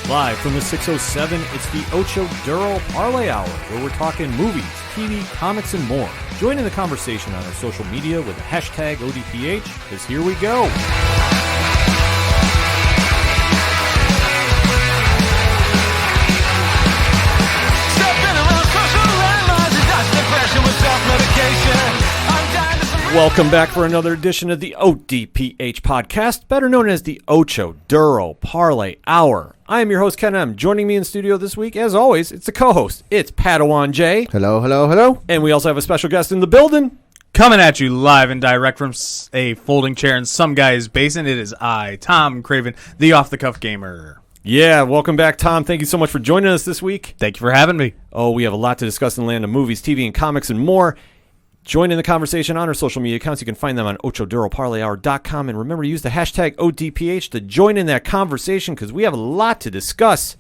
Live from the 607, it's the Ocho Duro Parlay Hour, where we're talking movies, TV, comics, and more. Join in the conversation on our social media with the hashtag ODPH, because here we go. Welcome back for another edition of the ODPH podcast, better known as the Ocho Duro Parlay Hour. I am your host, Ken M. Joining me in studio this week, as always, it's the co-host. It's Padawan J. Hello, hello, hello. And we also have a special guest in the building. Coming at you live and direct from a folding chair in some guy's basement, it is I, Tom Craven, the off-the-cuff gamer. Yeah, welcome back, Tom. Thank you so much for joining us this week. Thank you for having me. Oh, we have a lot to discuss in the land of movies, TV, and comics, and more. Join in the conversation on our social media accounts. You can find them on OchoDuroParlayHour.com. And remember to use the hashtag ODPH to join in that conversation because we have a lot to discuss.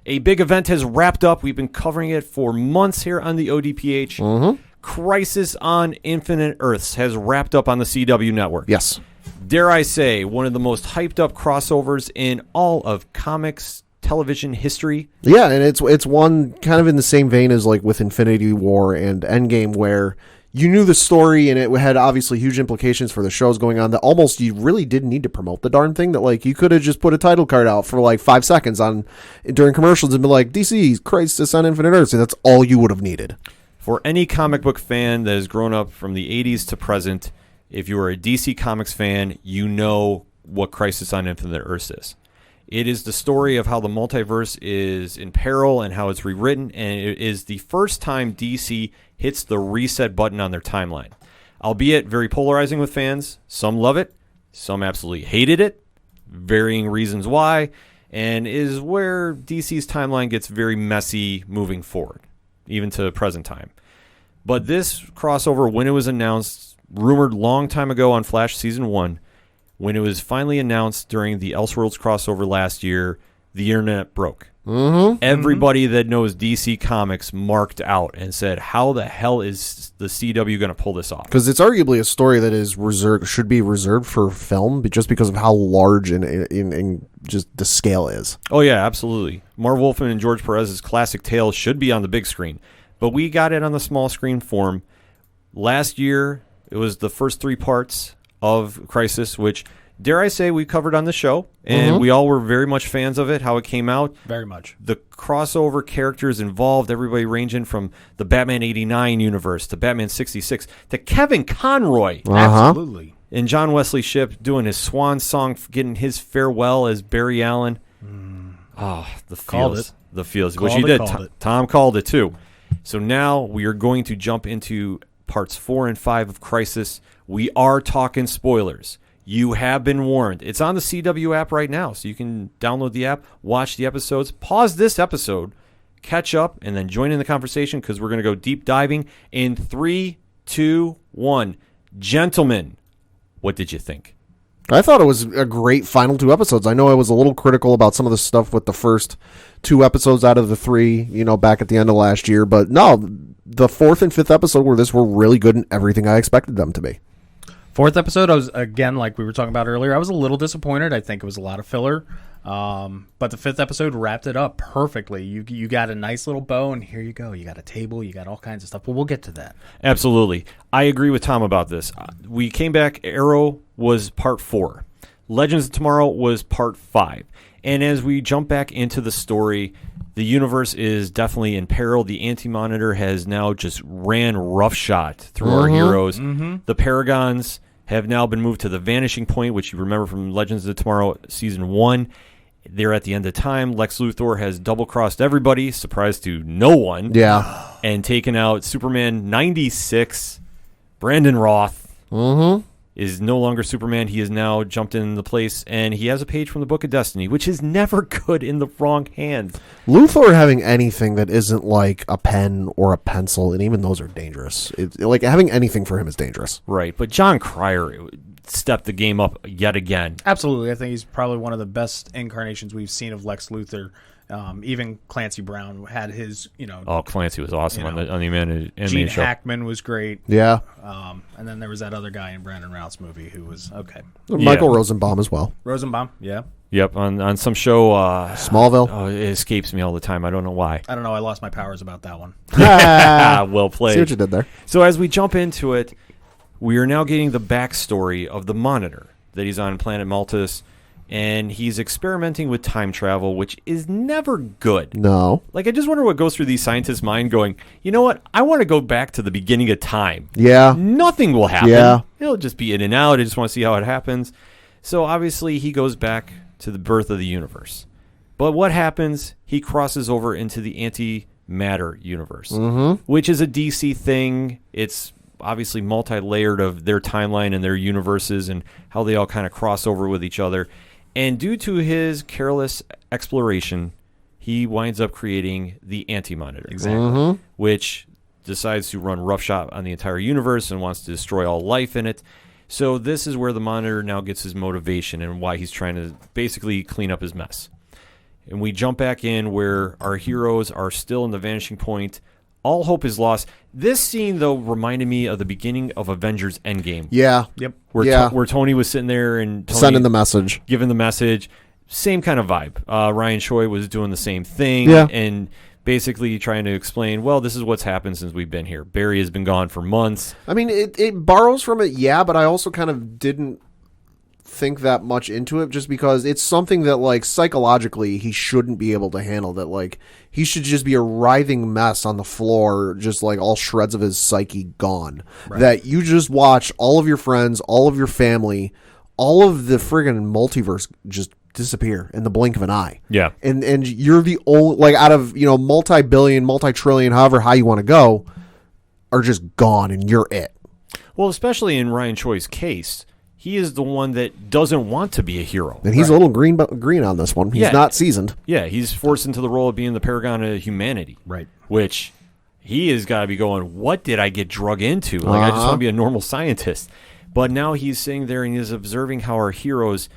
A big event has wrapped up. We've been covering it for months here on the ODPH. Mm-hmm. Crisis on Infinite Earths has wrapped up on the CW network. Yes. Dare I say, one of the most hyped up crossovers in all of comics television history. Yeah, and it's one kind of in the same vein as like with Infinity War and Endgame where you knew the story and it had obviously huge implications for the shows going on that almost you really didn't need to promote the darn thing, that like you could have just put a title card out for like 5 seconds on during commercials and been like, DC's Crisis on Infinite Earths, and that's all you would have needed. For any comic book fan that has grown up from the 80s to present, if you are a DC Comics fan, you know what Crisis on Infinite Earths is. It is the story of how the multiverse is in peril and how it's rewritten, and it is the first time DC hits the reset button on their timeline. Albeit very polarizing with fans. Some love it, some absolutely hated it, varying reasons why, and is where DC's timeline gets very messy moving forward, even to present time. But this crossover, when it was announced, rumored long time ago on Flash Season 1, when it was finally announced during the Elseworlds crossover last year, the internet broke. Mm-hmm. Everybody that knows DC Comics marked out and said, how the hell is the CW going to pull this off? Because it's arguably a story that is should be reserved for film, but just because of how large and just the scale is. Oh, yeah, absolutely. Marv Wolfman and George Perez's classic tales should be on the big screen, but we got it on the small screen form. Last year, it was the first 3 parts of Crisis, which, dare I say, we covered on the show, and we all were very much fans of it, how it came out. Very much. The crossover characters involved, everybody ranging from the Batman 89 universe to Batman 66 to Kevin Conroy. Absolutely. And John Wesley Shipp doing his swan song, getting his farewell as Barry Allen. Oh, the feels. Called it. The feels. Called Which you it, did. called it. Tom called it, too. So now we are going to jump into parts 4 and 5 of Crisis. We are talking spoilers. You have been warned. It's on the CW app right now, so you can download the app, watch the episodes, pause this episode, catch up, and then join in the conversation because we're going to go deep diving in 3, 2, 1. Gentlemen, what did you think? I thought it was a great final 2 episodes. I know I was a little critical about some of the stuff with the first 2 episodes out of the 3, back at the end of last year, but no, the 4th and 5th episode were really good and everything I expected them to be. 4th episode, I was, again, like we were talking about earlier, I was a little disappointed. I think it was a lot of filler. But the 5th episode wrapped it up perfectly. You got a nice little bow, and here you go. You got a table, you got all kinds of stuff. But we'll get to that. Absolutely. I agree with Tom about this. We came back, Arrow was part 4. Legends of Tomorrow was part 5. And as we jump back into the story, the universe is definitely in peril. The Anti-Monitor has now just ran roughshod through our heroes. The Paragons have now been moved to the Vanishing Point, which you remember from Legends of Tomorrow Season 1. They're at the end of time. Lex Luthor has double-crossed everybody, surprise to no one. Yeah. And taken out Superman 96. Brandon Roth is no longer Superman. He has now jumped in the place, and he has a page from the Book of Destiny, which is never good in the wrong hands. Luthor having anything that isn't like a pen or a pencil, and even those are dangerous. Like having anything for him is dangerous. Right, but John Cryer stepped the game up yet again. Absolutely. I think he's probably one of the best incarnations we've seen of Lex Luthor Even Clancy Brown had his, Oh, Clancy was awesome on the animated Gene show. Hackman was great. Yeah. And then there was that other guy in Brandon Routh's movie who was okay. Michael Rosenbaum as well. Rosenbaum, yeah. Yep, on some show. Smallville. Oh, it escapes me all the time. I don't know why. I don't know. I lost my powers about that one. Well played. See what you did there. So as we jump into it, we are now getting the backstory of the Monitor, that he's on planet Maltus, and he's experimenting with time travel, which is never good. No. Like, I just wonder what goes through these scientists' mind going, you know what? I want to go back to the beginning of time. Yeah. Nothing will happen. Yeah. It'll just be in and out. I just want to see how it happens. So obviously he goes back to the birth of the universe. But what happens? He crosses over into the antimatter universe, which is a DC thing. It's obviously multi-layered of their timeline and their universes and how they all kind of cross over with each other. And due to his careless exploration, he winds up creating the Anti-Monitor. Exactly. Which decides to run roughshod on the entire universe and wants to destroy all life in it. So this is where the Monitor now gets his motivation and why he's trying to basically clean up his mess. And we jump back in where our heroes are still in the vanishing point. All hope is lost. This scene, though, reminded me of the beginning of Avengers Endgame. Yeah. Yep. Where Tony was sitting there and Tony Sending the message. giving the message. Same kind of vibe. Ryan Choi was doing the same thing. Yeah. And basically trying to explain, well, this is what's happened since we've been here. Barry has been gone for months. I mean, it borrows from it, yeah, but I also kind of didn't think that much into it just because it's something that, like, psychologically he shouldn't be able to handle. That, like, he should just be a writhing mess on the floor, just, like, all shreds of his psyche gone. Right. That you just watch all of your friends, all of your family, all of the friggin' multiverse just disappear in the blink of an eye. Yeah. And you're the only, like, out of, multi-billion, multi-trillion, however high you want to go, are just gone and you're it. Well, especially in Ryan Choi's case, he is the one that doesn't want to be a hero. And he's a little green on this one. He's not seasoned. Yeah, he's forced into the role of being the paragon of humanity. Right. Which he has got to be going, what did I get drug into? Like, I just want to be a normal scientist. But now he's sitting there and he's observing how our heroes,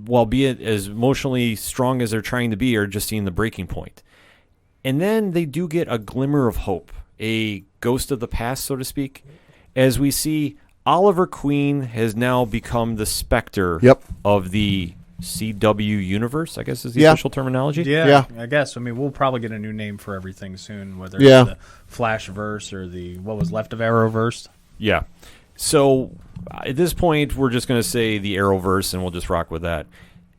albeit as emotionally strong as they're trying to be, are just seeing the breaking point. And then they do get a glimmer of hope, a ghost of the past, so to speak, as we see Oliver Queen has now become the Spectre of the CW universe, I guess is the official terminology. Yeah, I guess. I mean, we'll probably get a new name for everything soon, whether it's the Flashverse or the, what was left of Arrowverse. Yeah. So at this point, we're just going to say the Arrowverse, and we'll just rock with that.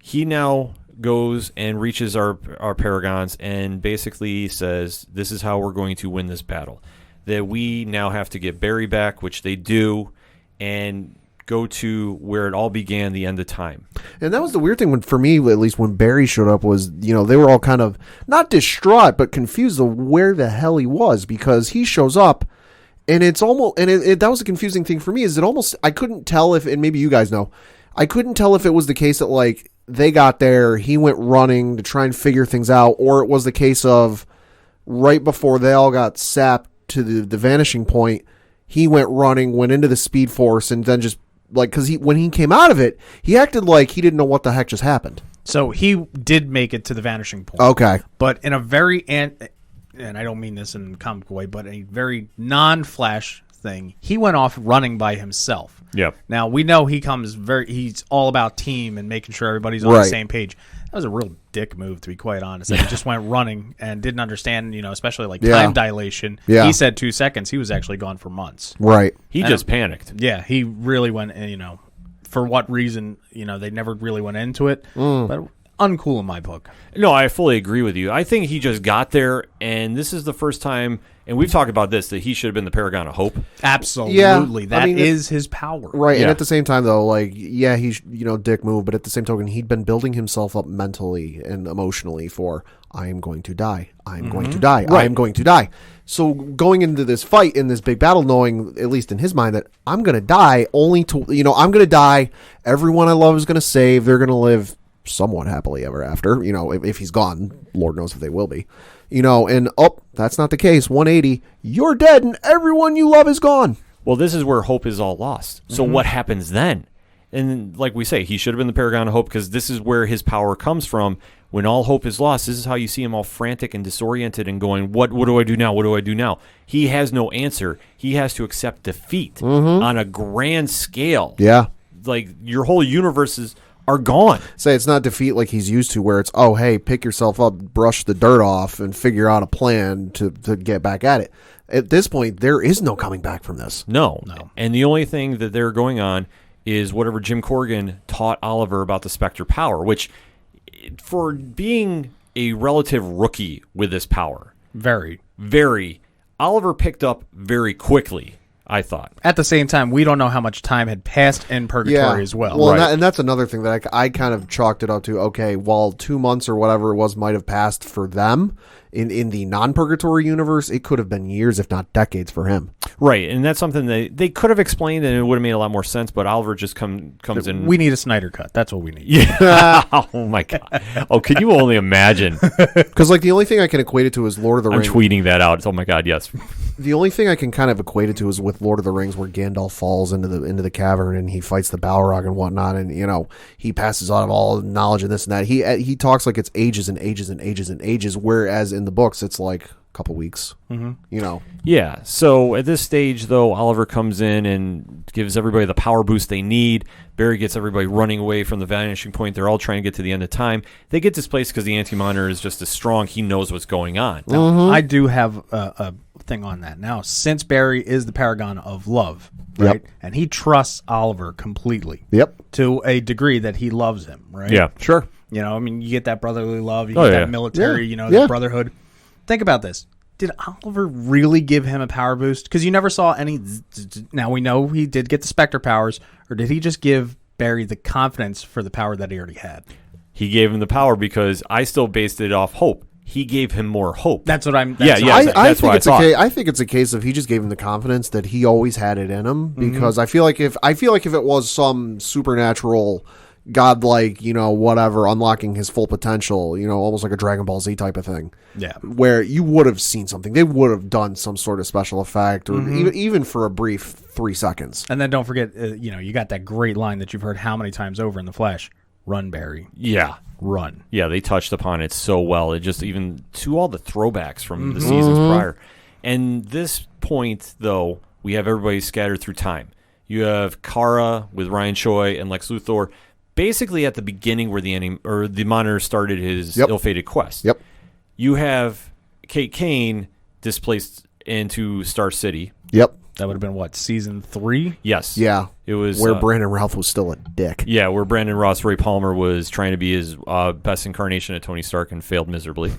He now goes and reaches our Paragons and basically says, this is how we're going to win this battle. That we now have to get Barry back, which they do, and go to where it all began, the end of time. And that was the weird thing for me, at least when Barry showed up, was, they were all kind of not distraught, but confused of where the hell he was, because he shows up and it's almost, and that was a confusing thing for me, is it almost, I couldn't tell if, and maybe you guys know, I couldn't tell if it was the case that, like, they got there, he went running to try and figure things out, or it was the case of right before they all got sapped to the vanishing point, he went running, went into the Speed Force, and then just, like, because when he came out of it, he acted like he didn't know what the heck just happened. So he did make it to the vanishing point. Okay. But in a very, and I don't mean this in a comic way, but a very non-Flash thing, he went off running by himself. Yep. Now, we know he's all about team and making sure everybody's on the same page. That was a real dick move, to be quite honest. He just went running and didn't understand, especially like time dilation. Yeah. He said 2 seconds. He was actually gone for months. Right. He just panicked. Yeah, he really went, for what reason, they never really went into it. But uncool in my book. No, I fully agree with you. I think he just got there, and this is the first time, and we've talked about this, that he should have been the Paragon of Hope. Absolutely. Yeah, That is his power. Right, and at the same time, though, like, he's, dick move, but at the same token, he'd been building himself up mentally and emotionally for, I am going to die. I am going to die. I am going to die. So going into this fight, in this big battle, knowing, at least in his mind, that I'm going to die only to, I'm going to die. Everyone I love is going to save. They're going to live somewhat happily ever after, if he's gone. Lord knows if they will be. And that's not the case. 180, you're dead and everyone you love is gone. Well, this is where hope is all lost. So what happens then? And like we say, he should have been the Paragon of Hope because this is where his power comes from. When all hope is lost, this is how you see him all frantic and disoriented and going, what do I do now? What do I do now? He has no answer. He has to accept defeat on a grand scale. Yeah. Like, your whole universes are gone. Say it's not defeat like he's used to, where it's, oh, hey, pick yourself up, brush the dirt off, and figure out a plan to get back at it. At this point, there is no coming back from this. No. And the only thing that they're going on is whatever Jim Corrigan taught Oliver about the Spectre power, which, for being a relative rookie with this power, Very. Oliver picked up very quickly, I thought. At the same time, we don't know how much time had passed in Purgatory as well. Well, and that's another thing that I kind of chalked it up to. Okay, while 2 months or whatever it was might have passed for them, in the non-Purgatory universe, it could have been years, if not decades, for him. Right, and that's something they could have explained, and it would have made a lot more sense, but Oliver just comes in. We need a Snyder cut. That's what we need. Yeah. Oh, my God. Oh, can you only imagine? Because, like, the only thing I can equate it to is Lord of the I'm Rings. tweeting that out. Oh, my God, yes. The only thing I can kind of equate it to is with Lord of the Rings, where Gandalf falls into the cavern and he fights the Balrog and whatnot, and he passes out of all knowledge and this and that. He talks like it's ages and ages and ages and ages, whereas in the books it's like a couple weeks. Yeah. So at this stage, though, Oliver comes in and gives everybody the power boost they need. Barry gets everybody running away from the vanishing point. They're all trying to get to the end of time. They get displaced because the Anti-Monitor is just as strong. He knows what's going on. Now, I do have a thing on that. Now, since Barry is the paragon of love, right? Yep. And he trusts Oliver completely. Yep. To a degree that he loves him, right? Yeah. Sure. I mean, you get that brotherly love, you get that military, that brotherhood. Think about this. Did Oliver really give him a power boost? Because you never saw any. Now we know he did get the Spectre powers, or did he just give Barry the confidence for the power that he already had? He gave him the power because I still based it off hope. He gave him more hope. That's what I'm. I think it's a case of he just gave him the confidence that he always had it in him. Because I feel like if it was some supernatural, godlike, whatever, unlocking his full potential, almost like a Dragon Ball Z type of thing. Yeah. Where you would have seen something. They would have done some sort of special effect, or even for a brief 3 seconds. And then don't forget, you got that great line that you've heard how many times over in The Flash. Run, Barry. Yeah. Run. Yeah, they touched upon it so well. It just even to all the throwbacks from the seasons prior. And this point, though, we have everybody scattered through time. You have Kara with Ryan Choi and Lex Luthor, basically at the beginning where the Monitor started his ill-fated quest. Yep. You have Kate Kane displaced into Star City. Yep. That would have been what, season 3? Yes. Yeah. It was where Brandon Routh was still a dick. Yeah, where Brandon Ross Ray Palmer was trying to be his best incarnation of Tony Stark and failed miserably.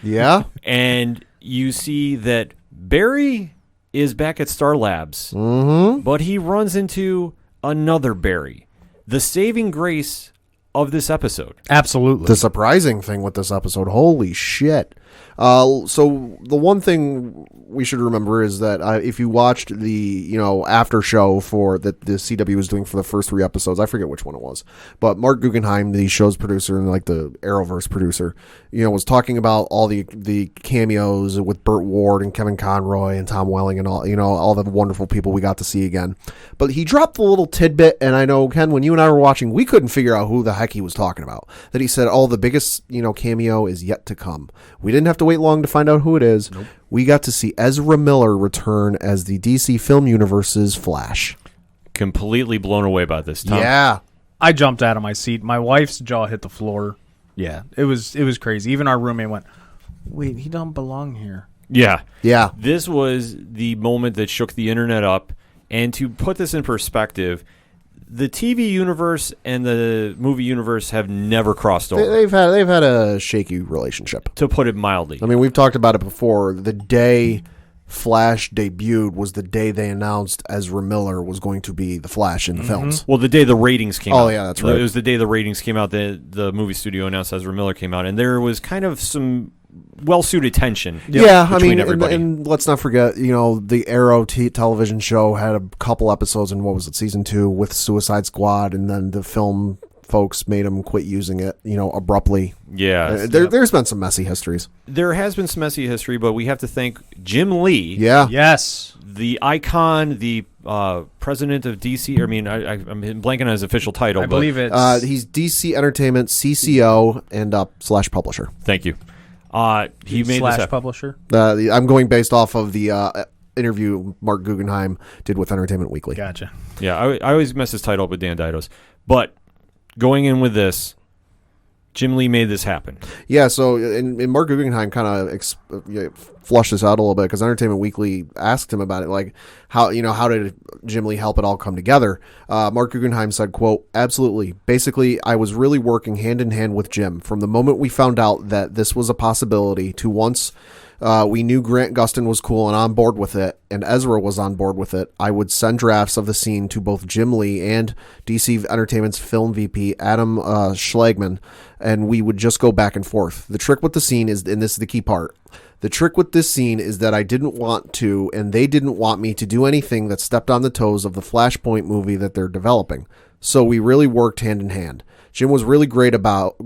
Yeah. And you see that Barry is back at Star Labs, but he runs into another Barry. The saving grace of this episode. Absolutely. The surprising thing with this episode, holy shit. So the one thing we should remember is that if you watched the after show for that the CW was doing for the first 3 episodes, I forget which one it was, but Mark Guggenheim, the show's producer and like the Arrowverse producer, was talking about all the cameos with Burt Ward and Kevin Conroy and Tom Welling and all the wonderful people we got to see again. But he dropped a little tidbit, and I know, Ken, when you and I were watching, we couldn't figure out who the heck he was talking about. That he said, the biggest cameo is yet to come. We didn't have to wait long to find out who it is. Nope. We got to see Ezra Miller return as the DC Film Universe's Flash. Completely blown away by this, Tom. Yeah. I jumped out of my seat. My wife's jaw hit the floor. Yeah, it was crazy. Even our roommate went, wait, he don't belong here. Yeah. Yeah. This was the moment that shook the internet up. And to put this in perspective, the TV universe and the movie universe have never crossed over. They've had a shaky relationship, to put it mildly. I mean, we've talked about it before. The day Flash debuted was the day they announced Ezra Miller was going to be the Flash in the films. Well, the day the ratings came out. Oh, yeah, that's right. It was the day the ratings came out that the movie studio announced Ezra Miller came out, and there was kind of some well-suited tension. Yeah, I mean, everybody. And let's not forget, the Arrow television show had a couple episodes in, what was it, season 2 with Suicide Squad, and then the film folks made him quit using it, abruptly. Yeah. There's been some messy histories. There has been some messy history, but we have to thank Jim Lee. Yeah. Yes. The icon, the president of DC. I'm blanking on his official title. I believe it's... he's DC Entertainment CCO and / publisher. Thank you. He made this publisher. I'm going based off of the interview Mark Guggenheim did with Entertainment Weekly. Gotcha. Yeah, I always mess his title up with Dan Didos. But going in with this, Jim Lee made this happen. Yeah, so and Mark Guggenheim kind of flushed this out a little bit because Entertainment Weekly asked him about it, like how did Jim Lee help it all come together? Mark Guggenheim said, quote, "Absolutely. Basically, I was really working hand in hand with Jim from the moment we found out that this was a possibility to once we knew Grant Gustin was cool and on board with it, and Ezra was on board with it. I would send drafts of the scene to both Jim Lee and DC Entertainment's film VP, Adam Schlagman, and we would just go back and forth. The trick with the scene is, and this is the key part, the trick with this scene is that I didn't want to, and they didn't want me to do anything that stepped on the toes of the Flashpoint movie that they're developing. So we really worked hand in hand. Jim was really great about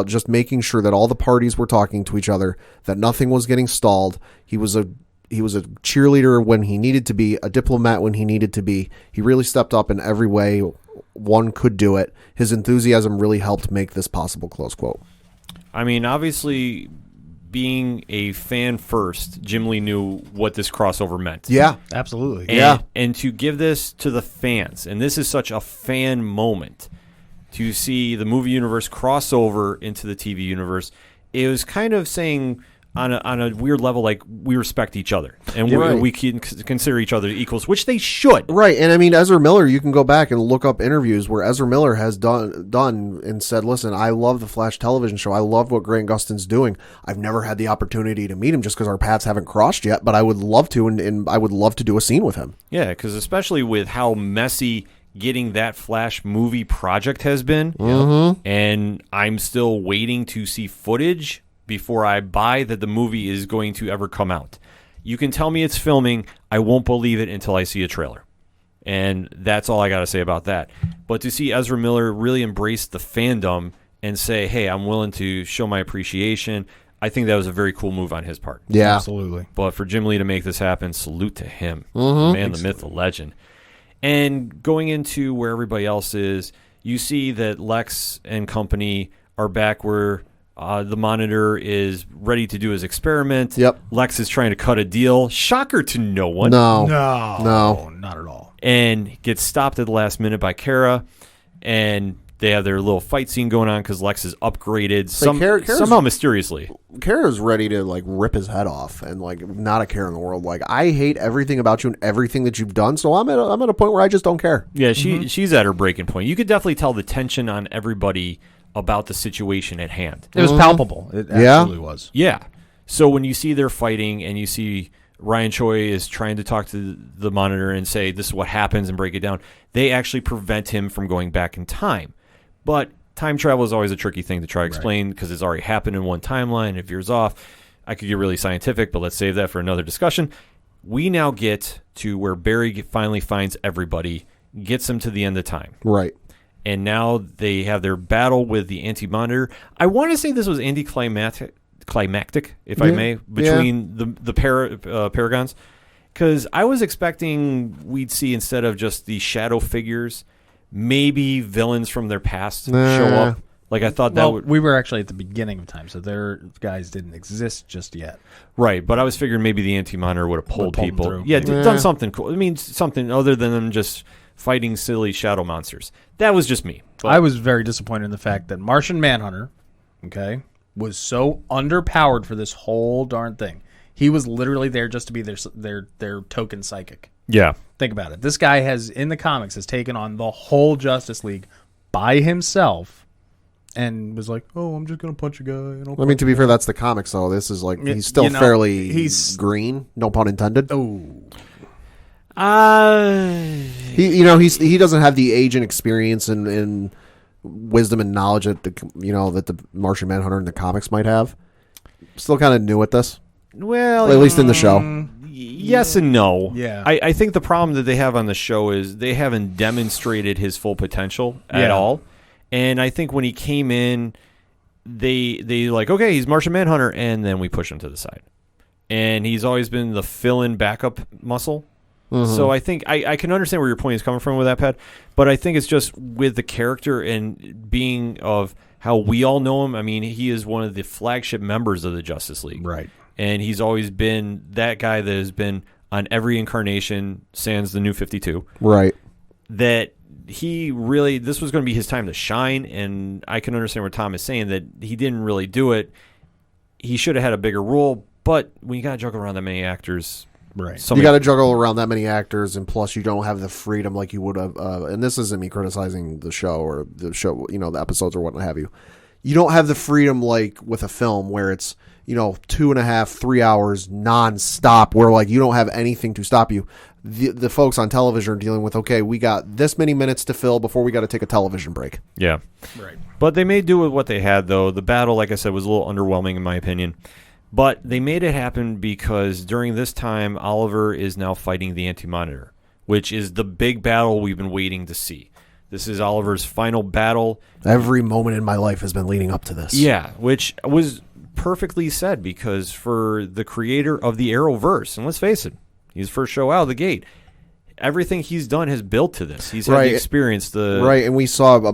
just making sure that all the parties were talking to each other, that nothing was getting stalled. He was a cheerleader when he needed to be, a diplomat when he needed to be. He really stepped up in every way one could do it. His enthusiasm really helped make this possible," close quote. I mean, obviously, being a fan first, Jim Lee knew what this crossover meant. Yeah. Absolutely. And to give this to the fans, and this is such a fan moment, to see the movie universe cross over into the TV universe, it was kind of saying on a weird level, like, we respect each other and we can consider each other equals, which they should. Right. And I mean, Ezra Miller, you can go back and look up interviews where Ezra Miller has done and said, listen, I love the Flash television show. I love what Grant Gustin's doing. I've never had the opportunity to meet him just because our paths haven't crossed yet, but I would love to, and I would love to do a scene with him. Yeah, because especially with how messy getting that Flash movie project has been, and I'm still waiting to see footage before I buy that the movie is going to ever come out. You can tell me it's filming, I won't believe it until I see a trailer. And that's all I got to say about that. But to see Ezra Miller really embrace the fandom and say, hey, I'm willing to show my appreciation, I think that was a very cool move on his part. Yeah. Absolutely. But for Jim Lee to make this happen, salute to him. Man, the myth, the legend. And going into where everybody else is, you see that Lex and company are back where the Monitor is ready to do his experiment. Yep. Lex is trying to cut a deal. Shocker to no one. No, not at all. And gets stopped at the last minute by Kara. And they have their little fight scene going on because Lex is upgraded somehow mysteriously. Kara's ready to like rip his head off, and like not a care in the world. Like, I hate everything about you and everything that you've done. So I'm at a point where I just don't care. Yeah, she's at her breaking point. You could definitely tell the tension on everybody about the situation at hand. It was palpable. It absolutely was. Yeah. So when you see they're fighting and you see Ryan Choi is trying to talk to the Monitor and say this is what happens and break it down, they actually prevent him from going back in time. But time travel is always a tricky thing to try to explain because it's already happened in one timeline. It veers off. I could get really scientific, but let's save that for another discussion. We now get to where Barry finally finds everybody, gets them to the end of time. Right. And now they have their battle with the Anti-Monitor. I want to say this was anticlimactic, if I may, between the Paragons. Because I was expecting we'd see, instead of just the shadow figures, maybe villains from their past show up. Like, I thought we were actually at the beginning of time, so their guys didn't exist just yet. Right, but I was figuring maybe the Anti-Monitor would have pulled people. Yeah, done something cool. I mean, something other than them just fighting silly shadow monsters. That was just me. But I was very disappointed in the fact that Martian Manhunter, was so underpowered for this whole darn thing. He was literally there just to be their token psychic. Yeah. Think about it. This guy in the comics has taken on the whole Justice League by himself and was like, oh, I'm just going to punch a guy. I mean, to be fair, that's the comics, though. This is like, he's still fairly green, no pun intended. Oh. He doesn't have the age and experience and wisdom and knowledge that the Martian Manhunter in the comics might have. Still kind of new at this. Well, at least in the show. Yes and no. Yeah. I think the problem that they have on the show is they haven't demonstrated his full potential at all. And I think when he came in, they like, okay, he's Martian Manhunter, and then we push him to the side. And he's always been the fill-in backup muscle. Mm-hmm. So I think I can understand where your point is coming from with that, Pat. But I think it's just with the character and being of how we all know him. I mean, he is one of the flagship members of the Justice League. Right. And he's always been that guy that has been on every incarnation sans the New 52. Right. That he really, this was going to be his time to shine. And I can understand what Tom is saying, that he didn't really do it. He should have had a bigger role. But when you got to juggle around that many actors, right? You got to juggle around that many actors, and plus you don't have the freedom like you would have. And this isn't me criticizing the show or the show, the episodes or what have you. You don't have the freedom like with a film where it's 2.5, 3 hours nonstop, where like you don't have anything to stop you. The folks on television are dealing with, okay, we got this many minutes to fill before we got to take a television break. Yeah, right. But they made do with what they had, though. The battle, like I said, was a little underwhelming in my opinion. But they made it happen because during this time, Oliver is now fighting the Anti-Monitor, which is the big battle we've been waiting to see. This is Oliver's final battle. Every moment in my life has been leading up to this. Yeah, which was perfectly said, because for the creator of the Arrowverse, and let's face it, his first show out of the gate, everything he's done has built to this. He's had the experience. Right, and we saw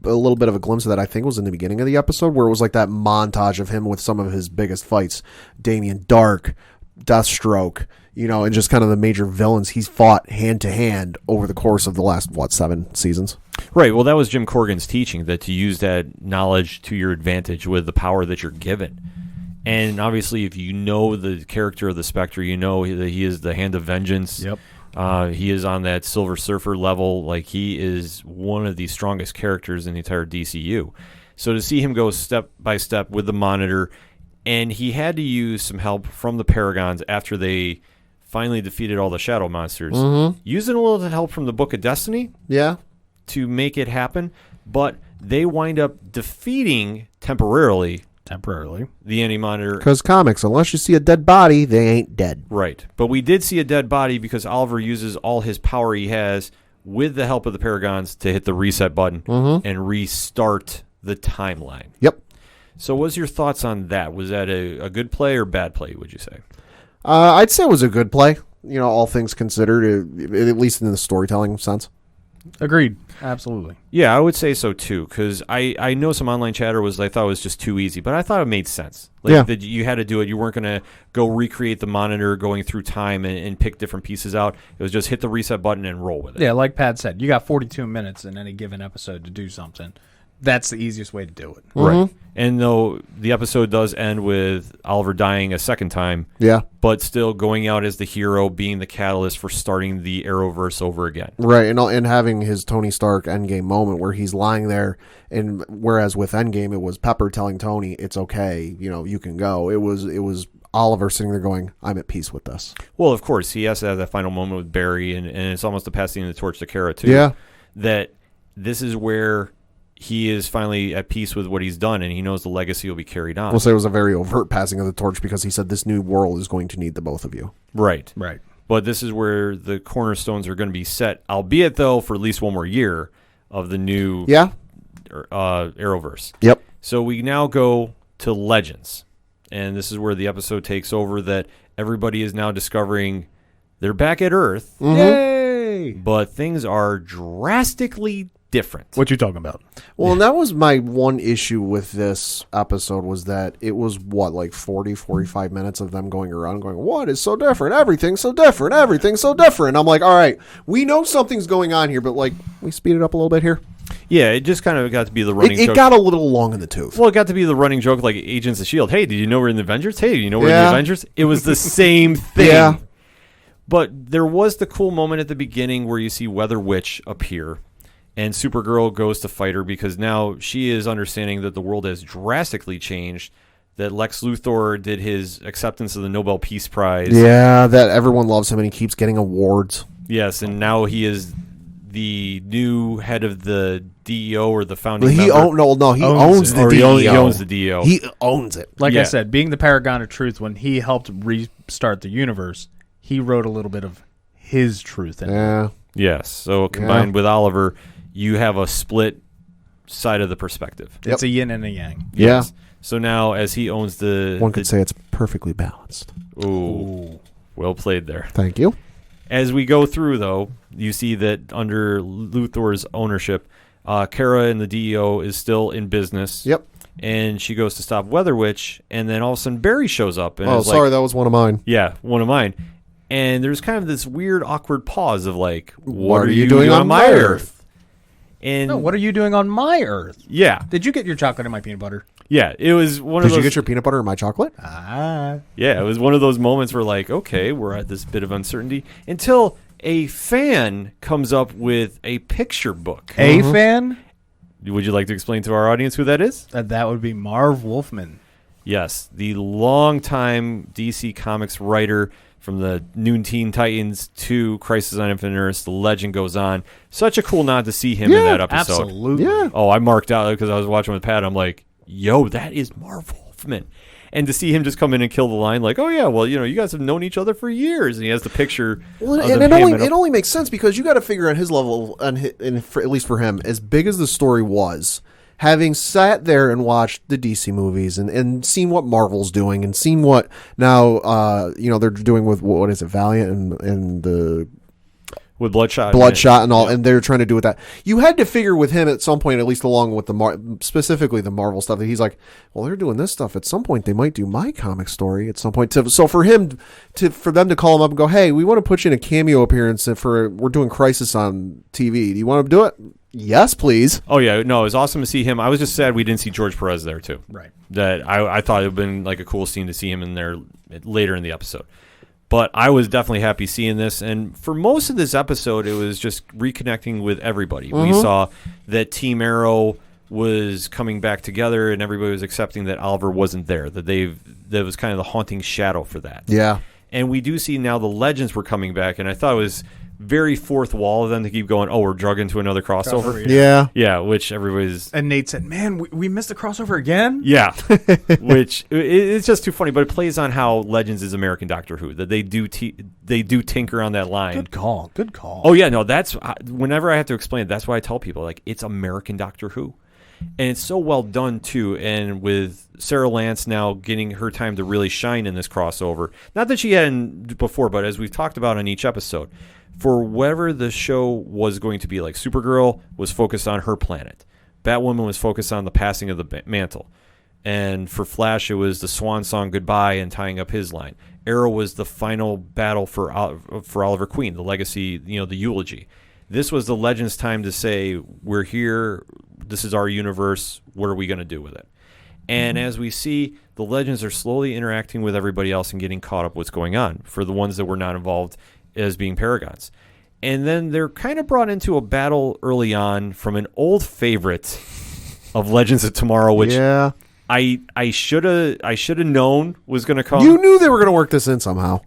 a little bit of a glimpse of that, I think was in the beginning of the episode, where it was like that montage of him with some of his biggest fights. Damien Dark, Deathstroke, and just kind of the major villains he's fought hand to hand over the course of the last, 7 seasons? Right. Well, that was Jim Corrigan's teaching, that to use that knowledge to your advantage with the power that you're given. And obviously, if you know the character of the Spectre, you know that he is the Hand of Vengeance. Yep. He is on that Silver Surfer level. Like, he is one of the strongest characters in the entire DCU. So to see him go step by step with the Monitor, and he had to use some help from the Paragons after they finally defeated all the Shadow Monsters. Mm-hmm. Using a little help from the Book of Destiny. Yeah. To make it happen. But they wind up defeating temporarily the Anti-Monitor. Because comics, unless you see a dead body, they ain't dead. Right. But we did see a dead body because Oliver uses all his power he has with the help of the Paragons to hit the reset button and restart the timeline. Yep. So what's your thoughts on that? Was that a good play or bad play, would you say? I'd say it was a good play, all things considered, at least in the storytelling sense. Agreed. Absolutely. Yeah, I would say so too, because I know some online chatter I thought it was just too easy, but I thought it made sense. That you had to do it. You weren't going to go recreate the Monitor going through time and pick different pieces out. It was just hit the reset button and roll with it. Yeah, like Pat said, you got 42 minutes in any given episode to do something. That's the easiest way to do it. Right. And though the episode does end with Oliver dying a second time, but still going out as the hero, being the catalyst for starting the Arrowverse over again. Right, and having his Tony Stark Endgame moment where he's lying there, and whereas with Endgame it was Pepper telling Tony, it's okay, you can go. It was Oliver sitting there going, I'm at peace with this. Well, of course, he has to have that final moment with Barry, and it's almost a passing the torch to Kara, too. Yeah. That this is where he is finally at peace with what he's done, and he knows the legacy will be carried on. We'll say it was a very overt passing of the torch because he said this new world is going to need the both of you. Right. Right. But this is where the cornerstones are going to be set, albeit, though, for at least one more year of the new Arrowverse. Yep. So we now go to Legends, and this is where the episode takes over, that everybody is now discovering they're back at Earth. Mm-hmm. Yay! But things are drastically different. What you talking about? Well, and that was my one issue with this episode, was that it was 45 minutes of them going around going, what is so different? Everything's so different. Everything's so different. I'm like, all right, we know something's going on here, but we speed it up a little bit here. Yeah, it just kind of got to be the running joke. It got a little long in the tooth. Well, it got to be the running joke like Agents of S.H.I.E.L.D. Hey, did you know we're in the Avengers? Hey, you know we're in the Avengers? It was the same thing. Yeah. But there was the cool moment at the beginning where you see Weather Witch appear, and Supergirl goes to fight her because now she is understanding that the world has drastically changed, that Lex Luthor did his acceptance of the Nobel Peace Prize. Yeah, that everyone loves him and he keeps getting awards. Yes, and now he is the new head of the DEO or the founding He member. owns the DEO. He owns the DEO. He owns it. Like I said, being the Paragon of Truth, when he helped restart the universe, he wrote a little bit of his truth in it. Yeah. Yes, so combined with Oliver, you have a split side of the perspective. Yep. It's a yin and a yang. Yeah. So now, as he owns One could say it's perfectly balanced. Ooh, well played there. Thank you. As we go through, though, you see that under Luthor's ownership, Kara in the DEO is still in business. Yep. And she goes to stop Weather Witch, and then all of a sudden Barry shows up. And Oh, is sorry, like, that was one of mine. yeah, one of mine. And there's kind of this weird, awkward pause of like, What are you doing on my Earth? And No, what are you doing on my Earth? yeah, Did you get your chocolate and my peanut butter? yeah, it was one of Did those. you get your peanut butter in my chocolate? Ah. Yeah, it was one of those moments where like, okay, we're at this bit of uncertainty until a fan comes up with a picture book. A fan? Would you like to explain to our audience who that is? That would be Marv Wolfman. Yes, the longtime DC Comics writer from the Noon Teen Titans to Crisis on Infinite Earths. The legend goes on. Such a cool nod to see him in that episode. Absolutely. Yeah. Oh, I marked out because I was watching with Pat. I'm like, yo, that is Marv Wolfman. And to see him just come in and kill the line, like, oh, yeah, well, you guys have known each other for years. And he has the picture. Well, of and them hamming it up. only makes sense because you got to figure on his level, and at least for him, as big as the story was, having sat there and watched the DC movies and seen what Marvel's doing and seen what now they're doing with what is it, Valiant and the With Bloodshot. and all, and they're trying to do with that. You had to figure with him at some point, at least along with specifically the Marvel stuff, that he's like, well, they're doing this stuff. At some point, they might do my comic story at some point. So for them to call him up and go, hey, we want to put you in a cameo appearance we're doing Crisis on TV. Do you want to do it? Yes, please. Oh, yeah. No, it was awesome to see him. I was just sad we didn't see George Perez there, too. Right. That I thought it would have been like a cool scene to see him in there later in the episode. But I was definitely happy seeing this. And for most of this episode, it was just reconnecting with everybody. We saw that Team Arrow was coming back together and everybody was accepting that Oliver wasn't there, that was kind of the haunting shadow for that. Yeah. And we do see now the Legends were coming back, and I thought it was very fourth wall of them to keep going, oh, we're drug into another crossover. Yeah. Yeah, which everybody's... And Nate said, man, we missed the crossover again? Yeah, which it's just too funny, but it plays on how Legends is American Doctor Who, that they do tinker on that line. Good call. Good call. Oh, yeah, no, that's... Whenever I have to explain it, that's why I tell people, like, it's American Doctor Who. And it's so well done, too. And with Sarah Lance now getting her time to really shine in this crossover, not that she hadn't before, but as we've talked about on each episode, for whatever the show was going to be, like Supergirl was focused on her planet. Batwoman was focused on the passing of the mantle. And for Flash, it was the swan song goodbye and tying up his line. Arrow was the final battle for Oliver Queen, the legacy, the eulogy. This was the Legends' time to say, we're here, this is our universe, what are we going to do with it? And as we see, the Legends are slowly interacting with everybody else and getting caught up what's going on for the ones that were not involved as being Paragons. And then they're kind of brought into a battle early on from an old favorite of Legends of Tomorrow, which I should have known was going to come. You knew they were going to work this in somehow.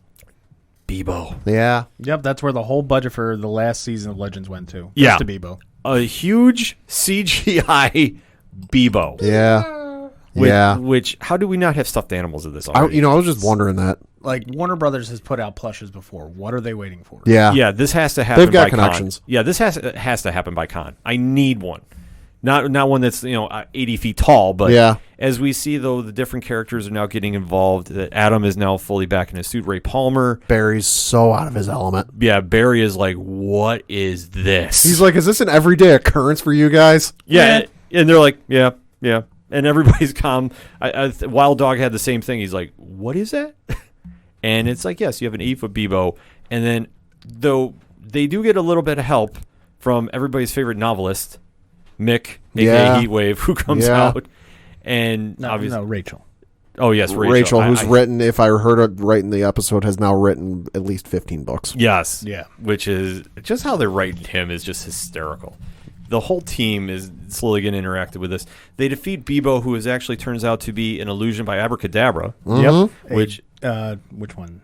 Bebo. Yeah. Yep, that's where the whole budget for the last season of Legends went to. Yeah. Just to Bebo. A huge CGI Bebo. Yeah. Which, how do we not have stuffed animals of this already? I was just wondering that. Like, Warner Brothers has put out plushes before. What are they waiting for? Yeah. Yeah, this has to happen. They've got by connections. Con. Yeah, this has to happen by con. I need one. Not one that's 80 feet tall, but as we see though, the different characters are now getting involved. That Adam is now fully back in his suit. Ray Palmer, Barry's so out of his element. Yeah, Barry is like, what is this? He's like, is this an everyday occurrence for you guys? Yeah, and they're like, yeah, and everybody's calm. Wild Dog had the same thing. He's like, what is that? And it's like, yes, you have an 8-foot Bebo, and then though they do get a little bit of help from everybody's favorite novelist, Mick, aka Heatwave, who comes out, and obviously Rachel. Oh yes, Rachel, who's written, if I heard it right in the episode, has now written at least 15 books. Yes, yeah, which is just how they're writing him is just hysterical. The whole team is slowly getting interacted with this. They defeat Bebo, who is actually turns out to be an illusion by Abracadabra. Mm-hmm. Yep. Which one?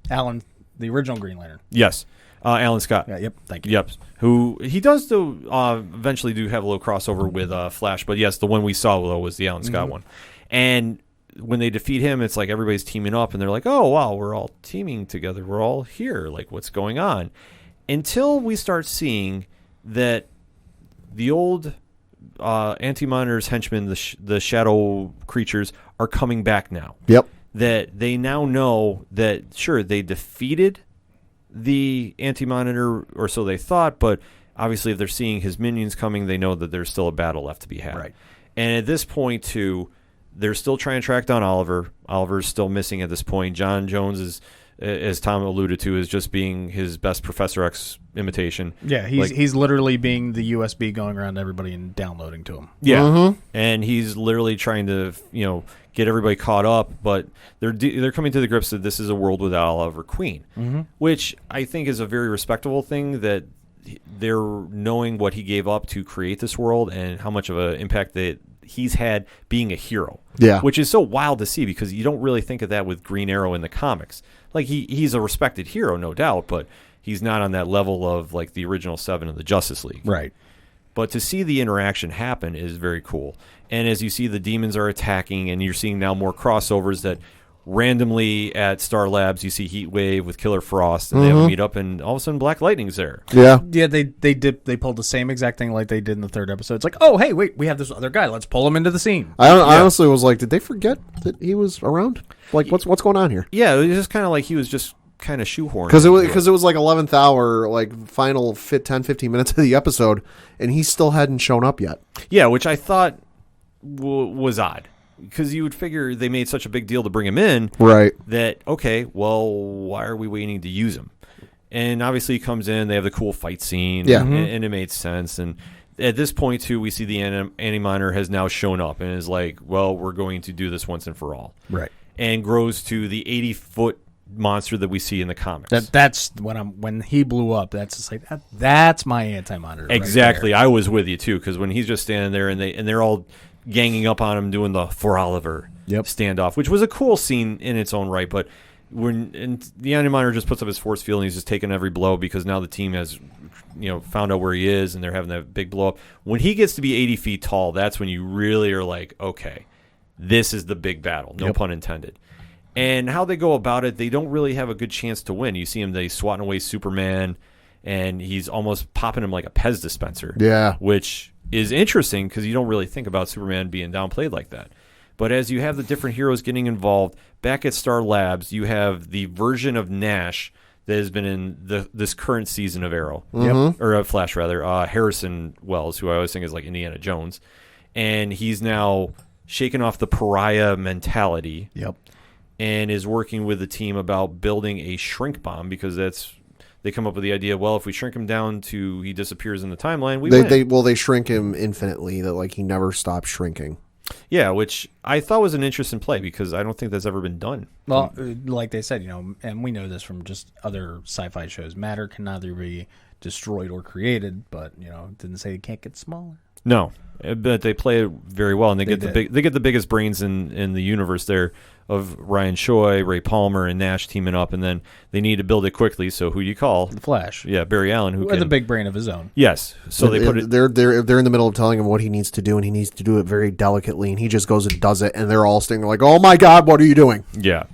Alan, the original Green Lantern. Yes. Alan Scott. Yeah, yep. Thank you. Yep. Who he does eventually do have a little crossover with Flash, but yes, the one we saw though was the Alan Scott one. And when they defeat him, it's like everybody's teaming up, and they're like, "Oh wow, we're all teaming together. We're all here. Like, what's going on?" Until we start seeing that the old Anti-Monitor's henchmen, the shadow creatures, are coming back now. Yep. That they now know that, sure, they defeated the Anti-Monitor, or so they thought, but obviously if they're seeing his minions coming, they know that there's still a battle left to be had. Right. And at this point, too, they're still trying to track down Oliver. Oliver's still missing at this point. John Jones is, as Tom alluded to, is just being his best Professor X imitation. Yeah, he's literally being the USB going around to everybody and downloading to him. Yeah, Mm-hmm. and he's literally trying to, get everybody caught up, but they're coming to the grips that this is a world without Oliver Queen, which I think is a very respectable thing, that they're knowing what he gave up to create this world and how much of an impact that he's had being a hero. Yeah. Which is so wild to see, because you don't really think of that with Green Arrow in the comics. Like, he's a respected hero, no doubt, but he's not on that level of, like, the original 7 of the Justice League. Right. But to see the interaction happen is very cool. And as you see, the demons are attacking, and you're seeing now more crossovers that randomly at Star Labs, you see Heat Wave with Killer Frost, and they have a meet up, and all of a sudden Black Lightning's there. Yeah. Yeah, they pulled the same exact thing like they did in the 3rd episode. It's like, oh, hey, wait, we have this other guy. Let's pull him into the scene. I honestly was like, did they forget that he was around? Like, what's going on here? Yeah, it was just kind of like he was just kind of shoehorned. Because it was like 11th hour, like final 10, 15 minutes of the episode, and he still hadn't shown up yet. Yeah, which I thought was odd. Because you would figure they made such a big deal to bring him in, Right. that, okay, well, why are we waiting to use him? And obviously he comes in, they have the cool fight scene, Yeah. and it made sense. And at this point, too, we see the Anti-Monitor has now shown up and is like, well, we're going to do this once and for all. Right. And grows to the 80-foot monster that we see in the comics. That's when he blew up. That's just like that's my Anti-Monitor. Exactly. Right I was with you, too, because when he's just standing there and they're all ganging up on him doing the For Oliver standoff, which was a cool scene in its own right. But when the Anti-Monitor just puts up his force field and he's just taking every blow, because now the team has found out where he is and they're having that big blow up. When he gets to be 80 feet tall, that's when you really are like, okay, this is the big battle, no pun intended. And how they go about it, they don't really have a good chance to win. You see him, they swatting away Superman, and he's almost popping him like a Pez dispenser. Yeah. Which is interesting, because you don't really think about Superman being downplayed like that. But as you have the different heroes getting involved, back at Star Labs, you have the version of Nash that has been in this current season of Arrow. Or Flash, rather. Harrison Wells, who I always think is like Indiana Jones. And he's now shaken off the pariah mentality. And is working with the team about building a shrink bomb, because they come up with the idea, well, if we shrink him down to he disappears in the timeline, we win. They shrink him infinitely, that like he never stops shrinking. Yeah, which I thought was an interesting play, because I don't think that's ever been done. Well, like they said, and we know this from just other sci-fi shows, matter can neither be destroyed or created, but it didn't say it can't get smaller. No, but they play it very well, and they get the biggest brains in the universe there, of Ryan Choi, Ray Palmer, and Nash teaming up, and then they need to build it quickly. So who do you call? The Flash. Yeah, Barry Allen, who with a big brain of his own. Yes. So they put it. They're in the middle of telling him what he needs to do, and he needs to do it very delicately, and he just goes and does it, and they're all standing there like, "Oh my God, what are you doing?" Yeah.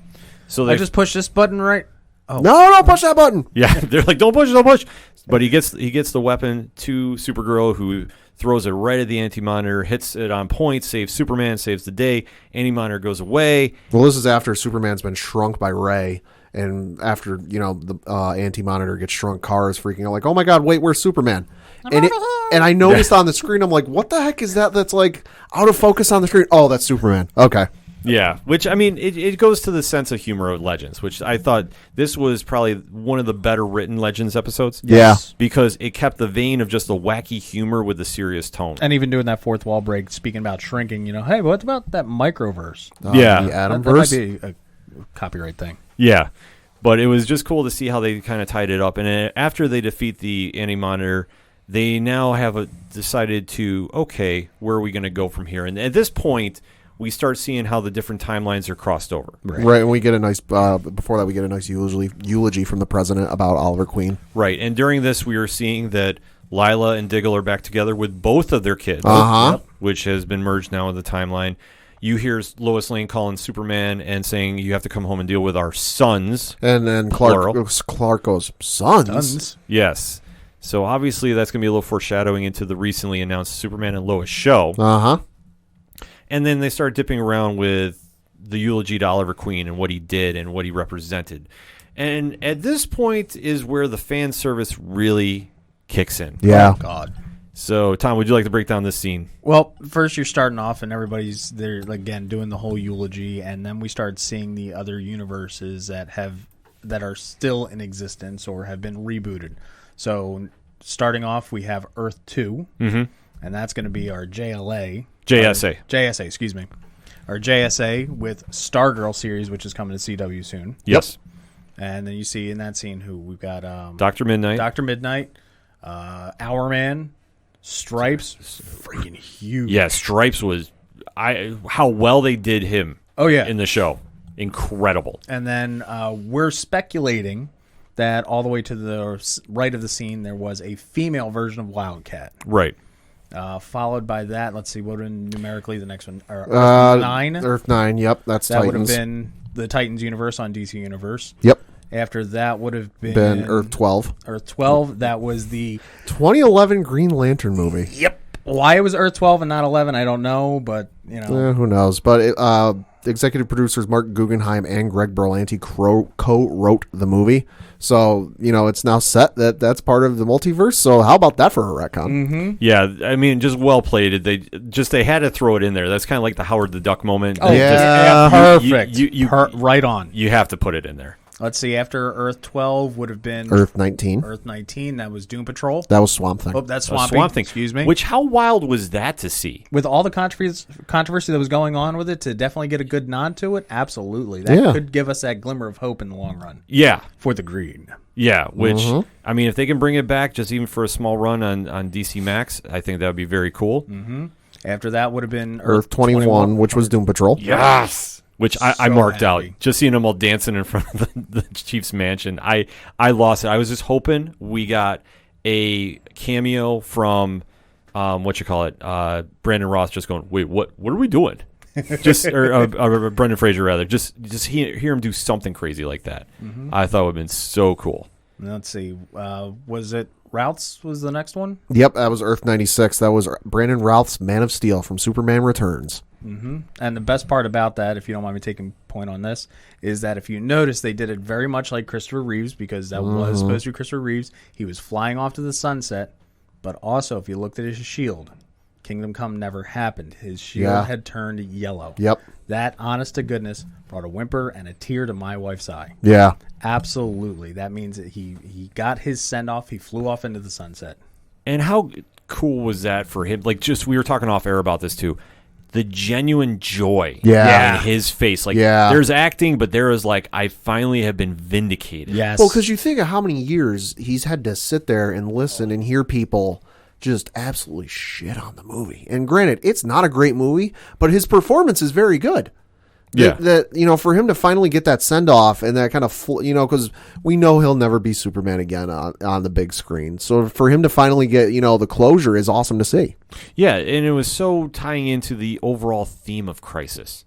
So they I just push this button right. Oh. No, push that button. Yeah, they're like, don't push. But he gets the weapon to Supergirl, who throws it right at the Anti-Monitor, hits it on point, saves Superman, saves the day. Anti-Monitor goes away. Well, this is after Superman's been shrunk by Ray, and after the Anti-Monitor gets shrunk, Kara is freaking out like, "Oh my God, wait, where's Superman?" And I noticed on the screen, I'm like, "What the heck is that? That's like out of focus on the screen." Oh, that's Superman. Okay. Yeah, which, I mean, it goes to the sense of humor of Legends, which I thought this was probably one of the better written Legends episodes. Yeah. Because it kept the vein of just the wacky humor with the serious tone. And even doing that fourth wall break, speaking about shrinking, hey, what about that microverse? Yeah. The Atomverse. That might be a copyright thing. Yeah. But it was just cool to see how they kind of tied it up. And after they defeat the Anti-Monitor, they now have decided to, okay, where are we going to go from here? And at this point, we start seeing how the different timelines are crossed over. Right, and we get a nice, before that, we get a nice eulogy from the president about Oliver Queen. Right, and during this, we are seeing that Lila and Diggle are back together with both of their kids, which has been merged now in the timeline. You hear Lois Lane calling Superman and saying, you have to come home and deal with our sons. And then Clark goes, "Sons?" Yes. So obviously that's going to be a little foreshadowing into the recently announced Superman and Lois show. Uh-huh. And then they start dipping around with the eulogy to Oliver Queen and what he did and what he represented. And at this point is where the fan service really kicks in. Yeah. Oh, God. So, Tom, would you like to break down this scene? Well, first you're starting off and everybody's there again doing the whole eulogy, and then we start seeing the other universes that are still in existence or have been rebooted. So, starting off, we have Earth 2, and that's going to be our JSA, excuse me. Our JSA with Stargirl series, which is coming to CW soon. Yes. And then you see in that scene who we've got Dr. Midnight. Dr. Midnight, Hourman, Stripes, freaking huge. Yeah, Stripes was how well they did him. Oh yeah, in the show, incredible. And then we're speculating that all the way to the right of the scene there was a female version of Wildcat. Right. Followed by that, let's see, what would numerically the next one? Earth 9. Earth 9. Yep, that's that Titans. would have been the Titans universe on DC Universe. Yep. After that would have been Earth 12. Earth 12. That was the 2011 Green Lantern movie. Yep. Why it was Earth 12 and not 11, I don't know, but you know, who knows? But executive producers Mark Guggenheim and Greg Berlanti co-wrote the movie, so it's now set that that's part of the multiverse. So how about that for a retcon? Mm-hmm. Yeah, I mean, just well played. They had to throw it in there. That's kind of like the Howard the Duck moment. Oh yeah, perfect. Right on. You have to put it in there. Let's see. After Earth 12 would have been Earth 19. Earth 19. That was Doom Patrol. That was Swamp Thing. Oh, that's Swamp Swamp Thing. Excuse me. Which, how wild was that to see? With all the controversy that was going on with it, to definitely get a good nod to it, absolutely. That could give us that glimmer of hope in the long run. Yeah. For the green. Yeah, which, I mean, if they can bring it back just even for a small run on DC Max, I think that would be very cool. Mm-hmm. After that would have been Earth 21, which was Doom Patrol. Yes! Which I marked happy. out. Just seeing them all dancing in front of the Chiefs mansion. I lost it. I was just hoping we got a cameo from, Brandon Ross just going, wait, what are we doing? or Brendan Fraser, rather. Just hear him do something crazy like that. Mm-hmm. I thought it would have been so cool. Let's see. Was it Routh's was the next one? Yep, that was Earth 96. That was Brandon Routh's Man of Steel from Superman Returns. Mm-hmm. And the best part about that, if you don't mind me taking point on this, is that if you notice, they did it very much like Christopher Reeves, because that was supposed to be Christopher Reeves. He was flying off to the sunset, but also if you looked at his shield, Kingdom Come never happened. His shield had turned yellow. Yep. That, honest to goodness, brought a whimper and a tear to my wife's eye. Yeah. Absolutely. That means that he got his send-off. He flew off into the sunset. And how cool was that for him? Like, just, we were talking off air about this too. The genuine joy in his face. Like, there's acting, but there is like, I finally have been vindicated. Yes. Well, because you think of how many years he's had to sit there and listen and hear people just absolutely shit on the movie. And granted, it's not a great movie, but his performance is very good. Yeah. That for him to finally get that send-off and that kind of, because we know he'll never be Superman again on the big screen. So for him to finally get, the closure is awesome to see. Yeah, and it was so tying into the overall theme of Crisis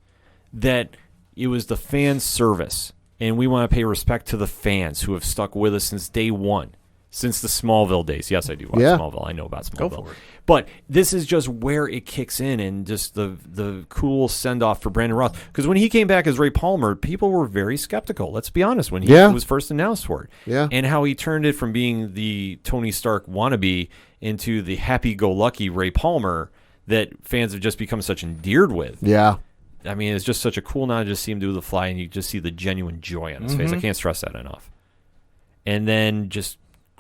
that it was the fan service. And we want to pay respect to the fans who have stuck with us since day one. Since the Smallville days. Yes, I do watch Smallville. I know about Smallville. Go for it. But this is just where it kicks in, and just the cool send-off for Brandon Roth. Because when he came back as Ray Palmer, people were very skeptical. Let's be honest, when he was first announced for it. Yeah. And how he turned it from being the Tony Stark wannabe into the happy-go-lucky Ray Palmer that fans have just become such endeared with. Yeah. I mean, it's just such a cool nod to just see him do the fly, and you just see the genuine joy on his face. I can't stress that enough. And then just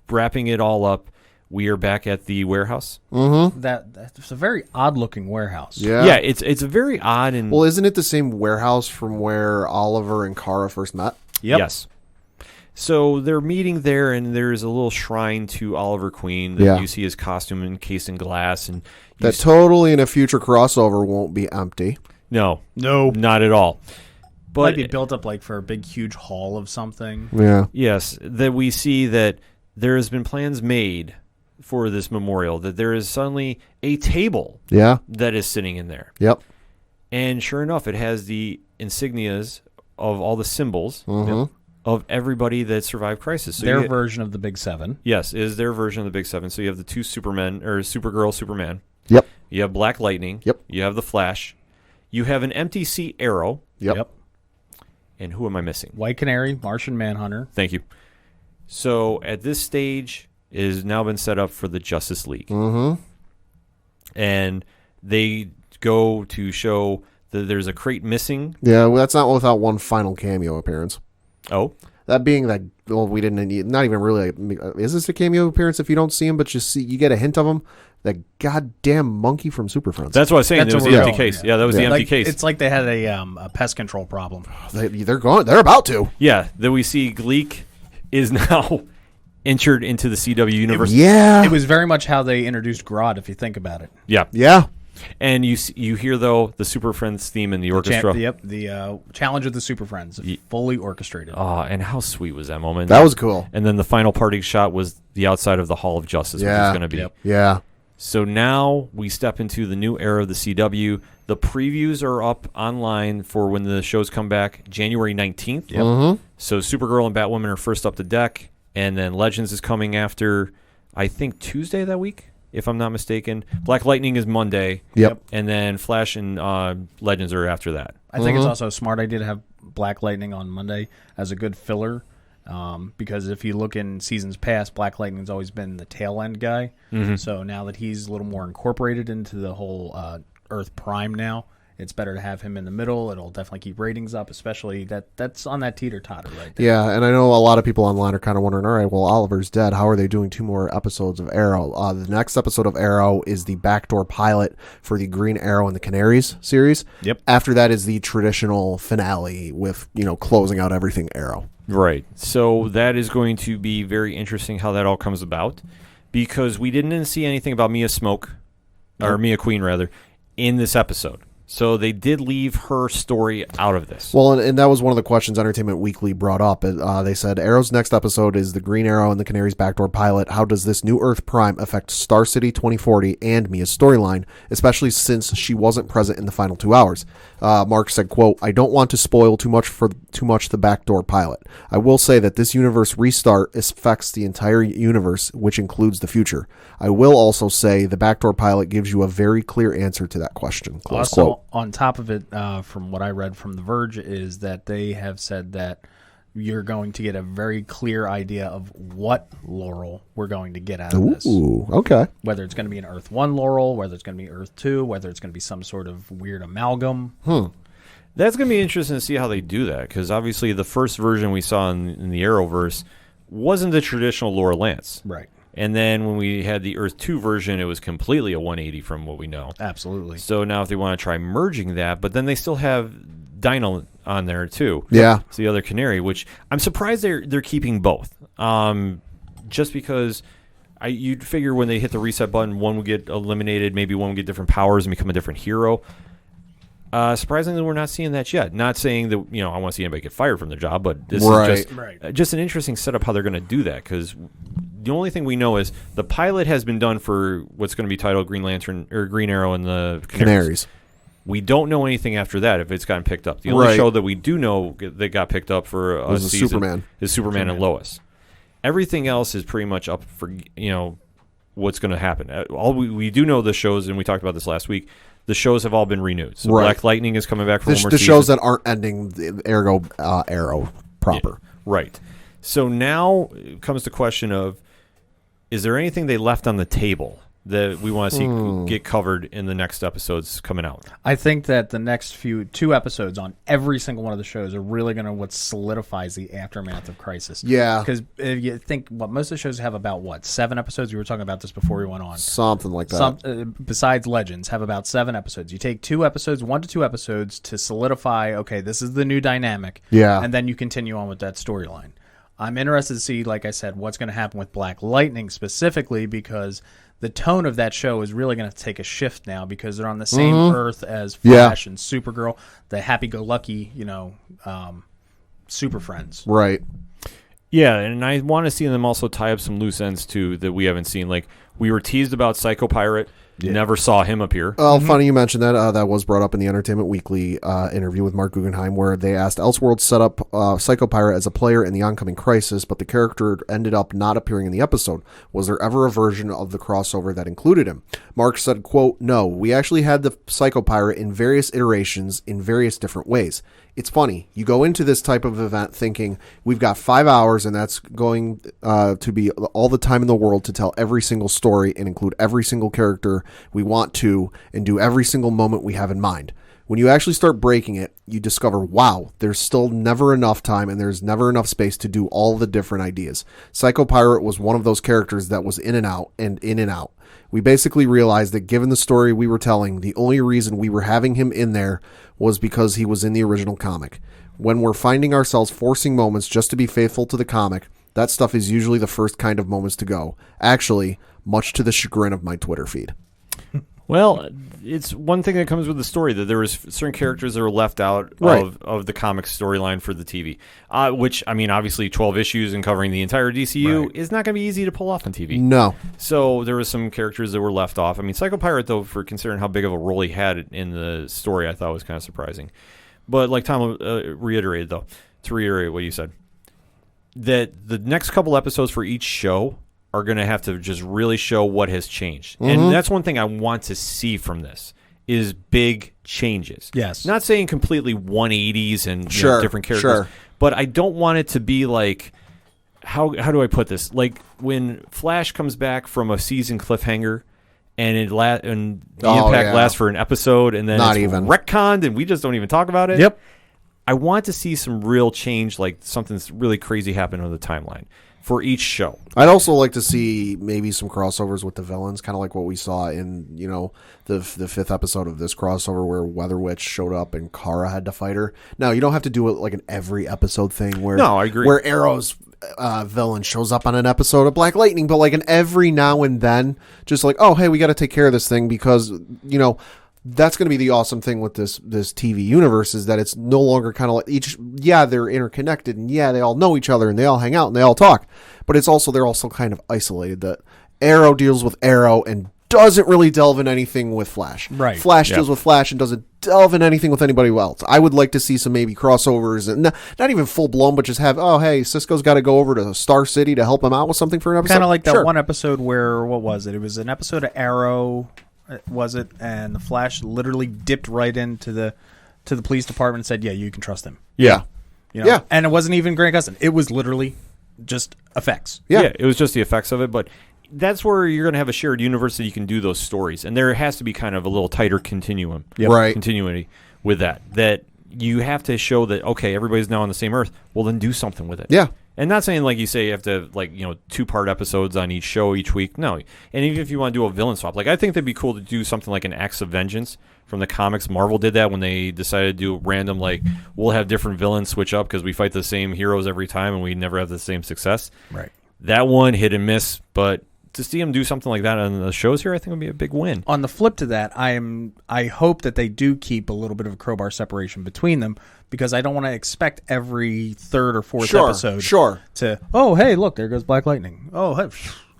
wrapping it all up, we are back at the warehouse. Mm-hmm. That's a very odd-looking warehouse. Yeah, it's a very odd and... Well, isn't it the same warehouse from where Oliver and Kara first met? Yep. Yes. So they're meeting there, and there's a little shrine to Oliver Queen that you see his costume encased in glass. And that totally in a future crossover won't be empty. No, not at all. But might be built up like for a big, huge hall of something. Yeah. Yes, that we see that there has been plans made for this memorial, that there is suddenly a table that is sitting in there. Yep. And sure enough, it has the insignias of all the symbols. Mm-hmm. of everybody that survived Crisis. So Their version of the Big Seven. Yes, is their version of the Big Seven. So you have the two Supermen, or Supergirl, Superman. Yep. You have Black Lightning. Yep. You have the Flash. You have an empty seat Arrow. Yep. And who am I missing? White Canary, Martian Manhunter. Thank you. So at this stage, it has now been set up for the Justice League. Mm-hmm. And they go to show that there's a crate missing. Yeah, well, that's not without one final cameo appearance. Oh. That being that, well, we didn't need, not even really, is this a cameo appearance if you don't see him, but you get a hint of him? That goddamn monkey from Super Friends. That's what I was saying. That's It was what the we're empty going, case. yeah. Yeah, that was the empty Like, case. it's like they had a pest control problem. They're about to. Yeah, that we see Gleek is now entered into the CW universe. Yeah. It was very much how they introduced Grodd, if you think about it. Yeah. Yeah. And you hear, though, the Super Friends theme in the orchestra. The Challenge of the Super Friends, fully orchestrated. Oh, and how sweet was that moment? That was cool. And then the final parting shot was the outside of the Hall of Justice, which is going to be. Yep. Yeah. So now we step into the new era of the CW. The previews are up online for when the shows come back, January 19th. Yep. Mm-hmm. So Supergirl and Batwoman are first up the deck, and then Legends is coming after, I think, Tuesday that week, if I'm not mistaken. Black Lightning is Monday. Yep. And then Flash and Legends are after that. I think it's also a smart idea to have Black Lightning on Monday as a good filler. Because if you look in seasons past, Black Lightning's always been the tail end guy. Mm-hmm. So now that he's a little more incorporated into the whole Earth Prime now, it's better to have him in the middle. It'll definitely keep ratings up, especially that's on that teeter-totter right there. Yeah, and I know a lot of people online are kind of wondering, all right, well, Oliver's dead. How are they doing 2 more episodes of Arrow? The next episode of Arrow is the backdoor pilot for the Green Arrow and the Canaries series. Yep. After that is the traditional finale with, closing out everything Arrow. Right. So that is going to be very interesting how that all comes about, because we didn't see anything about Mia Queen, rather, in this episode. So they did leave her story out of this. Well, and that was one of the questions Entertainment Weekly brought up. They said, Arrow's next episode is the Green Arrow and the Canaries backdoor pilot. How does this new Earth Prime affect Star City 2040 and Mia's storyline, especially since she wasn't present in the final 2 hours? Mark said, quote, I don't want to spoil too much the backdoor pilot. I will say that this universe restart affects the entire universe, which includes the future. I will also say the backdoor pilot gives you a very clear answer to that question. Close Also, quote. on top of it, from what I read from The Verge, is that they have said that you're going to get a very clear idea of what Laurel we're going to get out of this. Ooh, okay. Whether it's going to be an Earth 1 Laurel, whether it's going to be Earth 2, whether it's going to be some sort of weird amalgam. That's going to be interesting to see how they do that, because obviously the first version we saw in the Arrowverse wasn't the traditional Laura Lance. Right. And then when we had the Earth 2 version, it was completely a 180 from what we know. Absolutely. So now if they want to try merging that, but then they still have Dino on there too. Yeah. It's the other Canary, which I'm surprised they're keeping both. Just because you'd figure when they hit the reset button, one would get eliminated, maybe one would get different powers and become a different hero. Surprisingly, we're not seeing that yet. Not saying that I want to see anybody get fired from their job, but this is just an interesting setup how they're going to do that, because the only thing we know is the pilot has been done for what's going to be titled Green Lantern or Green Arrow and the Canaries. We don't know anything after that if it's gotten picked up. The only show that we do know that got picked up for a season is Superman and Lois. Everything else is pretty much up for what's going to happen. All we do know the shows, and we talked about this last week. The shows have all been renewed. So Black Lightning is coming back for one more the season. shows that aren't ending, ergo Arrow proper. Yeah, right. So now comes the question of, is there anything they left on the table that we want to see get covered in the next episodes coming out? I think that the next 2 episodes on every single one of the shows are really going to what solidifies the aftermath of Crisis. Yeah. Because if you think, most of the shows have about, 7 episodes? We were talking about this before we went on. Something like that. Besides Legends, have about 7 episodes. You take 2 episodes, 1 to 2 episodes to solidify, okay, this is the new dynamic. Yeah. And then you continue on with that storyline. I'm interested to see, like I said, what's going to happen with Black Lightning specifically, because the tone of that show is really going to take a shift now, because they're on the same Earth as Flash and Supergirl, the happy-go-lucky, Super Friends. Right. Yeah, and I want to see them also tie up some loose ends too that we haven't seen. Like, we were teased about Psycho Pirate. Never saw him appear. Well, funny you mentioned that. That was brought up in the Entertainment Weekly interview with Mark Guggenheim, where they asked Elseworlds set up Psycho Pirate as a player in the oncoming Crisis, but the character ended up not appearing in the episode. Was there ever a version of the crossover that included him? Mark said, quote, "No, we actually had the Psycho Pirate in various iterations in various different ways. It's funny. You go into this type of event thinking we've got 5 hours and that's going to be all the time in the world to tell every single story and include every single character we want to and do every single moment we have in mind. When you actually start breaking it, you discover, wow, there's still never enough time and there's never enough space to do all the different ideas. Psycho Pirate was one of those characters that was in and out and in and out. We basically realized that given the story we were telling, the only reason we were having him in there was because he was in the original comic. When we're finding ourselves forcing moments just to be faithful to the comic, that stuff is usually the first kind of moments to go. Actually, much to the chagrin of my Twitter feed." Well, it's one thing that comes with the story that there was certain characters that were left out of the comic storyline for the TV, which, I mean, obviously 12 issues and covering the entire DCU is not going to be easy to pull off on TV. No. So there was some characters that were left off. I mean, Psycho Pirate, though, for considering how big of a role he had in the story, I thought was kind of surprising. But like Tom reiterated, though, to reiterate what you said, that the next couple episodes for each show are going to have to just really show what has changed. Mm-hmm. And that's one thing I want to see from this is big changes. Yes. Not saying completely 180s and different characters, but I don't want it to be like, how do I put this? Like when Flash comes back from a season cliffhanger and the impact lasts for an episode and then not it's even retconned and we just don't even talk about it. Yep. I want to see some real change, like something's really crazy happen on the timeline for each show. I'd also like to see maybe some crossovers with the villains, kind of like what we saw in, the fifth episode of this crossover where Weather Witch showed up and Kara had to fight her. Now, you don't have to do it like an every episode thing where I agree. Where Arrow's villain shows up on an episode of Black Lightning, but like an every now and then, just like, oh, hey, we got to take care of this thing because, that's going to be the awesome thing with this TV universe is that it's no longer kind of like they're interconnected and they all know each other and they all hang out and they all talk, but they're also kind of isolated. That Arrow deals with Arrow and doesn't really delve in anything with Flash. Right. Flash deals with Flash and doesn't delve in anything with anybody else. I would like to see some maybe crossovers and not even full blown, but just have, oh, hey, Cisco's got to go over to Star City to help him out with something for an episode. Kind of like that one episode where, what was it? It was an episode of Arrow, was it? And the Flash literally dipped right into the police department and said, "Yeah, you can trust him." Yeah. And it wasn't even Grant Gustin. It was literally just effects. Yeah, it was just the effects of it, but that's where you're going to have a shared universe that you can do those stories, and there has to be kind of a little tighter continuity with that you have to show that, okay, everybody's now on the same Earth. Well, then do something with it. Yeah. And not saying, like you say, you have to, 2-part episodes on each show each week. No. And even if you want to do a villain swap, I think that'd be cool to do something like an Acts of Vengeance from the comics. Marvel did that when they decided to do random, we'll have different villains switch up because we fight the same heroes every time and we never have the same success. Right. That one hit and miss, but to see them do something like that on the shows here, I think would be a big win. On the flip to that, I hope that they do keep a little bit of a crowbar separation between them, because I don't want to expect every third or fourth episode to, oh, hey, look, there goes Black Lightning. Oh, hey,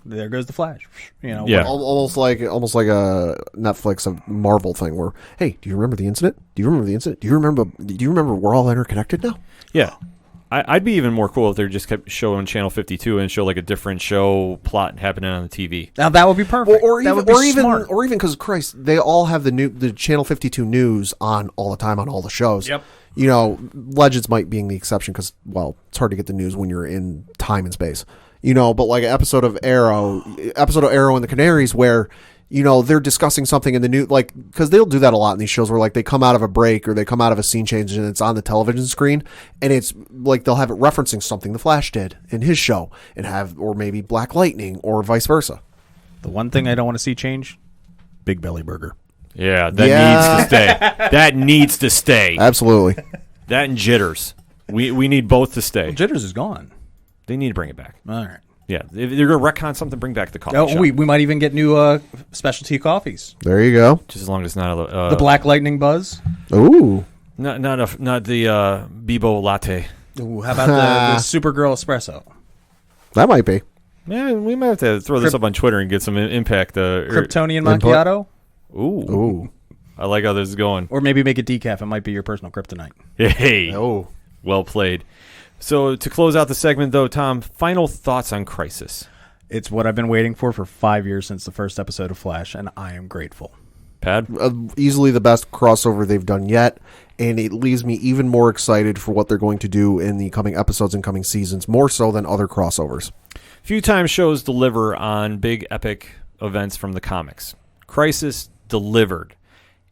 there goes the Flash. Almost like a Netflix of Marvel thing where, hey, do you remember the incident? Do you remember we're all interconnected now? Yeah. I'd be even more cool if they just kept showing Channel 52 and show a different show plot happening on the TV. Now that would be perfect. Or even because Christ, they all have the Channel 52 news on all the time on all the shows. Yep. Legends might being the exception because, well, it's hard to get the news when you're in time and space. But like an episode of Arrow and the Canaries where, they're discussing something in the new, because they'll do that a lot in these shows where they come out of a break or they come out of a scene change and it's on the television screen and it's they'll have it referencing something the Flash did in his show or maybe Black Lightning or vice versa. The one thing I don't want to see change, Big Belly Burger. Yeah, that needs to stay. That needs to stay. Absolutely. That and Jitters. We need both to stay. Well, Jitters is gone. They need to bring it back. All right. Yeah, if they're going to retcon something, bring back the coffee shop. We might even get new specialty coffees. There you go. Just as long as it's not the Black Lightning Buzz. Ooh. Not the Bebo latte. Ooh, how about the Supergirl espresso? That might be. Man, we might have to throw this up on Twitter and get some impact. Kryptonian macchiato? Ooh. I like how this is going. Or maybe make it decaf. It might be your personal kryptonite. Hey. Oh. Well played. So to close out the segment, though, Tom, final thoughts on Crisis. It's what I've been waiting for 5 years since the first episode of Flash, and I am grateful. Pad? Easily the best crossover they've done yet, and it leaves me even more excited for what they're going to do in the coming episodes and coming seasons, more so than other crossovers. Few times shows deliver on big epic events from the comics. Crisis delivered.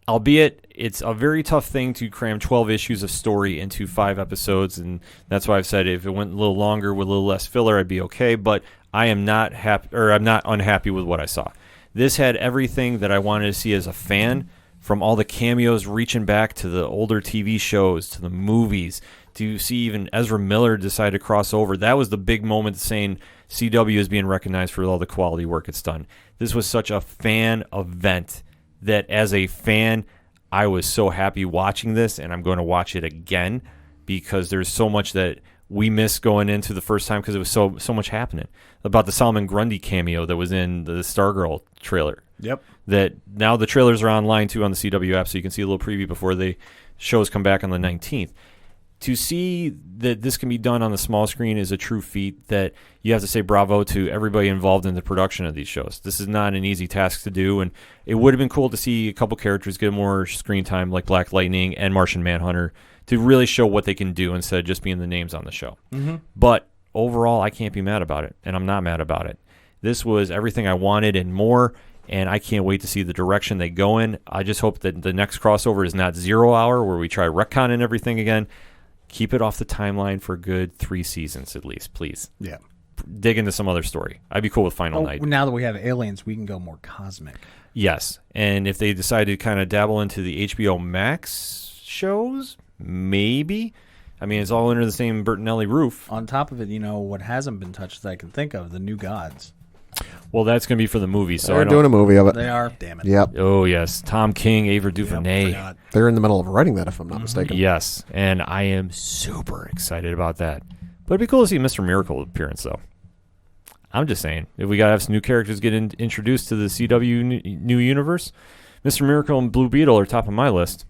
Albeit, it's a very tough thing to cram 12 issues of story into 5 episodes, and that's why I've said if it went a little longer with a little less filler, I'd be okay, but I am not happy, or I'm not unhappy with what I saw. This had everything that I wanted to see as a fan, from all the cameos reaching back to the older TV shows, to the movies, to see even Ezra Miller decide to cross over. That was the big moment saying CW is being recognized for all the quality work it's done. This was such a fan event that as a fan, I was so happy watching this, and I'm going to watch it again because there's so much that we missed going into the first time because it was so much happening. About the Solomon Grundy cameo that was in the Stargirl trailer. Yep. That now the trailers are online too on the CW app, so you can see a little preview before the shows come back on the 19th. To see that this can be done on the small screen is a true feat that you have to say bravo to everybody involved in the production of these shows. This is not an easy task to do, and it would have been cool to see a couple characters get more screen time like Black Lightning and Martian Manhunter to really show what they can do instead of just being the names on the show. Mm-hmm. But overall, I can't be mad about it, and I'm not mad about it. This was everything I wanted and more, and I can't wait to see the direction they go in. I just hope that the next crossover is not 0 Hour where we try retconning everything again. Keep it off the timeline for a good 3 seasons at least, please. Yeah. Dig into some other story. I'd be cool with Final Night. Now that we have aliens, we can go more cosmic. Yes. And if they decide to kind of dabble into the HBO Max shows, maybe. I mean, it's all under the same Bertinelli roof. On top of it, what hasn't been touched that I can think of, the New Gods. Well, that's going to be for the movie. So they're doing a movie of it. They are, damn it. Yep. Oh, yes. Tom King, Ava DuVernay. Yep, they're in the middle of writing that, if I'm not mistaken. Yes, and I am super excited about that. But it'd be cool to see Mr. Miracle appearance, though. I'm just saying, if we got to have some new characters get introduced to the CW new universe, Mr. Miracle and Blue Beetle are top of my list.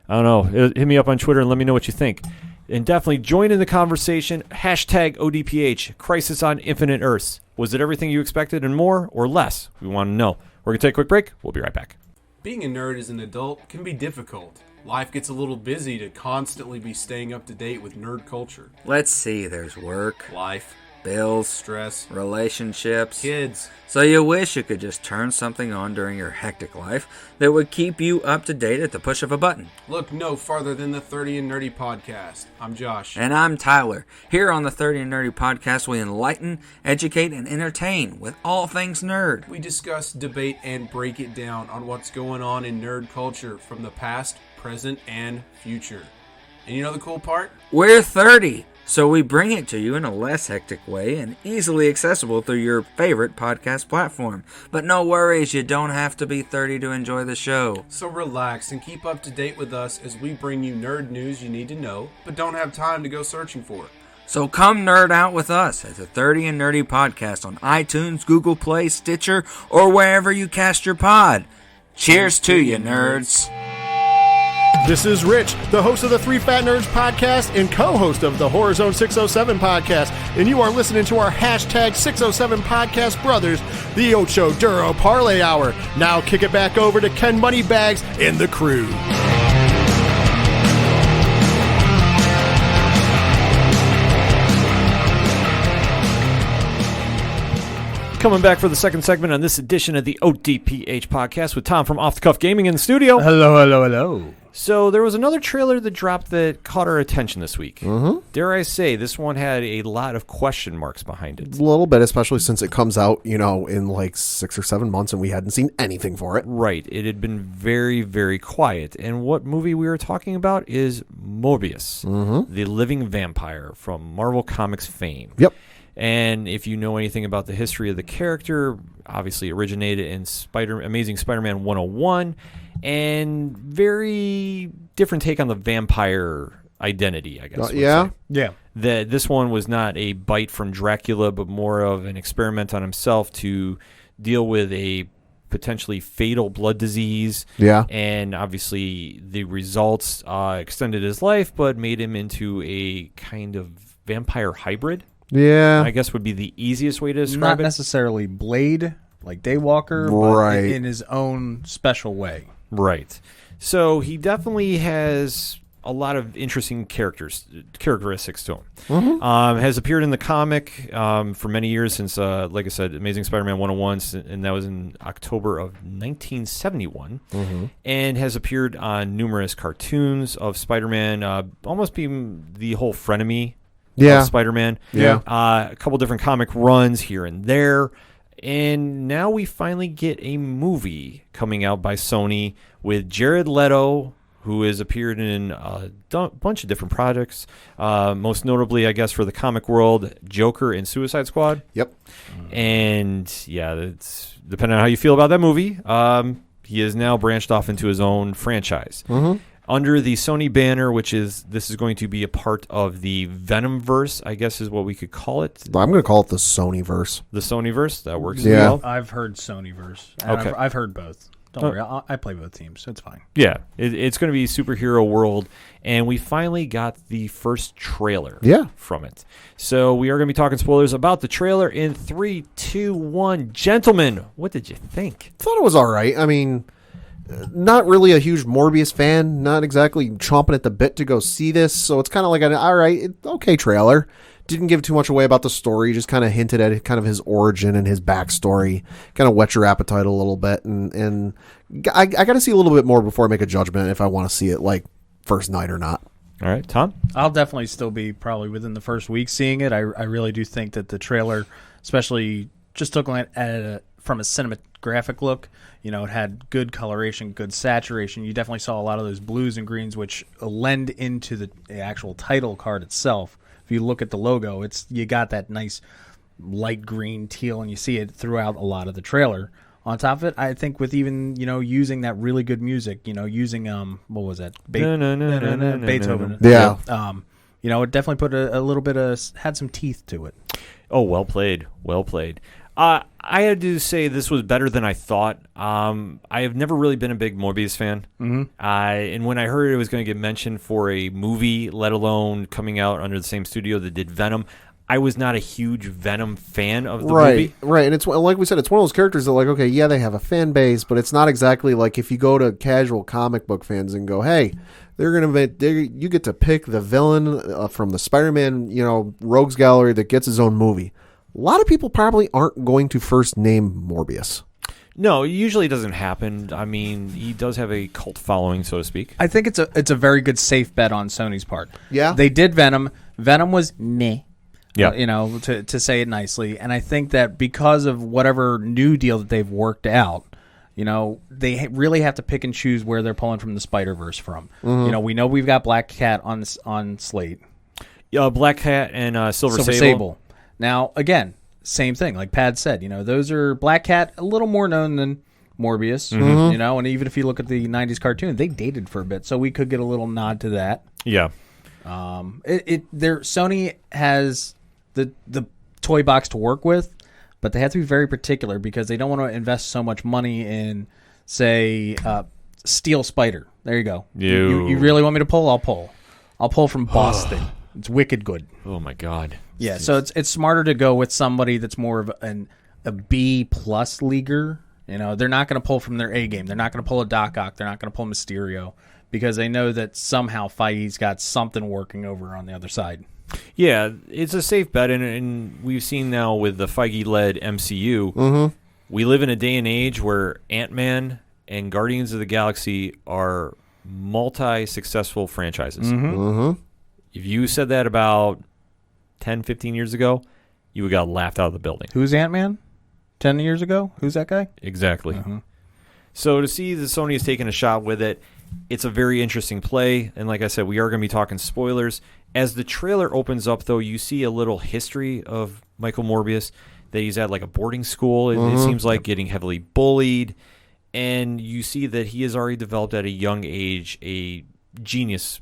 I don't know. Hit me up on Twitter and let me know what you think. And definitely join in the conversation. Hashtag ODPH, Crisis on Infinite Earths. Was it everything you expected and more or less? We want to know. We're going to take a quick break. We'll be right back. Being a nerd as an adult can be difficult. Life gets a little busy to constantly be staying up to date with nerd culture. Let's see, there's work, Life, bills, stress, relationships, kids. So you wish you could just turn something on during your hectic life that would keep you up to date at the push of a button. Look no farther than the 30 and Nerdy podcast. I'm Josh. And I'm Tyler. Here on the 30 and Nerdy podcast, we enlighten, educate, and entertain with all things nerd. We discuss, debate, and break it down on what's going on in nerd culture from the past, present, and future. And you know the cool part? We're 30. So we bring it to you in a less hectic way and easily accessible through your favorite podcast platform. But no worries, you don't have to be 30 to enjoy the show. So relax and keep up to date with us as we bring you nerd news you need to know, but don't have time to go searching for it. So come nerd out with us at the 30 and Nerdy podcast on iTunes, Google Play, Stitcher, or wherever you cast your pod. Cheers to you, nerds. This is Rich, the host of the Three Fat Nerds podcast and co-host of the Horror Zone 607 podcast, and you are listening to our hashtag 607 podcast brothers, the Ocho Duro Parlay Hour. Now kick it back over to Ken Moneybags and the crew. Coming back for the second segment on this edition of the ODPH podcast with Tom from Off the Cuff Gaming in the studio. Hello. So there was another trailer that dropped that caught our attention this week. Mm-hmm. Dare I say, this one had a lot of question marks behind it. A little bit, especially since it comes out, in like 6 or 7 months and we hadn't seen anything for it. Right. It had been very, very quiet. And what movie we were talking about is Morbius, the living vampire from Marvel Comics fame. Yep. And if you know anything about the history of the character, obviously originated in Amazing Spider-Man 101, and very different take on the vampire identity, I guess. Yeah. Yeah. That this one was not a bite from Dracula, but more of an experiment on himself to deal with a potentially fatal blood disease. Yeah. And obviously the results extended his life, but made him into a kind of vampire hybrid. Yeah. I guess would be the easiest way to describe Not it. necessarily Blade, like Daywalker, Right. but in his own special way. Right. So he definitely has a lot of interesting characteristics to him. Mm-hmm. Has appeared in the comic for many years since, like I said, Amazing Spider-Man 101, and that was in October of 1971, and has appeared on numerous cartoons of Spider-Man, almost being the whole frenemy Yeah. of Spider-Man. Yeah. A couple different comic runs here and there. And now we finally get a movie coming out by Sony with Jared Leto, who has appeared in a bunch of different projects. Most notably, I guess, for the comic world, Joker and Suicide Squad. Yep. And yeah, it's depending on how you feel about that movie. He is now branched off into his own franchise. Under the Sony banner, this is going to be a part of the Venom verse, I guess is what we could call it. I'm going to call it the Sonyverse. The Sonyverse, that works Yeah. well. I've heard Sonyverse. And Okay. I've heard both. Don't worry. I play both teams, so it's fine. Yeah, it's going to be superhero world, and we finally got the first trailer from it. So we are going to be talking spoilers about the trailer in 3, 2, 1. Gentlemen, what did you think? Thought it was all right. I mean, not really a huge Morbius fan. Not exactly chomping at the bit to go see this. So it's kind of like an all right, okay trailer. Didn't give too much away about the story. Just kind of hinted at kind of his origin and his backstory. Kind of whet your appetite a little bit. And I got to see a little bit more before I make a judgment if I want to see it like first night or not. All right, Tom? I'll definitely still be probably within the first week seeing it. I really do think that the trailer, especially just looking at it from a cinematographic look, it had good coloration, good saturation. You definitely saw a lot of those blues and greens, which lend into the actual title card itself. If you look at the logo, you got that nice light green teal, and you see it throughout a lot of the trailer. On top of it, I think with even using that really good music, using what was that? Beethoven. Yeah. It definitely put a little bit had some teeth to it. Oh, well played. Well played. I had to say this was better than I thought. I have never really been a big Morbius fan. And when I heard it was going to get mentioned for a movie, let alone coming out under the same studio that did Venom, I was not a huge Venom fan of the movie. Right. And it's like we said, it's one of those characters that like, okay, yeah, they have a fan base, but it's not exactly like if you go to casual comic book fans and go, hey, you get to pick the villain from the Spider-Man, Rogues Gallery that gets his own movie. A lot of people probably aren't going to first name Morbius. No, it usually doesn't happen. I mean, he does have a cult following, so to speak. I think it's a very good safe bet on Sony's part. Yeah. They did Venom. Venom was meh. Yeah. To say it nicely. And I think that because of whatever new deal that they've worked out, they really have to pick and choose where they're pulling from the Spider-Verse from. We know we've got Black Cat on slate. Black Cat and Silver Sable. Sable. Now, again, same thing. Like Pad said, those are Black Cat, a little more known than Morbius, and even if you look at the 90s cartoon, they dated for a bit, so we could get a little nod to that. Yeah. Sony has the toy box to work with, but they have to be very particular because they don't want to invest so much money in, say, Steel Spider. There you go. You really want me to pull? I'll pull. I'll pull from Boston. It's wicked good. Oh, my God. Yeah, so it's smarter to go with somebody that's more of a B+ leaguer. They're not going to pull from their A game. They're not going to pull a Doc Ock. They're not going to pull Mysterio because they know that somehow Feige's got something working over on the other side. Yeah, it's a safe bet, and we've seen now with the Feige-led MCU, we live in a day and age where Ant-Man and Guardians of the Galaxy are multi-successful franchises. If you said that about 10, 15 years ago, you would got laughed out of the building. Who's Ant-Man? 10 years ago? Who's that guy? Exactly. So to see that Sony has taken a shot with it, it's a very interesting play. And like I said, we are going to be talking spoilers. As the trailer opens up, though, you see a little history of Michael Morbius, that he's at like a boarding school. It seems like getting heavily bullied. And you see that he has already developed at a young age a genius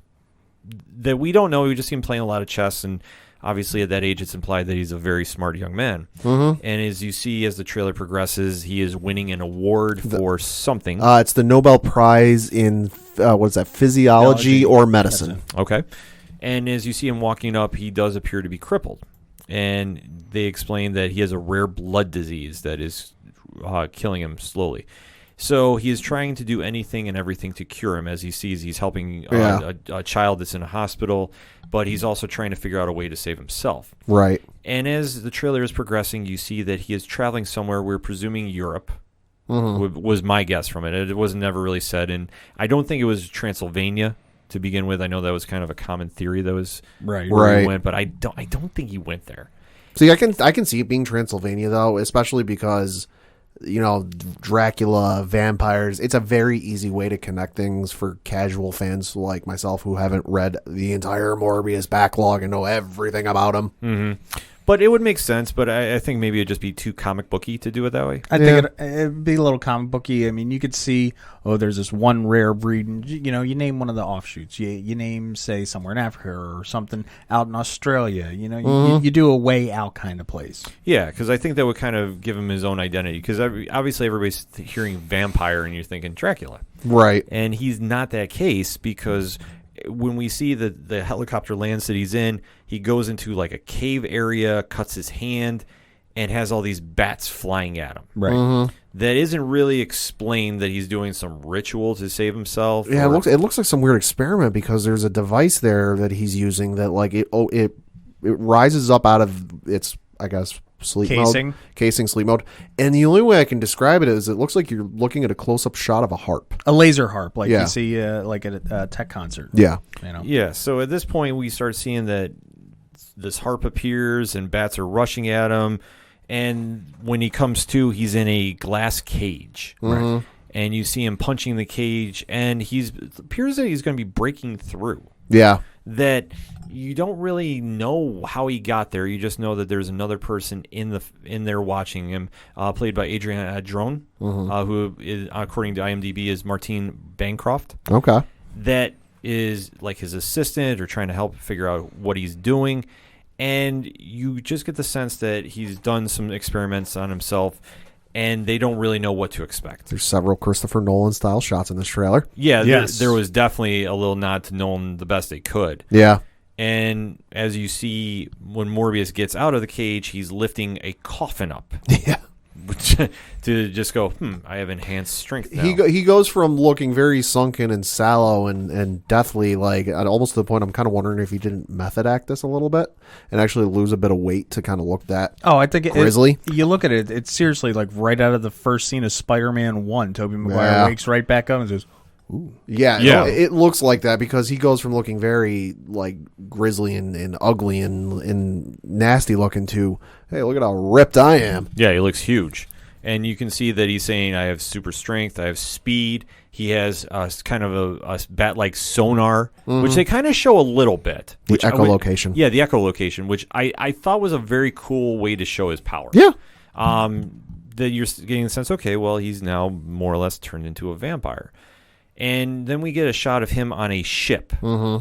that we don't know. We just see him playing a lot of chess, and obviously at that age, it's implied that he's a very smart young man. And as you see, as the trailer progresses, he is winning an award for something. It's the Nobel Prize in what is that? Physiology or medicine. Okay. And as you see him walking up, he does appear to be crippled. And they explain that he has a rare blood disease that is killing him slowly. So he is trying to do anything and everything to cure him. As he sees, he's helping a child that's in a hospital, but he's also trying to figure out a way to save himself. Right. And as the trailer is progressing, you see that he is traveling somewhere, we're presuming Europe, was my guess from it. It was never really said, and I don't think it was Transylvania to begin with. I know that was kind of a common theory that was where he went, but I don't think he went there. See, I can see it being Transylvania though, especially because Dracula, vampires. It's a very easy way to connect things for casual fans like myself who haven't read the entire Morbius backlog and know everything about him. But it would make sense, but I think maybe it'd just be too comic booky to do it that way. I think it'd be a little comic booky. I mean, you could see, there's this one rare breed, and, you name one of the offshoots. You name, say, somewhere in Africa or something out in Australia. You do a way out kind of place. Yeah, because I think that would kind of give him his own identity. Because obviously everybody's hearing vampire and you're thinking Dracula. Right. And he's not that case because when we see the helicopter lands that he's in, he goes into like a cave area, cuts his hand, and has all these bats flying at him. Right. That isn't really explained that he's doing some ritual to save himself. Yeah, it looks like some weird experiment because there's a device there that he's using that like it rises up out of its, I guess, sleep mode, and the only way I can describe it is it looks like you're looking at a close-up shot of a harp, a laser harp, like you see like at a tech concert. Yeah. So at this point, we start seeing that this harp appears and bats are rushing at him, and when he comes to, he's in a glass cage, right? And you see him punching the cage, and it appears that he's going to be breaking through. Yeah. That you don't really know how he got there. You just know that there's another person in there watching him, played by Adrian Adrone, who is, according to IMDb, is Martine Bancroft. Okay. That is like his assistant or trying to help figure out what he's doing. And you just get the sense that he's done some experiments on himself, and they don't really know what to expect. There's several Christopher Nolan-style shots in this trailer. Yeah, there was definitely a little nod to Nolan the best they could. Yeah. And as you see, when Morbius gets out of the cage, he's lifting a coffin up. Yeah. To just go, I have enhanced strength now. He goes from looking very sunken and sallow and deathly, like almost to the point I'm kind of wondering if he didn't method act this a little bit and actually lose a bit of weight to kind of look that I think grisly. You look at it, it's seriously like right out of the first scene of Spider-Man 1. Tobey Maguire wakes right back up and says, ooh. Yeah. It looks like that because he goes from looking very like grisly and ugly and nasty looking to, hey, look at how ripped I am. Yeah, he looks huge. And you can see that he's saying, I have super strength, I have speed. He has kind of a bat-like sonar, which they kind of show a little bit. The echolocation. Yeah, the echolocation, which I thought was a very cool way to show his power. Yeah. That you're getting the sense, okay, well, he's now more or less turned into a vampire. And then we get a shot of him on a ship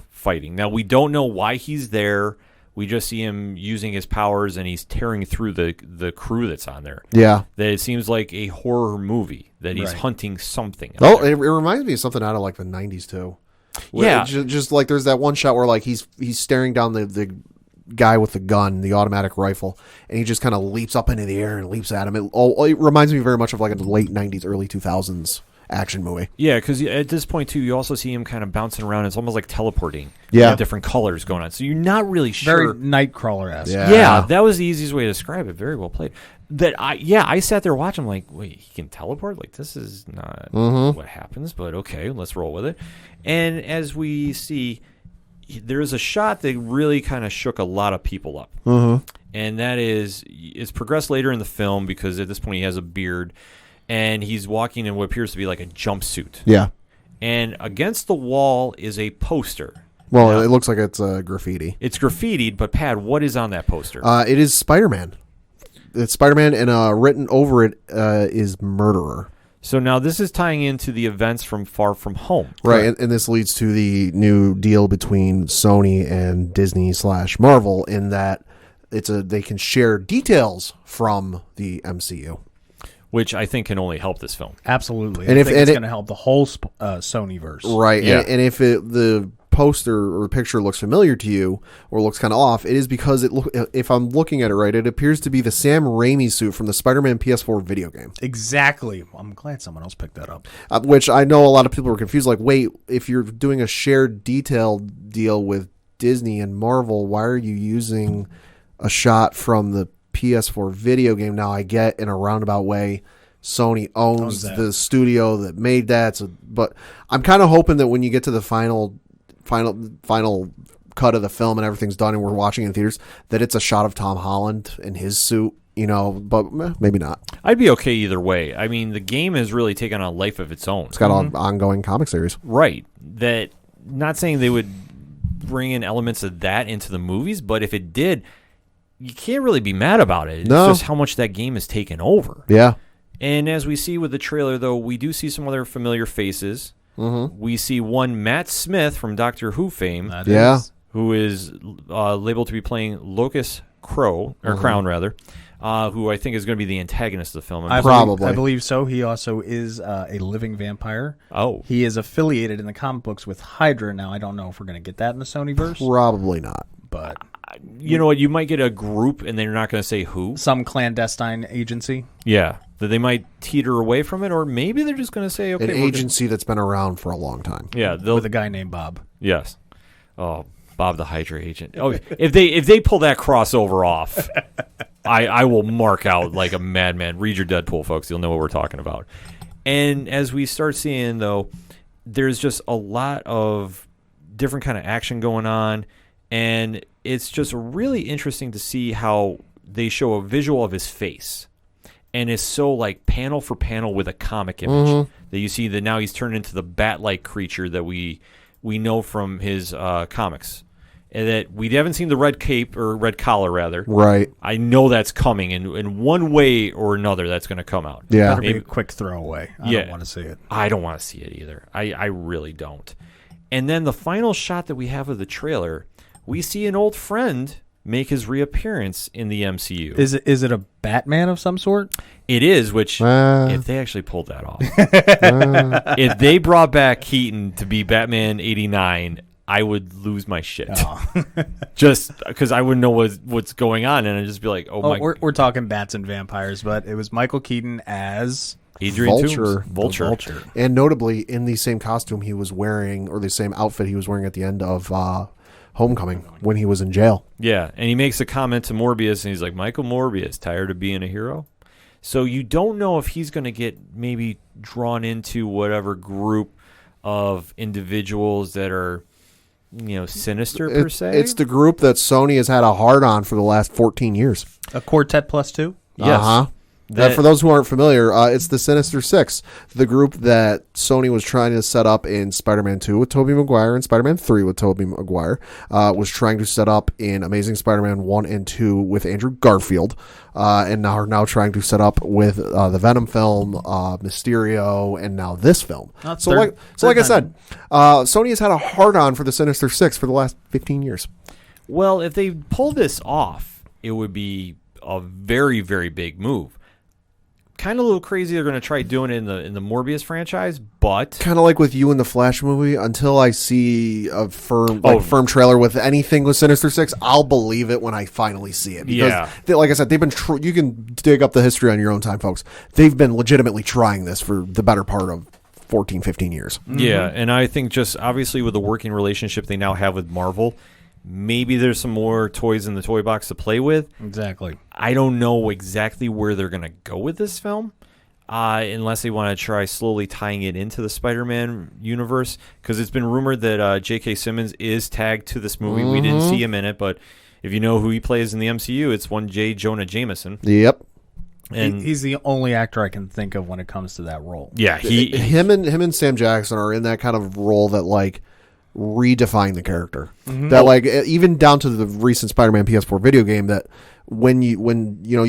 fighting. Now, we don't know why he's there. We just see him using his powers, and he's tearing through the crew that's on there. Yeah. That it seems like a horror movie, that he's hunting something. It reminds me of something out of like the 90s, too. Yeah. Just like there's that one shot where like he's staring down the guy with the gun, the automatic rifle, and he just kind of leaps up into the air and leaps at him. It reminds me very much of like a late 90s, early 2000s action movie. Yeah, because at this point, too, you also see him kind of bouncing around. It's almost like teleporting. Yeah. Different colors going on. So you're not really sure. Very Nightcrawler-esque. Yeah, that was the easiest way to describe it. Very well played. I sat there watching, like, wait, he can teleport? Like, this is not what happens, but okay, let's roll with it. And as we see, there's a shot that really kind of shook a lot of people up. And that is, it's progressed later in the film because at this point he has a beard. And he's walking in what appears to be like a jumpsuit. Yeah. And against the wall is a poster. Well, it looks like it's graffiti. It's graffitied, but Pat, what is on that poster? It is Spider-Man. It's Spider-Man, and written over it is murderer. So now this is tying into the events from Far From Home. Right, and this leads to the new deal between Sony and Disney/Marvel in that they can share details from the MCU. Which I think can only help this film. Absolutely. And I if- think and it's it- going to help the whole Sonyverse. Right, Yeah. and if the poster or the picture looks familiar to you or looks kind of off, it is because if I'm looking at it right, it appears to be the Sam Raimi suit from the Spider-Man PS4 video game. Exactly. I'm glad someone else picked that up. Which I know a lot of people were confused. Like, wait, if you're doing a shared detail deal with Disney and Marvel, why are you using a shot from the PS4 video game? Now, I get in a roundabout way, Sony owns that. the studio that made that. So, but I'm kind of hoping that when you get to the final cut of the film and everything's done and we're watching in theaters, that it's a shot of Tom Holland in his suit, but maybe not. I'd be okay either way. I mean, the game has really taken on a life of its own. It's got an ongoing comic series. Right. That, not saying they would bring in elements of that into the movies, but if it did, you can't really be mad about it. It's No. just how much that game has taken over. Yeah. And as we see with the trailer, though, we do see some other familiar faces. Mm-hmm. We see one Matt Smith from Doctor Who fame, That Yeah. is- who is labeled to be playing Locust Crow, or Crown rather, who I think is going to be the antagonist of the film. Probably. I believe so. He also is a living vampire. Oh, He is affiliated in the comic books with Hydra. Now, I don't know if we're going to get that in the Sonyverse, Probably not. but you know what? You might get a group, and they're not going to say who. some clandestine agency. Yeah, that they might teeter away from it, or maybe they're just going to say, okay, An we're gonna- agency that's been around for a long time. Yeah, they'll. With a guy named Bob. Yes. Oh, Bob the Hydra agent. Oh, if they pull that crossover off, I will mark out like a madman. Read your Deadpool, folks. You'll know what we're talking about. And as we start seeing, though, there's just a lot of different kind of action going on, and it's just really interesting to see how they show a visual of his face. And it's so like panel for panel with a comic image that you see that now he's turned into the bat-like creature that we know from his comics. And that we haven't seen the red cape, or red collar, rather. Right. I know that's coming, and in one way or another, that's going to come out. Yeah. Better be Maybe- a quick throwaway. I Yeah. don't want to see it. I don't want to see it either. I really don't. And then the final shot that we have of the trailer, we see an old friend make his reappearance in the MCU. Is it a Batman of some sort? It is, which Uh. if they actually pulled that off, if they brought back Keaton to be Batman 89, I would lose my shit. Just because I wouldn't know what's going on, and I'd just be like, oh my. We're talking bats and vampires, but it was Michael Keaton as Adrian Vulture. Toomes. Vulture. And notably, in the same costume he was wearing, or the same outfit he was wearing at the end of Homecoming when he was in jail. Yeah, and he makes a comment to Morbius, and he's like, Michael Morbius, tired of being a hero? So you don't know if he's going to get maybe drawn into whatever group of individuals that are, sinister per se. It's the group that Sony has had a hard on for the last 14 years. a Quartet Plus 2. Yes. Uh-huh. That- For those who aren't familiar, it's the Sinister Six, the group that Sony was trying to set up in Spider-Man 2 with Tobey Maguire and Spider-Man 3 with Tobey Maguire, was trying to set up in Amazing Spider-Man 1 and 2 with Andrew Garfield, and are now trying to set up with the Venom film, Mysterio, and now this film. That's So third like I time. said, Sony has had a hard-on for the Sinister Six for the last 15 years. Well, if they pull this off, it would be a very, very big move. Kind of a little crazy they're going to try doing it in the Morbius franchise, but Kind of like with you in the Flash movie. Until I see a firm Oh. firm trailer with anything with Sinister Six, I'll believe it when I finally see it. Because Yeah. like I said, they've been. You can dig up the history on your own time, folks. They've been legitimately trying this for the better part of 14, 15 years. yeah, and I think just obviously with the working relationship they now have with Marvel, maybe there's some more toys in the toy box to play with. Exactly. I don't know exactly where they're going to go with this film, unless they want to try slowly tying it into the Spider-Man universe, because it's been rumored that J.K. Simmons is tagged to this movie. We didn't see him in it, but if you know who he plays in the MCU, it's one J. Jonah Jameson. Yep. And He's the only actor I can think of when it comes to that role. yeah, he Him and Sam Jackson are in that kind of role that, like, redefine the character. That like even down to the recent Spider-Man PS4 video game, that when you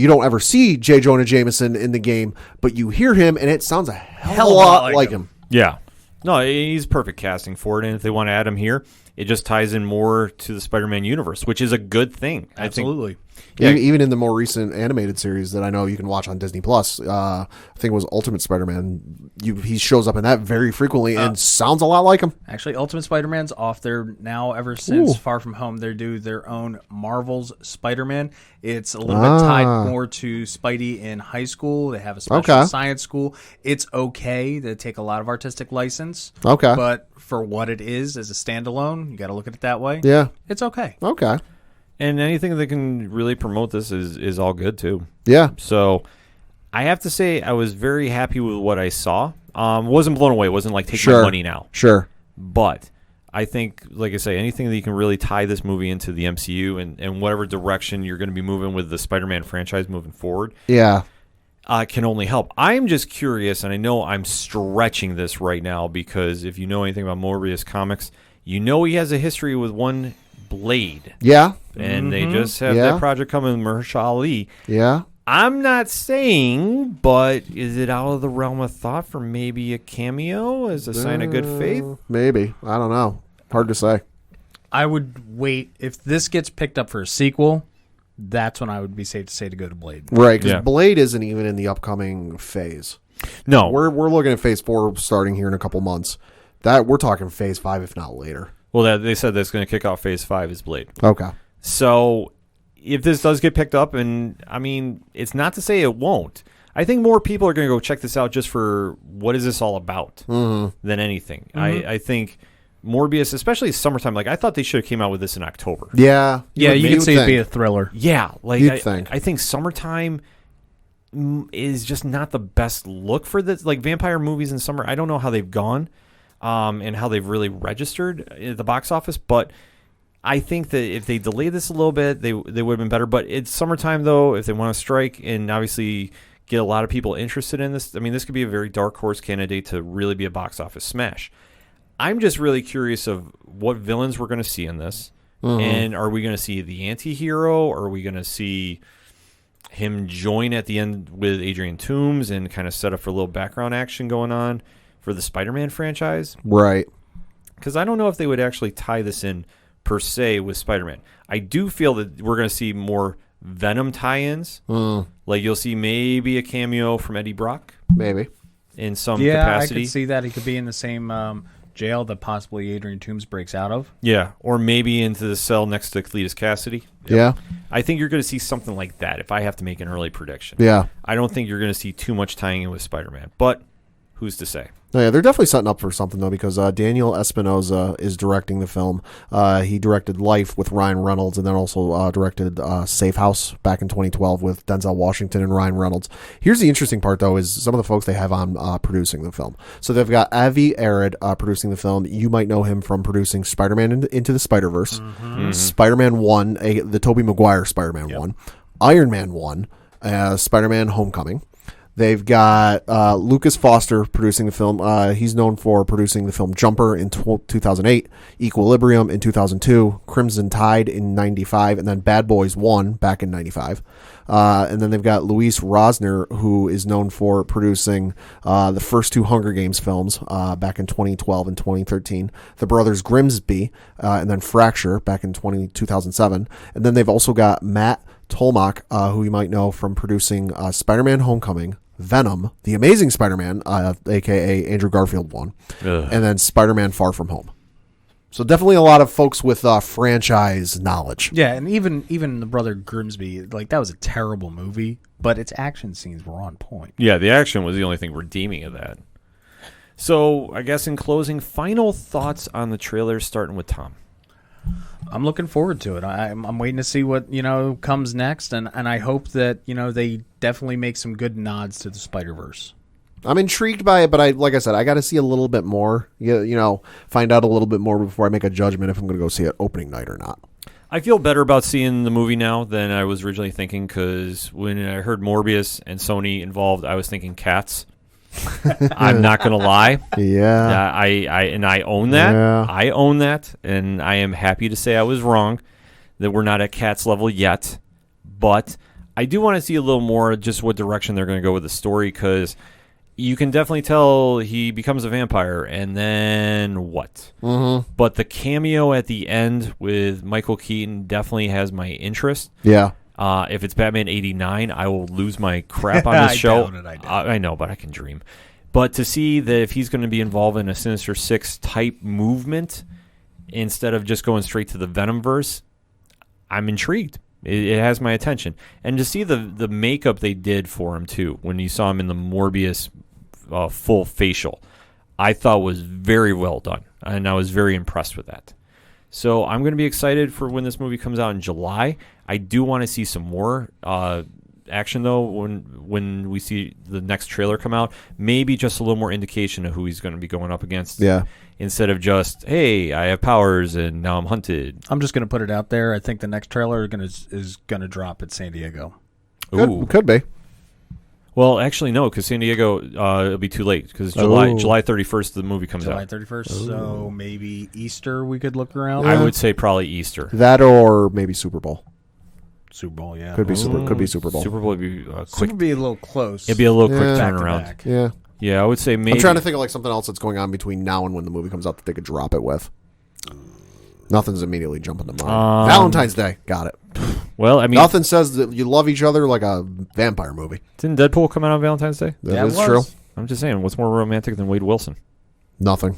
don't ever see J. Jonah Jameson in the game, but you hear him and it sounds a hell of a lot like him. Yeah. No, he's perfect casting for it, and if they want to add him here, it just ties in more to the Spider-Man universe, which is a good thing. Absolutely. Yeah. Even in the more recent animated series that I know you can watch on Disney Plus, I think it was Ultimate Spider-Man. He shows up in that very frequently and sounds a lot like him. Actually, Ultimate Spider-Man's off there now. Ever since Far From Home, they do their own Marvel's Spider-Man. It's a little bit tied more to Spidey in high school. They have a special science school. It's okay. They take a lot of artistic license. Okay. But for what it is as a standalone, you got to look at it that way. Yeah. It's okay. Okay. And anything that can really promote this is all good, too. Yeah. So I have to say I was very happy with what I saw. Wasn't blown away. Wasn't like, take my money now. Sure. But I think, like I say, anything that you can really tie this movie into the MCU and whatever direction you're going to be moving with the Spider-Man franchise moving forward, can only help. I'm just curious, and I know I'm stretching this right now because if you know anything about Morbius comics, you know he has a history with one Blade. Yeah. And they just have that project coming with Mahershala Ali. Yeah. I'm not saying, but is it out of the realm of thought for maybe a cameo as a sign of good faith? Maybe. I don't know. Hard to say. I would wait. If this gets picked up for a sequel, that's when I would be safe to say to go to Blade. Right, because Blade isn't even in the upcoming phase. No. We're looking at phase 4 starting here in a couple months. That we're talking phase 5, if not later. Well, they said that's going to kick off phase 5 is Blade. Okay. So if this does get picked up, and I mean, it's not to say it won't. I think more people are going to go check this out just for what is this all about than anything. I think Morbius, especially summertime, like I thought they should have came out with this in October. Yeah. You can see it be a thriller. Yeah. Like I think summertime is just not the best look for this. Like vampire movies in summer, I don't know how they've gone and how they've really registered at the box office, but I think that if they delay this a little bit, they would have been better. But it's summertime, though, if they want to strike and obviously get a lot of people interested in this. I mean, this could be a very dark horse candidate to really be a box office smash. I'm just really curious of what villains we're going to see in this. And are we going to see the anti-hero? Or are we going to see him join at the end with Adrian Toomes and kind of set up for a little background action going on for the Spider-Man franchise? Right. Because I don't know if they would actually tie this in per se with Spider-Man. I do feel that we're going to see more Venom tie-ins. Like you'll see maybe a cameo from Eddie Brock. Maybe. In some capacity. capacity. I could see that. He could be in the same jail that possibly Adrian Toomes breaks out of. Yeah, or maybe into the cell next to Cletus Cassidy. Yeah. I think you're going to see something like that if I have to make an early prediction. Yeah. I don't think you're going to see too much tying in with Spider-Man, but who's to say? No, yeah, they're definitely setting up for something, though, because Daniel Espinosa is directing the film. He directed Life with Ryan Reynolds and then also directed Safe House back in 2012 with Denzel Washington and Ryan Reynolds. Here's the interesting part, though, is some of the folks they have on producing the film. So they've got Avi Arad producing the film. You might know him from producing Spider-Man Into the Spider-Verse, Spider-Man 1, the Tobey Maguire Spider-Man 1, Iron Man 1, Spider-Man Homecoming. They've got Lucas Foster producing the film. He's known for producing the film Jumper in 2008, Equilibrium in 2002, Crimson Tide in 95, and then Bad Boys 1 back in 95. And then they've got Luis Rosner, who is known for producing the first 2 Hunger Games films back in 2012 and 2013, The Brothers Grimsby, and then Fracture back in 2007. And then they've also got Matt Tolmach, who you might know from producing Spider-Man Homecoming, Venom, The Amazing Spider-Man, a.k.a. Andrew Garfield one, and then Spider-Man Far From Home. So definitely a lot of folks with franchise knowledge. Yeah, and even The Brother Grimsby, like that was a terrible movie, but its action scenes were on point. Yeah, the action was the only thing redeeming of that. So I guess in closing, final thoughts on the trailer, starting with Tom. I'm looking forward to it. I'm waiting to see what comes next, and I hope that they definitely make some good nods to the Spider-Verse. I'm intrigued by it, but like I said, I got to see a little bit more. Find out a little bit more before I make a judgment if I'm going to go see it opening night or not. I feel better about seeing the movie now than I was originally thinking, because when I heard Morbius and Sony involved, I was thinking Cats. I'm not going to lie. Yeah. I own that. Yeah. I own that, and I am happy to say I was wrong, that we're not at Cat's level yet. But I do want to see a little more just what direction they're going to go with the story, because you can definitely tell he becomes a vampire, and then what? Mm-hmm. But the cameo at the end with Michael Keaton definitely has my interest. Yeah. If it's Batman 89, I will lose my crap on this show. Doubt it. I know, but I can dream. But to see that if he's going to be involved in a Sinister Six type movement instead of just going straight to the Venomverse, I'm intrigued. It has my attention. And to see the makeup they did for him, too, when you saw him in the Morbius full facial, I thought was very well done. And I was very impressed with that. So I'm going to be excited for when this movie comes out in July. I do want to see some more action, though, when we see the next trailer come out. Maybe just a little more indication of who he's going to be going up against. Yeah. Instead of just, hey, I have powers and now I'm hunted. I'm just going to put it out there. I think the next trailer is going to drop at San Diego. Ooh. Could be. Well, actually, no, because San Diego, it'll be too late, because July 31st the movie comes July out. 31st, so maybe Easter we could look around. I would say probably Easter. That or maybe Super Bowl. Super Bowl, yeah. Could be Super Bowl. Super Bowl would be quick. Super would be a little close. It'd be a little quick Yeah. turnaround. Back. Yeah. Yeah, I would say maybe. I'm trying to think of like something else that's going on between now and when the movie comes out that they could drop it with. Nothing's immediately jumping to mind. Valentine's Day. Got it. Well, I mean, Nothing says that you love each other like a vampire movie. didn't Deadpool come out on Valentine's Day? That is it true. was. I'm just saying, what's more romantic than Wade Wilson? Nothing.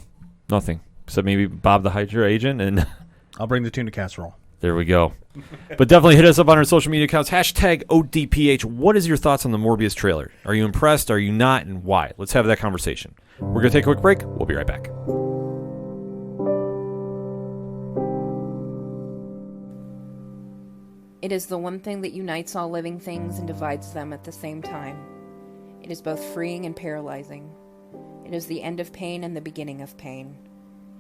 Nothing. Except maybe Bob the Hydra agent, and I'll bring the tuna casserole. there we go. But definitely hit us up on our social media accounts. Hashtag ODPH. What is your thoughts on the Morbius trailer? Are you impressed? Are you not? And why? Let's have that conversation. We're going to take a quick break. We'll be right back. It is the one thing that unites all living things and divides them at the same time. It is both freeing and paralyzing. It is the end of pain and the beginning of pain.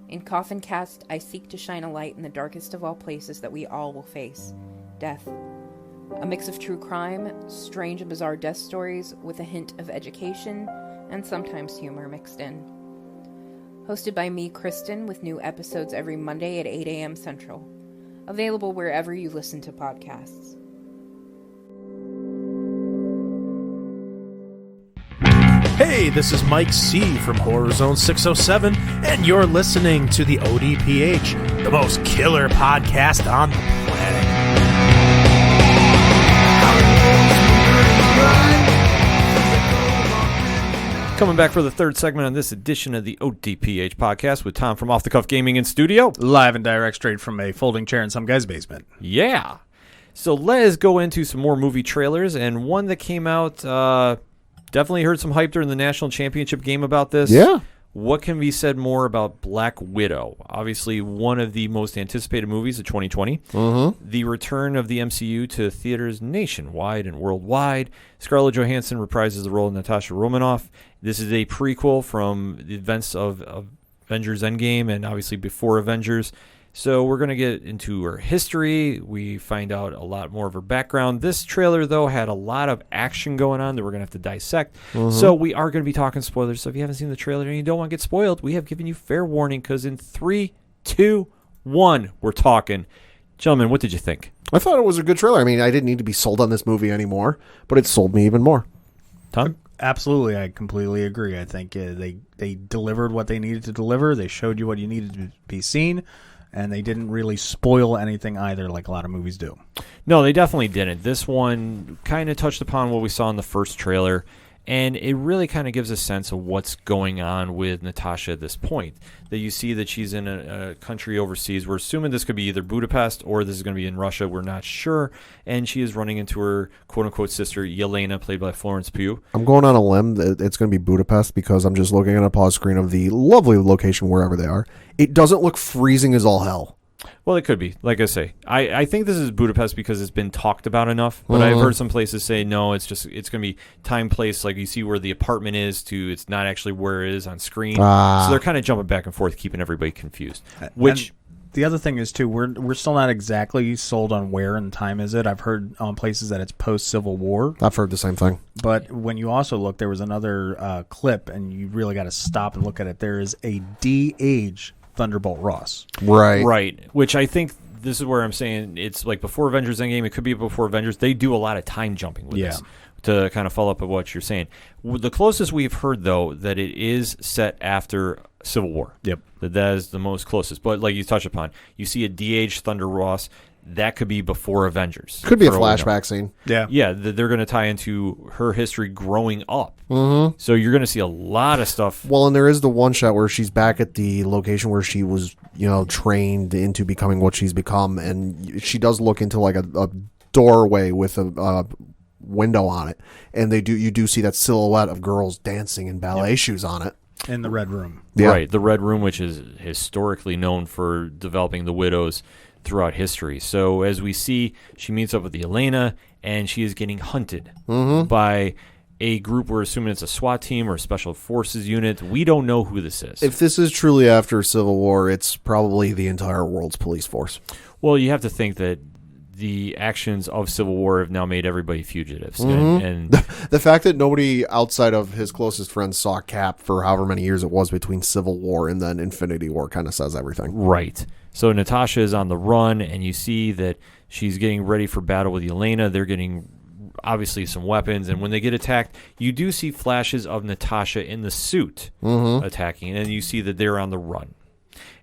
In Coffin Cast, I seek to shine a light in the darkest of all places that we all will face, death. A mix of true crime, strange and bizarre death stories with a hint of education, and sometimes humor mixed in. Hosted by me, Kristen, with new episodes every Monday at 8 a.m. Central. Available wherever you listen to podcasts. Hey, this is Mike C. from Horror Zone 607, and you're listening to the ODPH, the most killer podcast on the planet. Coming back for the third segment on this edition of the ODPH podcast with Tom from Off the Cuff Gaming in studio. Live and direct straight from a folding chair in some guy's basement. Yeah. So let's go into some more movie trailers, and one that came out, definitely heard some hype during the national championship game about this. Yeah. What can be said more about Black Widow? Obviously, one of the most anticipated movies of 2020. Mm-hmm. The return of the MCU to theaters nationwide and worldwide. Scarlett Johansson reprises the role of Natasha Romanoff. This is a prequel from the events of Avengers Endgame and obviously before Avengers. So we're going to get into her history. We find out a lot more of her background. This trailer, though, had a lot of action going on that we're going to have to dissect. So we are going to be talking spoilers. So if you haven't seen the trailer and you don't want to get spoiled, we have given you fair warning, because in 3, 2, 1, we're talking. Gentlemen, what did you think? I thought it was a good trailer. I mean, I didn't need to be sold on this movie anymore, but it sold me even more. Tom? Absolutely, I completely agree. I think they delivered what they needed to deliver. They showed you what you needed to be seen. And they didn't really spoil anything either, like a lot of movies do. No, they definitely didn't. This one kind of touched upon what we saw in the first trailer, and it really kind of gives a sense of what's going on with Natasha at this point. That you see that she's in a country overseas. We're assuming this could be either Budapest or this is going to be in Russia. We're not sure. And she is running into her quote-unquote sister, Yelena, played by Florence Pugh. I'm going on a limb that it's going to be Budapest because I'm just looking at a pause screen of the lovely location wherever they are. It doesn't look freezing as all hell. Well, it could be. Like I say, I think this is Budapest because it's been talked about enough. But I've heard some places say, no, it's going to be time, place. Like you see where the apartment is to it's not actually where it is on screen. So they're kind of jumping back and forth, keeping everybody confused. Which... The other thing is too, we're still not exactly sold on where in time is it. I've heard on places that it's post Civil War, I've heard the same thing. but when you also look, there was another clip, and you really got to stop and look at it. There is a de-age Thunderbolt Ross. Right. Which I think this is where I'm saying it's like before Avengers Endgame. It could be before Avengers. They do a lot of time jumping with this. To kind of follow up on what you're saying. The closest we've heard, though, that it is set after Civil War. Yep. That is the most closest. But like you touched upon, you see a de-aged Thunder Ross. That could be before Avengers. Could be a for all we know. flashback scene. Yeah. Yeah, they're going to tie into her history growing up. Mm-hmm. So you're going to see a lot of stuff. Well, and there is the one shot where she's back at the location where she was, trained into becoming what she's become, and she does look into like a doorway with a window on it, and you do see that silhouette of girls dancing in ballet shoes on it In the Red Room. Yeah. Right, the Red Room, which is historically known for developing the widows throughout history. So as we see, she meets up with the Elena, and she is getting hunted by a group. We're assuming it's a SWAT team or a special forces unit. We don't know who this is. If this is truly after Civil War, it's probably the entire world's police force. Well, you have to think that the actions of Civil War have now made everybody fugitives. And The fact that nobody outside of his closest friends saw Cap for however many years it was between Civil War and then Infinity War kind of says everything. right. So Natasha is on the run, and you see that she's getting ready for battle with Yelena. They're getting obviously some weapons, and when they get attacked, you do see flashes of Natasha in the suit attacking, and you see that they're on the run.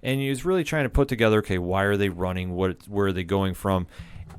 And he's really trying to put together, okay, why are they running? Where are they going from?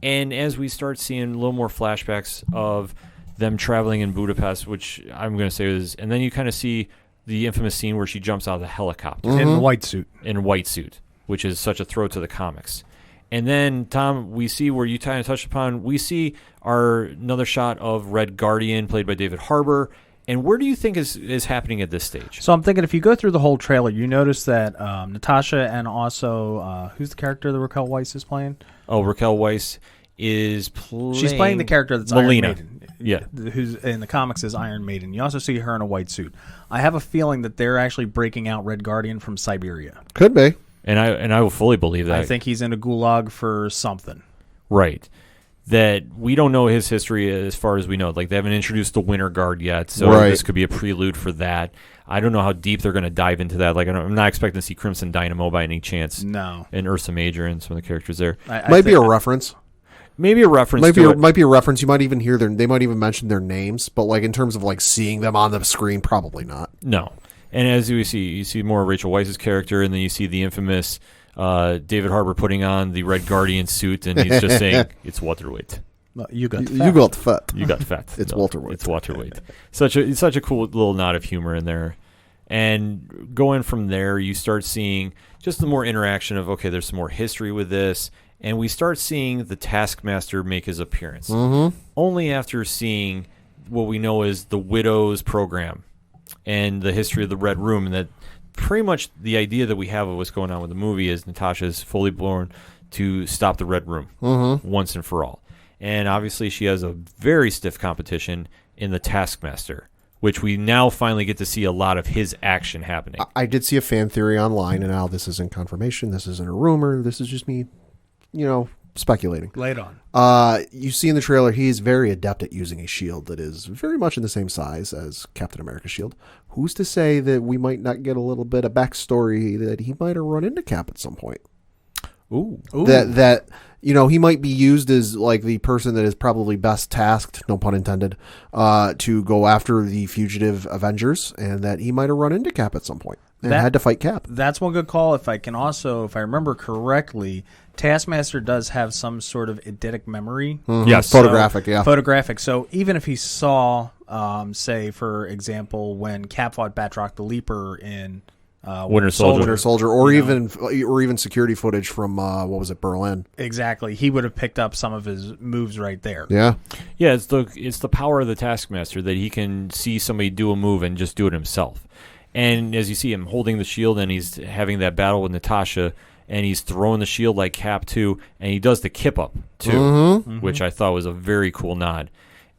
And as we start seeing a little more flashbacks of them traveling in Budapest, which I'm going to say is, and then you kind of see the infamous scene where she jumps out of the helicopter In the white suit. in a white suit, which is such a throw to the comics. And then, Tom, we see where you kind of touched upon, we see another shot of Red Guardian, played by David Harbour. And where do you think is happening at this stage? So I'm thinking if you go through the whole trailer, you notice that Natasha and also, who's the character that Raquel Weisz is playing? Oh, Raquel Weisz is playing... She's playing the character that's Melina. Iron Maiden. Yeah. Who's in the comics is Iron Maiden. You also see her in a white suit. I have a feeling that they're actually breaking out Red Guardian from Siberia. Could be. And I will fully believe that. I think he's in a gulag for something. Right. That we don't know his history as far as we know. Like, they haven't introduced the Winter Guard yet, so this could be a prelude for that. I don't know how deep they're going to dive into that. Like, I'm not expecting to see Crimson Dynamo by any chance. No. And Ursa Major and some of the characters there. Might be a reference. Maybe a reference Might to it. be a reference. You might even hear they might even mention their names, but like in terms of like seeing them on the screen, probably not. No. And as you see more Rachel Weisz's character, and then you see the infamous David Harbour putting on the Red Guardian suit, and he's just saying, it's Waterweight. You got You got fat. You got fat. It's Waterweight. It's Waterweight. Such a cool little nod of humor in there. And going from there, you start seeing just the more interaction of, okay, there's some more history with this. And we start seeing the Taskmaster make his appearance. Only after seeing what we know is the Widow's program and the history of the Red Room. And that pretty much the idea that we have of what's going on with the movie is Natasha is fully born to stop the Red Room once and for all. And obviously she has a very stiff competition in the Taskmaster, which we now finally get to see a lot of his action happening. I did see a fan theory online, and now this isn't confirmation. This isn't a rumor. This is just me, speculating. Lay it on. You see in the trailer, he is very adept at using a shield that is very much in the same size as Captain America's shield. Who's to say that we might not get a little bit of backstory that he might have run into Cap at some point? Ooh. That he might be used as like the person that is probably best tasked, no pun intended, to go after the fugitive Avengers, and that he might have run into Cap at some point and had to fight Cap. That's one good call. If I remember correctly, Taskmaster does have some sort of eidetic memory. Yes. Photographic. Photographic. So even if he saw, say, for example, when Cap fought Batroc the Leaper in Winter Soldier, or even security footage from Berlin. Exactly, he would have picked up some of his moves right there. Yeah, it's the power of the Taskmaster that he can see somebody do a move and just do it himself. And as you see him holding the shield, and he's having that battle with Natasha, and he's throwing the shield like Cap too, and he does the kip up too, which I thought was a very cool nod.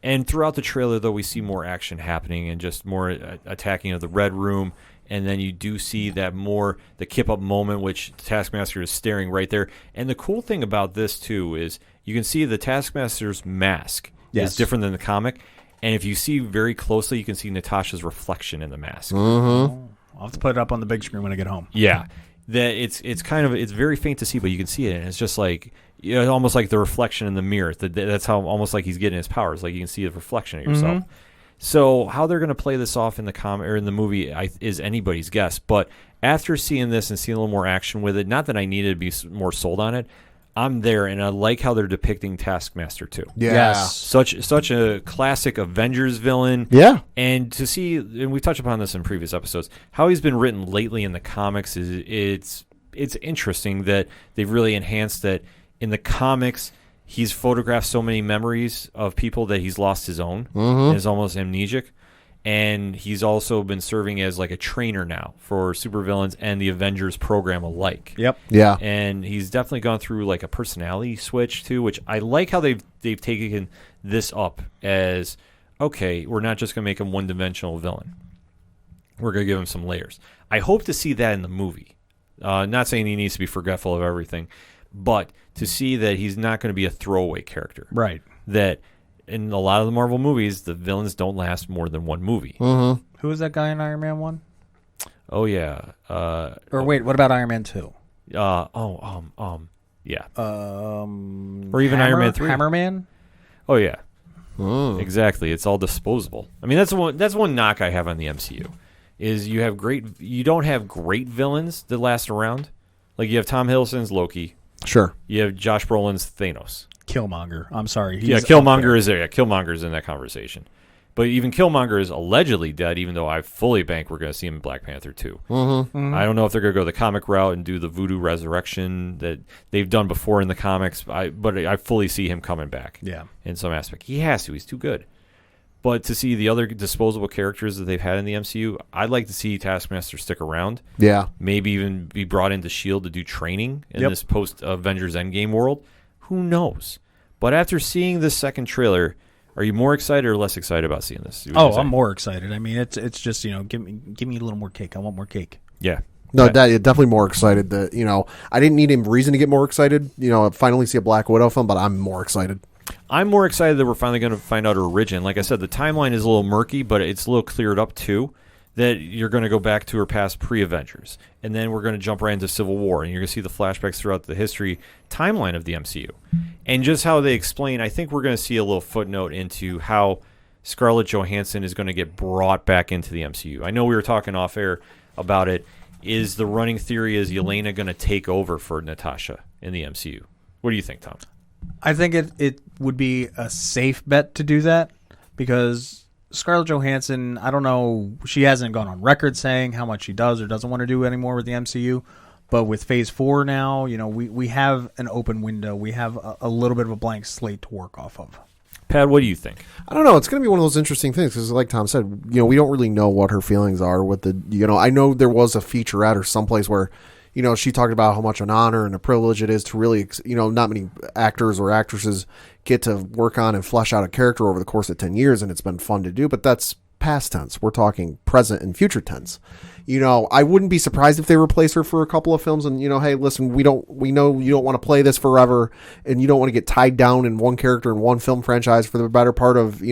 And throughout the trailer, though, we see more action happening and just more attacking of the Red Room. and then you do see that more the kip up moment, which Taskmaster is staring right there. And the cool thing about this too is you can see the Taskmaster's mask is different than the comic, and if you see very closely, you can see Natasha's reflection in the mask. I'll have to put it up on the big screen when I get home. Yeah, that it's very faint to see, but you can see it, and it's just like almost like the reflection in the mirror. That's how almost like he's getting his powers. Like you can see the reflection of yourself. So how they're going to play this off in the comic or in the movie is anybody's guess. But after seeing this and seeing a little more action with it, not that I needed to be more sold on it, I'm there, and I like how they're depicting Taskmaster too. Yeah. Yes. Such a classic Avengers villain. Yeah. And to see, and we touched upon this in previous episodes, how he's been written lately in the comics it's interesting that they've really enhanced that. In the comics, he's photographed so many memories of people that he's lost his own and is almost amnesic. And he's also been serving as like a trainer now for supervillains and the Avengers program alike. Yep. Yeah. And he's definitely gone through like a personality switch too, which I like how they've taken this up as, okay, we're not just going to make him one-dimensional villain. We're going to give him some layers. I hope to see that in the movie. Not saying he needs to be forgetful of everything, but to see that he's not going to be a throwaway character. Right. That in a lot of the Marvel movies, the villains don't last more than one movie. Who was that guy in Iron Man 1? Oh, yeah. Or wait, what about Iron Man 2? Yeah. Or even Iron Man 3. Hammerman? Oh, yeah. Exactly. It's all disposable. I mean, that's one knock I have on the MCU, is you don't have great villains that last around. Like you have Tom Hiddleston's Loki. Sure. You have Josh Brolin's Thanos. Killmonger. I'm sorry. Killmonger is there. Yeah, Killmonger's in that conversation. But even Killmonger is allegedly dead, even though I fully bank we're going to see him in Black Panther 2. I don't know if they're going to go the comic route and do the voodoo resurrection that they've done before in the comics, but I fully see him coming back in some aspect. He has to. He's too good. But to see the other disposable characters that they've had in the MCU, I'd like to see Taskmaster stick around. Yeah. Maybe even be brought into S.H.I.E.L.D. to do training in this post-Avengers Endgame world. Who knows? But after seeing this second trailer, are you more excited or less excited about seeing this? I'm more excited. I mean, it's just, give me a little more cake. I want more cake. Yeah. No, definitely more excited. That I didn't need a reason to get more excited. Finally see a Black Widow film, but I'm more excited. I'm more excited that we're finally going to find out her origin. Like I said, the timeline is a little murky, but it's a little cleared up too. That you're going to go back to her past pre-Avengers, and then we're going to jump right into Civil War, and you're going to see the flashbacks throughout the history timeline of the MCU. And just how they explain, I think we're going to see a little footnote into how Scarlett Johansson is going to get brought back into the MCU. I know we were talking off air about it. Is the running theory is Yelena going to take over for Natasha in the MCU? What do you think, Tom? I think it would be a safe bet to do that because Scarlett Johansson, I don't know, she hasn't gone on record saying how much she does or doesn't want to do anymore with the MCU. But with Phase 4 now, we have an open window. We have a little bit of a blank slate to work off of. Pat, what do you think? I don't know. It's going to be one of those interesting things because, like Tom said, we don't really know what her feelings are with the. I know there was a featurette or someplace where, she talked about how much an honor and a privilege it is to really, not many actors or actresses get to work on and flesh out a character over the course of 10 years, and it's been fun to do. But that's past tense. We're talking present and future tense. I wouldn't be surprised if they replace her for a couple of films and, hey, listen, we know you don't want to play this forever and you don't want to get tied down in one character in one film franchise for the better part of,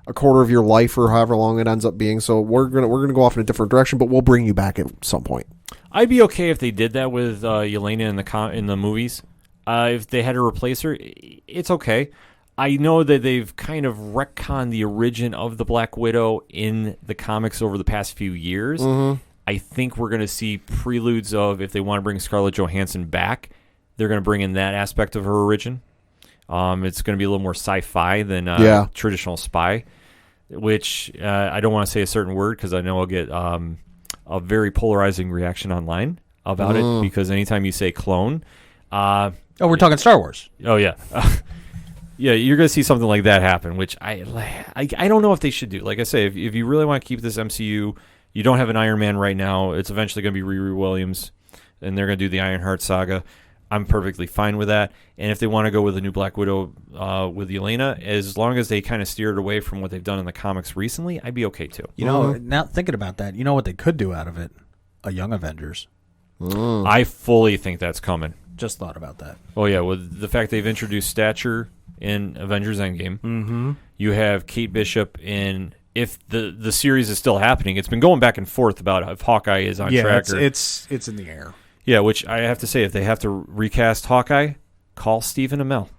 a quarter of your life or however long it ends up being. So we're going to go off in a different direction, but we'll bring you back at some point. I'd be okay if they did that with Yelena in the movies. If they had to replace her, it's okay. I know that they've kind of retconned the origin of the Black Widow in the comics over the past few years. I think we're going to see preludes of if they want to bring Scarlett Johansson back, they're going to bring in that aspect of her origin. It's going to be a little more sci-fi than traditional spy, which I don't want to say a certain word because I know I'll get a very polarizing reaction online about it because anytime you say clone... we're talking Star Wars. Oh, yeah. Yeah, you're going to see something like that happen, which I don't know if they should do. Like I say, if you really want to keep this MCU, you don't have an Iron Man right now. It's eventually going to be Riri Williams, and they're going to do the Ironheart saga. I'm perfectly fine with that. And if they want to go with a new Black Widow with Yelena, as long as they kind of steer it away from what they've done in the comics recently, I'd be okay too. You know, now thinking about that, you know what they could do out of it? A Young Avengers. I fully think that's coming. Just thought about that. Oh, yeah, with the fact they've introduced Stature in Avengers Endgame. Mm-hmm. You have Kate Bishop in... If the series is still happening, it's been going back and forth about if Hawkeye is on track. Yeah, it's in the air. Yeah, which I have to say, if they have to recast Hawkeye, call Stephen Amell.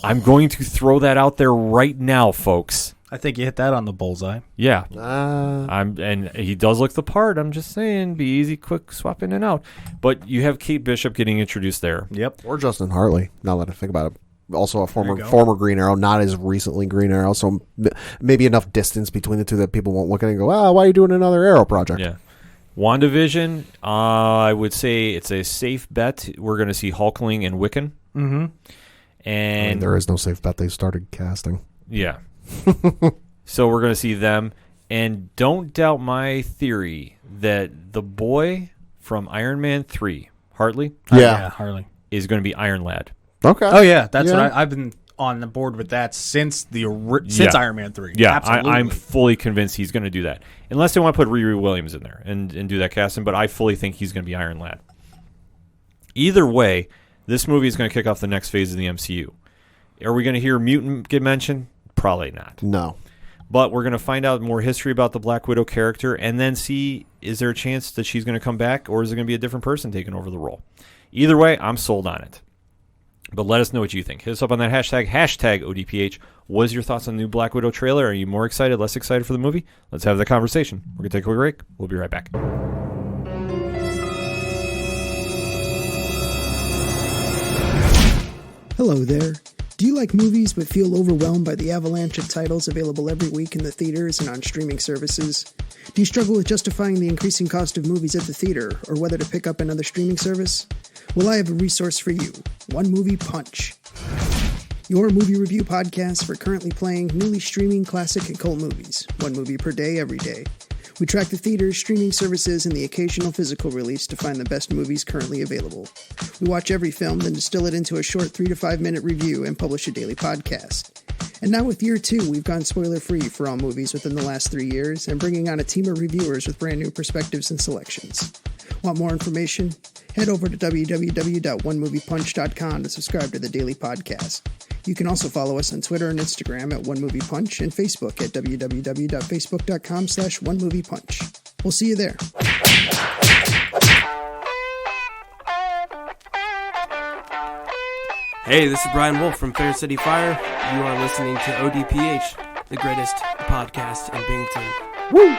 I'm going to throw that out there right now, folks. I think you hit that on the bullseye. Yeah. And he does look the part. I'm just saying, be easy, quick swap in and out. But you have Kate Bishop getting introduced there. Yep. Or Justin Hartley, now that I think about it. Also a former Green Arrow, not as recently Green Arrow, so maybe enough distance between the two that people won't look at it and go, why are you doing another Arrow project? Yeah. WandaVision, I would say it's a safe bet. We're going to see Hulkling and Wiccan. Mm-hmm. And there is no safe bet. They started casting. Yeah. So we're going to see them. And don't doubt my theory that the boy from Iron Man 3, Hartley, Yeah, Harley. is going to be Iron Lad. Okay. Oh, yeah. That's what I've been on the board with that since Iron Man 3. Yeah, Absolutely. I'm fully convinced he's going to do that. Unless they want to put Riri Williams in there and do that casting, but I fully think he's going to be Iron Lad. Either way, this movie is going to kick off the next phase of the MCU. Are we going to hear Mutant get mentioned? Probably not. No. But we're going to find out more history about the Black Widow character and then see, is there a chance that she's going to come back, or is it going to be a different person taking over the role? Either way, I'm sold on it. But let us know what you think. Hit us up on that hashtag ODPH. What is your thoughts on the new Black Widow trailer? Are you more excited, less excited for the movie? Let's have the conversation. We're going to take a quick break. We'll be right back. Hello there. Do you like movies but feel overwhelmed by the avalanche of titles available every week in the theaters and on streaming services? Do you struggle with justifying the increasing cost of movies at the theater or whether to pick up another streaming service? Well, I have a resource for you, One Movie Punch. Your movie review podcast for currently playing, newly streaming classic and cult movies. One movie per day, every day. We track the theaters, streaming services, and the occasional physical release to find the best movies currently available. We watch every film, then distill it into a short 3 to 5 minute review and publish a daily podcast. And now with year 2, we've gone spoiler-free for all movies within the last 3 years and bringing on a team of reviewers with brand new perspectives and selections. Want more information? Head over to www.onemoviepunch.com to subscribe to the daily podcast. You can also follow us on Twitter and Instagram at OneMoviePunch and Facebook at www.facebook.com/OneMoviePunch. We'll see you there. Hey, this is Brian Wolf from Fair City Fire. You are listening to ODPH, the greatest podcast in Binghamton. Woo!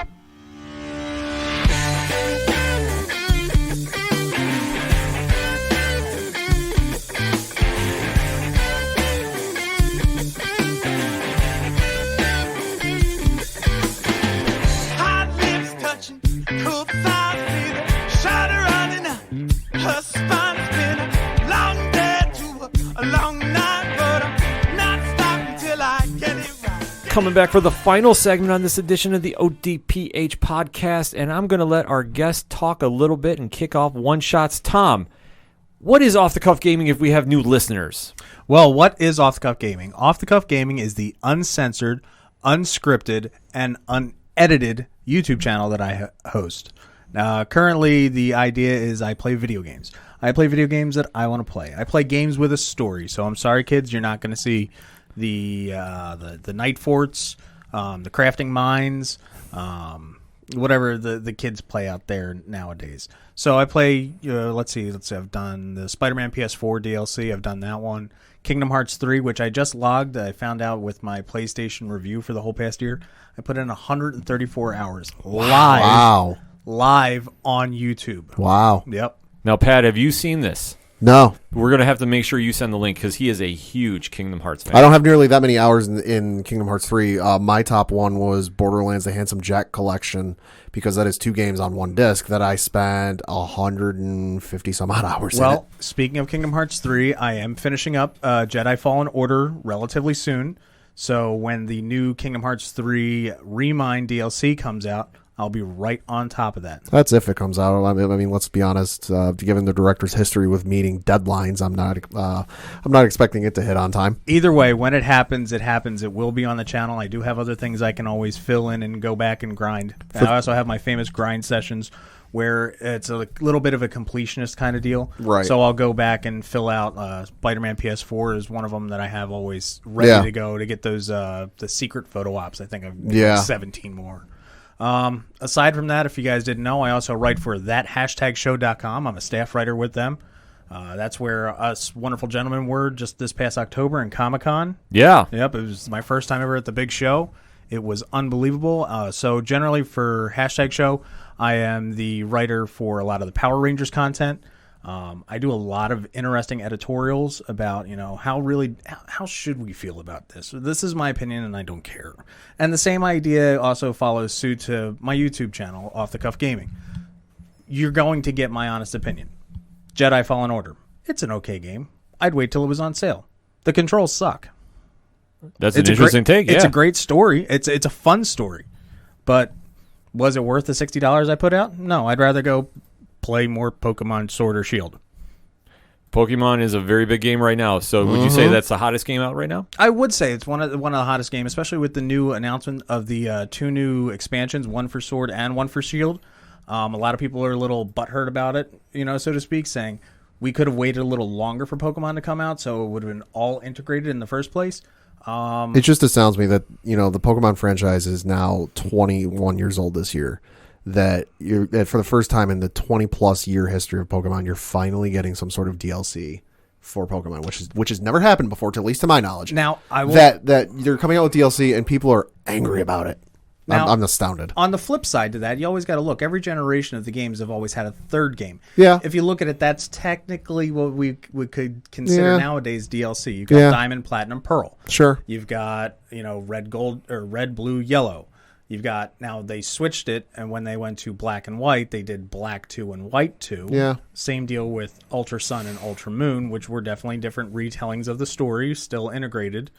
Coming back for the final segment on this edition of the ODPH podcast, and I'm going to let our guest talk a little bit and kick off One Shots. Tom, what is Off the Cuff Gaming if we have new listeners? Well, what is Off the Cuff Gaming? Off the Cuff Gaming is the uncensored, unscripted, and unedited YouTube channel that I host. Currently, the idea is I play video games. I play video games that I want to play. I play games with a story. So I'm sorry, kids, you're not going to see the night forts, the crafting mines, whatever the kids play out there nowadays. So I play. Let's see. I've done the Spider-Man PS4 DLC. I've done that one. Kingdom Hearts 3, which I just logged. I found out with my PlayStation review for the whole past year. I put in 134 hours live. Wow. Live on YouTube. Wow. Yep. Now, Pat, have you seen this? No. We're going to have to make sure you send the link because he is a huge Kingdom Hearts fan. I don't have nearly that many hours in Kingdom Hearts 3. My top one was Borderlands The Handsome Jack Collection, because that is 2 games on one disc that I spent 150 some odd hours in. Well, speaking of Kingdom Hearts 3, I am finishing up Jedi Fallen Order relatively soon. So when the new Kingdom Hearts 3 Remind DLC comes out, I'll be right on top of that. That's if it comes out. I mean, let's be honest. Given the director's history with meeting deadlines, I'm not expecting it to hit on time. Either way, when it happens, it happens. It will be on the channel. I do have other things I can always fill in and go back and grind. And I also have my famous grind sessions where it's a little bit of a completionist kind of deal. Right. So I'll go back and fill out Spider-Man PS4 is one of them that I have always ready to go to get those the secret photo ops. I think I've 17 more. Aside from that, if you guys didn't know, I also write for thathashtagshow.com. I'm a staff writer with them. That's where us wonderful gentlemen were just this past October in Comic-Con. Yeah. Yep, it was my first time ever at the big show. It was unbelievable. So generally for Hashtag Show, I am the writer for a lot of the Power Rangers content. I do a lot of interesting editorials about, how should we feel about this? This is my opinion and I don't care. And the same idea also follows suit to my YouTube channel, Off the Cuff Gaming. You're going to get my honest opinion. Jedi Fallen Order. It's an okay game. I'd wait till it was on sale. The controls suck. That's an interesting take. It's a great story. It's a fun story. But was it worth the $60 I put out? No, I'd rather go play more Pokemon Sword or Shield. Pokemon is a very big game right now. So would you say that's the hottest game out right now? I would say it's one of the hottest games, especially with the new announcement of the 2 new expansions, one for Sword and one for Shield. A lot of people are a little butthurt about it, so to speak, saying we could have waited a little longer for Pokemon to come out, so it would have been all integrated in the first place. It just astounds me that the Pokemon franchise is now 21 years old this year. That for the first time in the 20+ year history of Pokemon, you're finally getting some sort of DLC for Pokemon, which has never happened before, at least to my knowledge. Now I will that you're coming out with DLC and people are angry about it. Now, I'm astounded. On the flip side to that, you always got to look. Every generation of the games have always had a third game. Yeah. If you look at it, that's technically what we could consider nowadays DLC. You've got Diamond, Platinum, Pearl. Sure. You've got Red, Gold, or Red, Blue, Yellow. You've got now they switched it, and when they went to Black and White, they did Black 2 and White 2. Yeah. Same deal with Ultra Sun and Ultra Moon, which were definitely different retellings of the story, still integrated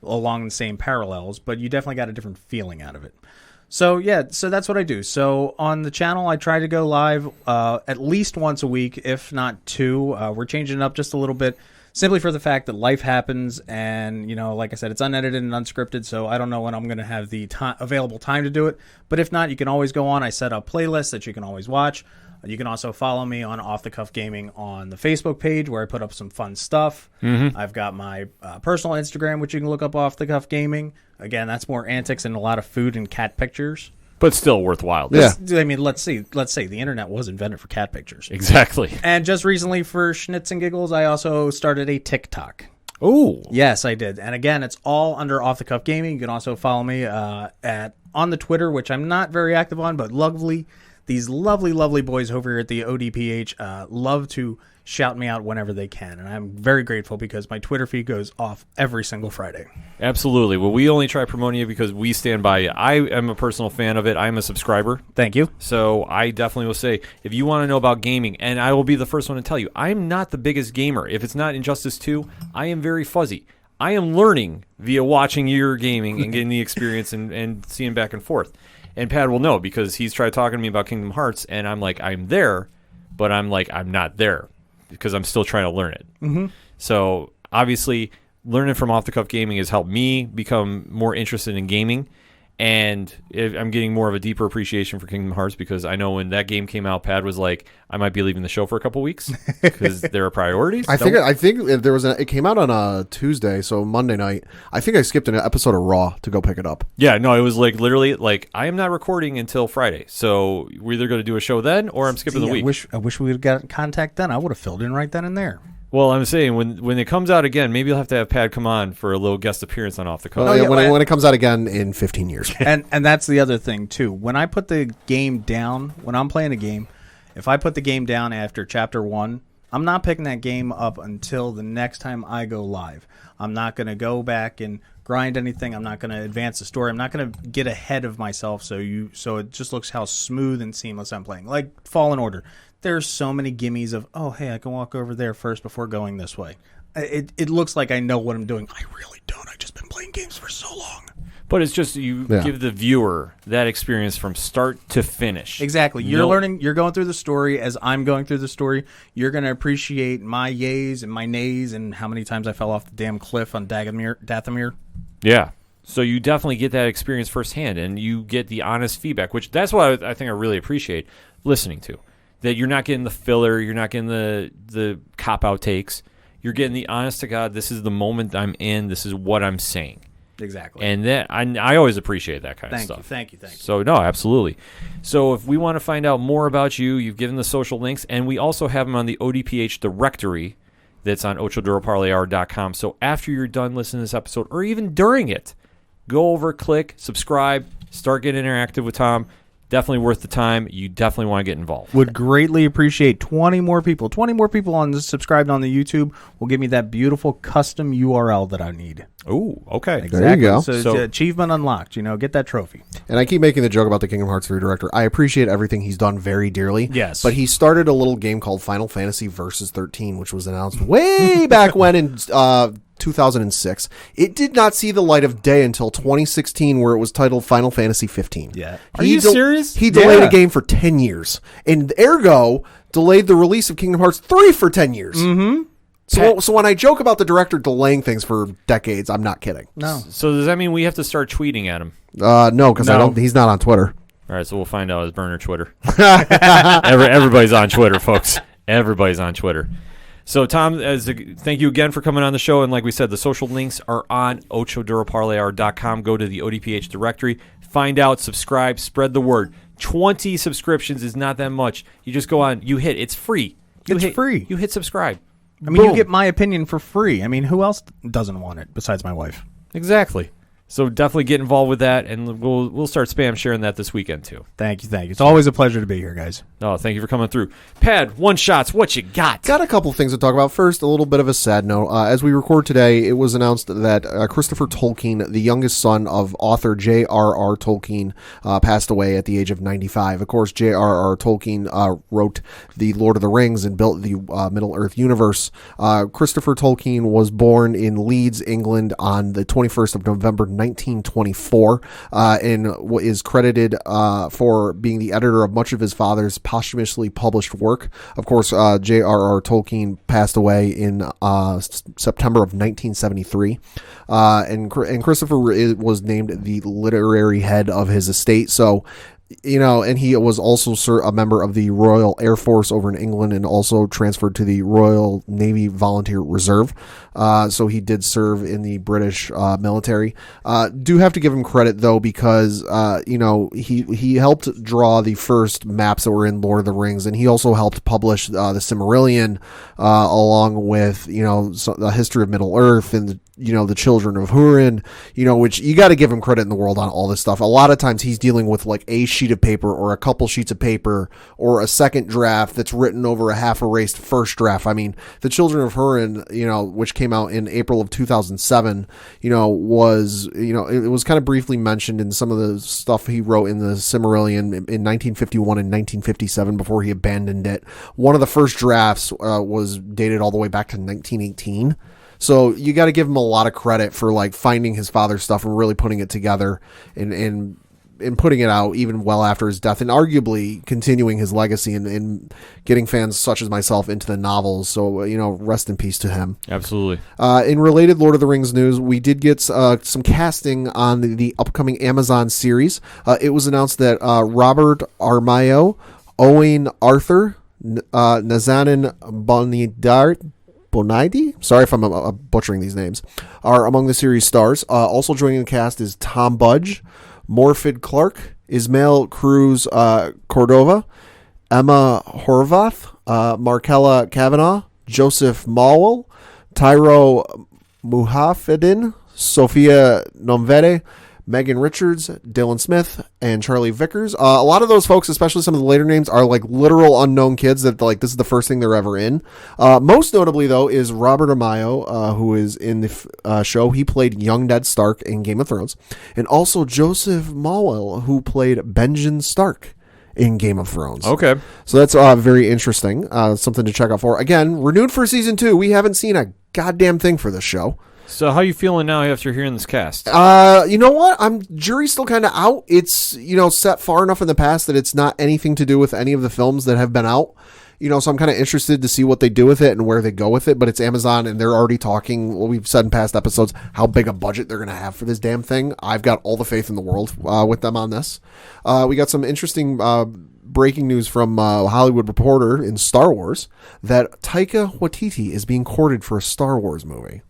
along the same parallels, but you definitely got a different feeling out of it. So that's what I do. So on the channel, I try to go live at least once a week, if not 2. We're changing it up just a little bit, simply for the fact that life happens, and like I said, it's unedited and unscripted. So I don't know when I'm going to have the available time to do it. But if not, you can always go on. I set up playlists that you can always watch. You can also follow me on Off the Cuff Gaming on the Facebook page, where I put up some fun stuff. Mm-hmm. I've got my personal Instagram, which you can look up Off the Cuff Gaming. Again, that's more antics and a lot of food and cat pictures. But still worthwhile. Yeah. I mean, let's say the internet was invented for cat pictures. Exactly. And just recently, for schnitz and giggles, I also started a TikTok. Oh. Yes, I did. And again, it's all under Off the Cuff Gaming. You can also follow me on the Twitter, which I'm not very active on, but these lovely, lovely boys over here at the ODPH love to shout me out whenever they can. And I'm very grateful because my Twitter feed goes off every single Friday. Absolutely. Well, we only try promoting you because we stand by you. I am a personal fan of it. I'm a subscriber. Thank you. So I definitely will say, if you want to know about gaming, and I will be the first one to tell you, I'm not the biggest gamer. If it's not Injustice 2, I am very fuzzy. I am learning via watching your gaming and getting the experience and seeing back and forth. And Pat will know because he's tried talking to me about Kingdom Hearts, and I'm like, I'm there, but I'm like, I'm not there because I'm still trying to learn it. Mm-hmm. So obviously, learning from Off the Cuff Gaming has helped me become more interested in gaming, and I'm getting more of a deeper appreciation for Kingdom Hearts because I know when that game came out, Pat was like, I might be leaving the show for a couple weeks because there are priorities. I think there was it came out on a Tuesday, so Monday night. I think I skipped an episode of Raw to go pick it up. Yeah, no, it was like literally like I am not recording until Friday, so we're either going to do a show then or I'm skipping the week. I wish we would have got in contact then. I would have filled in right then and there. Well, I'm saying when it comes out again, maybe you'll have to have Pat come on for a little guest appearance on Off the Cuff. When it comes out again in 15 years. and that's the other thing, too. When I put the game down, when I'm playing a game, if I put the game down after Chapter 1, I'm not picking that game up until the next time I go live. I'm not going to go back and grind anything. I'm not going to advance the story. I'm not going to get ahead of myself so it just looks how smooth and seamless I'm playing. Like Fallen Order. There's so many gimmies of, oh, hey, I can walk over there first before going this way. It looks like I know what I'm doing. I really don't. I've just been playing games for so long. But it's just you give the viewer that experience from start to finish. Exactly. You're learning. You're going through the story as I'm going through the story. You're going to appreciate my yays and my nays and how many times I fell off the damn cliff on Dathomir. Yeah. So you definitely get that experience firsthand, and you get the honest feedback, which that's what I think I really appreciate listening to. That you're not getting the filler, you're not getting the cop-out takes. You're getting the honest to God, this is the moment I'm in, this is what I'm saying. Exactly. And that I always appreciate that kind of stuff. Thank you. So, no, absolutely. So if we want to find out more about you, you've given the social links, and we also have them on the ODPH directory that's on ochodoroparlayhour.com. So after you're done listening to this episode, or even during it, go over, click, subscribe, start getting interactive with Tom. Definitely worth the time. You definitely want to get involved. Would greatly appreciate 20 more people. 20 more people subscribed on the YouTube will give me that beautiful custom URL that I need. Oh, okay. Exactly. There you go. So it's achievement unlocked. Get that trophy. And I keep making the joke about the Kingdom Hearts 3 director. I appreciate everything he's done very dearly. Yes. But he started a little game called Final Fantasy Versus 13, which was announced way back when in 2006. It did not see the light of day until 2016, where it was titled Final Fantasy 15. Yeah. Are you serious? He delayed a game for 10 years. And ergo, delayed the release of Kingdom Hearts 3 for 10 years. Mm-hmm. So when I joke about the director delaying things for decades, I'm not kidding. No. So does that mean we have to start tweeting at him? No, because he's not on Twitter. All right, so we'll find out his burner Twitter. Everybody's on Twitter, folks. Everybody's on Twitter. So, Tom, thank you again for coming on the show. And like we said, the social links are on ochodoroparlayhour.com. Go to the ODPH directory. Find out, subscribe, spread the word. 20 subscriptions is not that much. You just go on, it's free. It's free. You hit subscribe. I mean, you get my opinion for free. I mean, who else doesn't want it besides my wife? Exactly. So definitely get involved with that, and we'll start spam sharing that this weekend too. Thank you. It's always a pleasure to be here, guys. Oh, thank you for coming through. Pad, one shots, what you got? Got a couple things to talk about. First, a little bit of a sad note. As we record today, it was announced that Christopher Tolkien, the youngest son of author J.R.R. Tolkien, passed away at the age of 95. Of course, J.R.R. Tolkien wrote the Lord of the Rings and built the Middle-earth universe. Christopher Tolkien was born in Leeds, England on the 21st of November, 1924, and is credited for being the editor of much of his father's posthumously published work. Of course, J.R.R. Tolkien passed away in September of 1973, and Christopher was named the literary head of his estate. So, and he was also a member of the Royal Air Force over in England, and also transferred to the Royal Navy Volunteer Reserve. So he did serve in the British military. Do have to give him credit though, because he helped draw the first maps that were in Lord of the Rings, and he also helped publish the Silmarillion, along with the history of Middle Earth and the Children of Húrin, which you got to give him credit in the world on all this stuff. A lot of times he's dealing with like a sheet of paper or a couple sheets of paper or a second draft that's written over a half erased first draft. I mean, the Children of Húrin, which came out in April of 2007, was, it was kind of briefly mentioned in some of the stuff he wrote in the Silmarillion in 1951 and 1957 before he abandoned it. One of the first drafts was dated all the way back to 1918. So you got to give him a lot of credit for like finding his father's stuff and really putting it together and putting it out even well after his death, and arguably continuing his legacy and getting fans such as myself into the novels. So, rest in peace to him. Absolutely. In related Lord of the Rings news, we did get some casting on the upcoming Amazon series. It was announced that Robert Armayo, Owain Arthur, Nazanin Bonaidi, sorry if I'm butchering these names, are among the series stars. Also joining the cast is Tom Budge, Morfydd Clark, Ismael Cruz Cordova, Emma Horvath, Markella Kavanaugh, Joseph Mawel, Tyro Muhafedin, Sophia Nomvede, Megan Richards, Dylan Smith, and Charlie Vickers. A lot of those folks, especially some of the later names, are like literal unknown kids that like this is the first thing they're ever in. Most notably, though, is Robert Armayo, who is in the show. He played young Ned Stark in Game of Thrones, and also Joseph Mawel, who played Benjen Stark in Game of Thrones. Okay. So that's very interesting. Something to check out for. Again, renewed for season 2. We haven't seen a goddamn thing for this show. So how you feeling now after hearing this cast? You know what? Jury's still kind of out. It's, set far enough in the past that it's not anything to do with any of the films that have been out. So I'm kind of interested to see what they do with it and where they go with it, but it's Amazon and they're already talking, what we've said in past episodes, how big a budget they're going to have for this damn thing. I've got all the faith in the world with them on this. We got some interesting breaking news from Hollywood Reporter in Star Wars that Taika Waititi is being courted for a Star Wars movie.